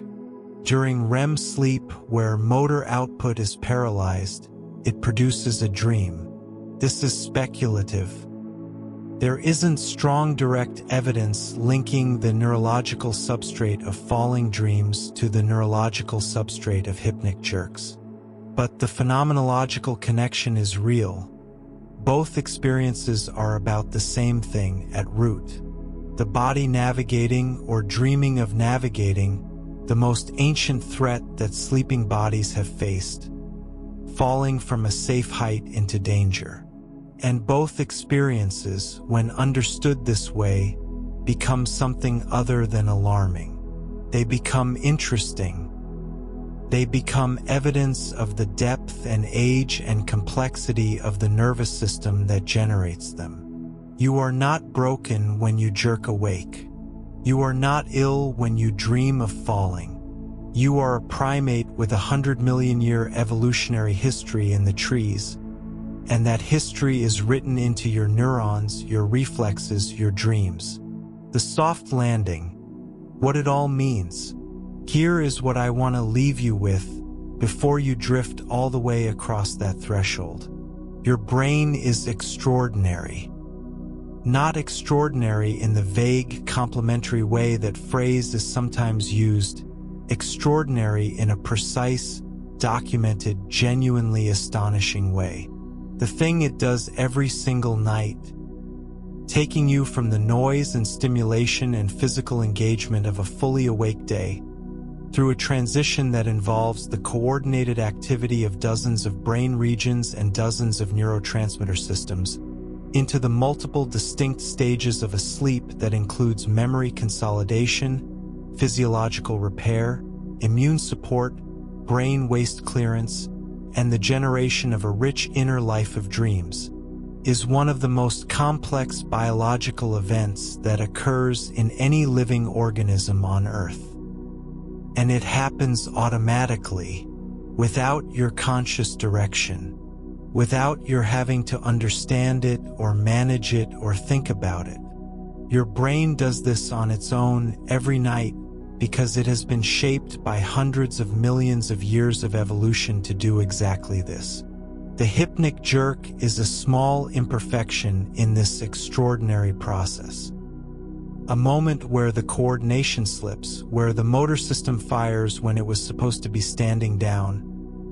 During REM sleep, where motor output is paralyzed, it produces a dream. This is speculative. There isn't strong direct evidence linking the neurological substrate of falling dreams to the neurological substrate of hypnic jerks. But the phenomenological connection is real. Both experiences are about the same thing at root. The body navigating or dreaming of navigating the most ancient threat that sleeping bodies have faced, falling from a safe height into danger. And both experiences, when understood this way, become something other than alarming. They become interesting. They become evidence of the depth and age and complexity of the nervous system that generates them. You are not broken when you jerk awake. You are not ill when you dream of falling. You are a primate with 100 million year evolutionary history in the trees, and that history is written into your neurons, your reflexes, your dreams. The soft landing, what it all means. Here is what I want to leave you with before you drift all the way across that threshold. Your brain is extraordinary. Not extraordinary in the vague, complimentary way that phrase is sometimes used. Extraordinary in a precise, documented, genuinely astonishing way. The thing it does every single night, taking you from the noise and stimulation and physical engagement of a fully awake day, through a transition that involves the coordinated activity of dozens of brain regions and dozens of neurotransmitter systems, into the multiple distinct stages of a sleep that includes memory consolidation, physiological repair, immune support, brain waste clearance, and the generation of a rich inner life of dreams, is one of the most complex biological events that occurs in any living organism on Earth. And it happens automatically, without your conscious direction, without your having to understand it or manage it or think about it. Your brain does this on its own every night because it has been shaped by hundreds of millions of years of evolution to do exactly this. The hypnic jerk is a small imperfection in this extraordinary process. A moment where the coordination slips, where the motor system fires when it was supposed to be standing down,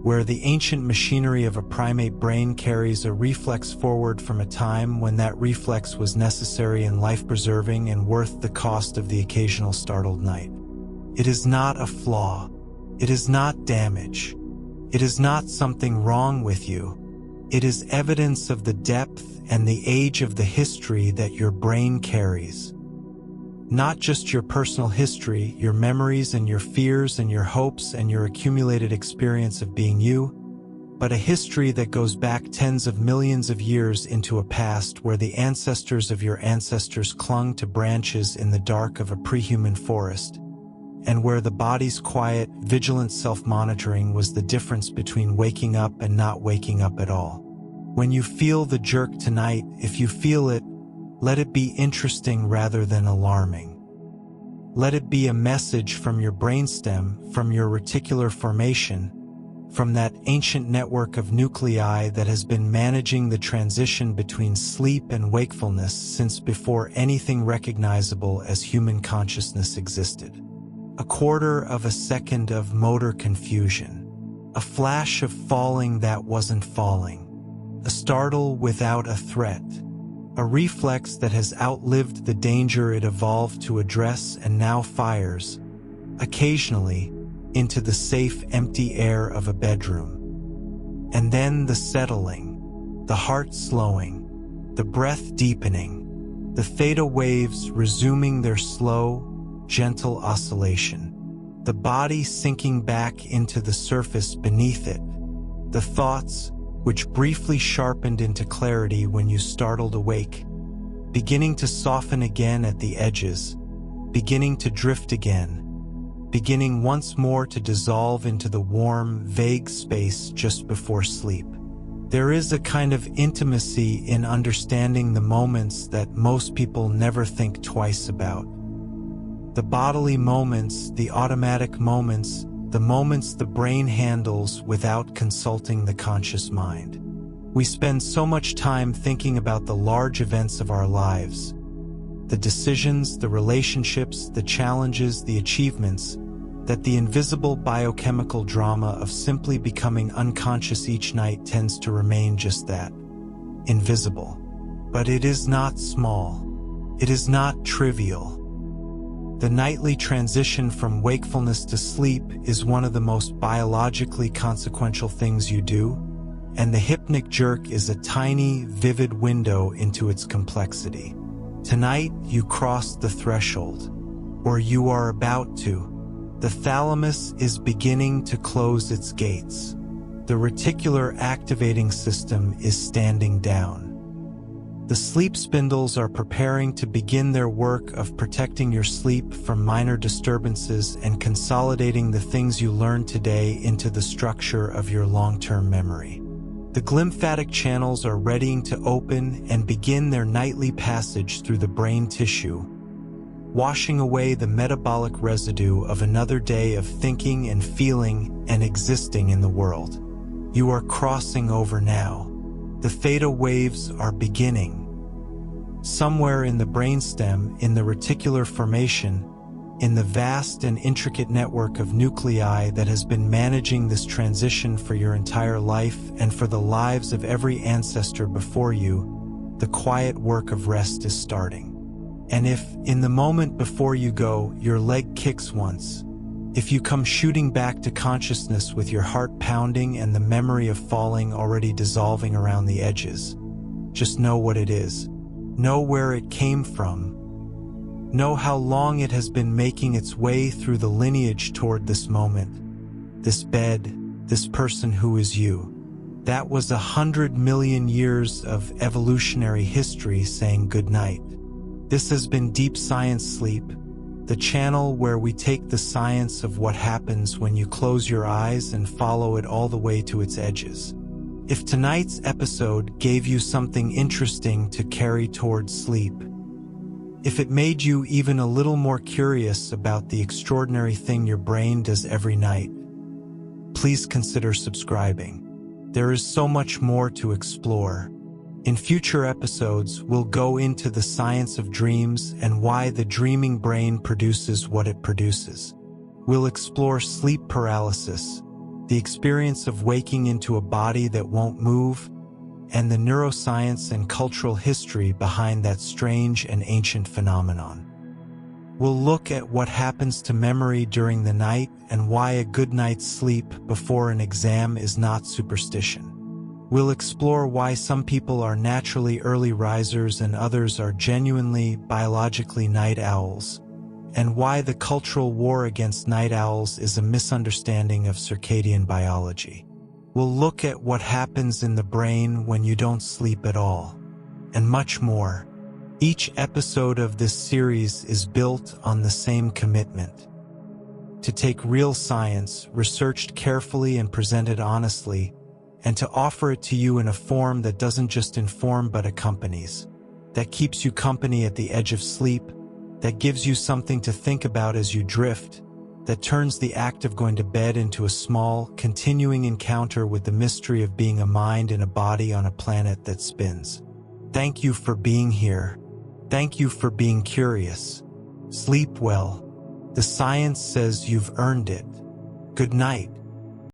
where the ancient machinery of a primate brain carries a reflex forward from a time when that reflex was necessary and life-preserving and worth the cost of the occasional startled night. It is not a flaw. It is not damage. It is not something wrong with you. It is evidence of the depth and the age of the history that your brain carries. Not just your personal history, your memories and your fears and your hopes and your accumulated experience of being you, but a history that goes back tens of millions of years into a past where the ancestors of your ancestors clung to branches in the dark of a pre-human forest, and where the body's quiet, vigilant self-monitoring was the difference between waking up and not waking up at all. When you feel the jerk tonight, if you feel it, let it be interesting rather than alarming. Let it be a message from your brainstem, from your reticular formation, from that ancient network of nuclei that has been managing the transition between sleep and wakefulness since before anything recognizable as human consciousness existed. A quarter of a second of motor confusion. A flash of falling that wasn't falling. A startle without a threat. A reflex that has outlived the danger it evolved to address and now fires, occasionally, into the safe, empty air of a bedroom. And then the settling, the heart slowing, the breath deepening, the theta waves resuming their slow, gentle oscillation, the body sinking back into the surface beneath it, the thoughts, which briefly sharpened into clarity when you startled awake, beginning to soften again at the edges, beginning to drift again, beginning once more to dissolve into the warm, vague space just before sleep. There is a kind of intimacy in understanding the moments that most people never think twice about. The bodily moments, the automatic moments, the moments the brain handles without consulting the conscious mind. We spend so much time thinking about the large events of our lives, the decisions, the relationships, the challenges, the achievements, that the invisible biochemical drama of simply becoming unconscious each night tends to remain just that, invisible. But it is not small. It is not trivial. The nightly transition from wakefulness to sleep is one of the most biologically consequential things you do, and the hypnic jerk is a tiny, vivid window into its complexity. Tonight, you crossed the threshold, or you are about to. The thalamus is beginning to close its gates. The reticular activating system is standing down. The sleep spindles are preparing to begin their work of protecting your sleep from minor disturbances and consolidating the things you learned today into the structure of your long-term memory. The glymphatic channels are readying to open and begin their nightly passage through the brain tissue, washing away the metabolic residue of another day of thinking and feeling and existing in the world. You are crossing over now. The theta waves are beginning. Somewhere in the brainstem, in the reticular formation, in the vast and intricate network of nuclei that has been managing this transition for your entire life and for the lives of every ancestor before you, the quiet work of rest is starting. And if, in the moment before you go, your leg kicks once, if you come shooting back to consciousness with your heart pounding and the memory of falling already dissolving around the edges, just know what it is. Know where it came from. Know how long it has been making its way through the lineage toward this moment, this bed, this person who is you. That was 100 million years of evolutionary history saying goodnight. This has been Deep Science Sleep, the channel where we take the science of what happens when you close your eyes and follow it all the way to its edges. If tonight's episode gave you something interesting to carry towards sleep, if it made you even a little more curious about the extraordinary thing your brain does every night, please consider subscribing. There is so much more to explore. In future episodes, we'll go into the science of dreams and why the dreaming brain produces what it produces. We'll explore sleep paralysis, the experience of waking into a body that won't move, and the neuroscience and cultural history behind that strange and ancient phenomenon. We'll look at what happens to memory during the night and why a good night's sleep before an exam is not superstition. We'll explore why some people are naturally early risers and others are genuinely, biologically night owls, and why the cultural war against night owls is a misunderstanding of circadian biology. We'll look at what happens in the brain when you don't sleep at all, and much more. Each episode of this series is built on the same commitment: to take real science, researched carefully and presented honestly, and to offer it to you in a form that doesn't just inform but accompanies, that keeps you company at the edge of sleep, that gives you something to think about as you drift, that turns the act of going to bed into a small, continuing encounter with the mystery of being a mind in a body on a planet that spins. Thank you for being here. Thank you for being curious. Sleep well. The science says you've earned it. Good night.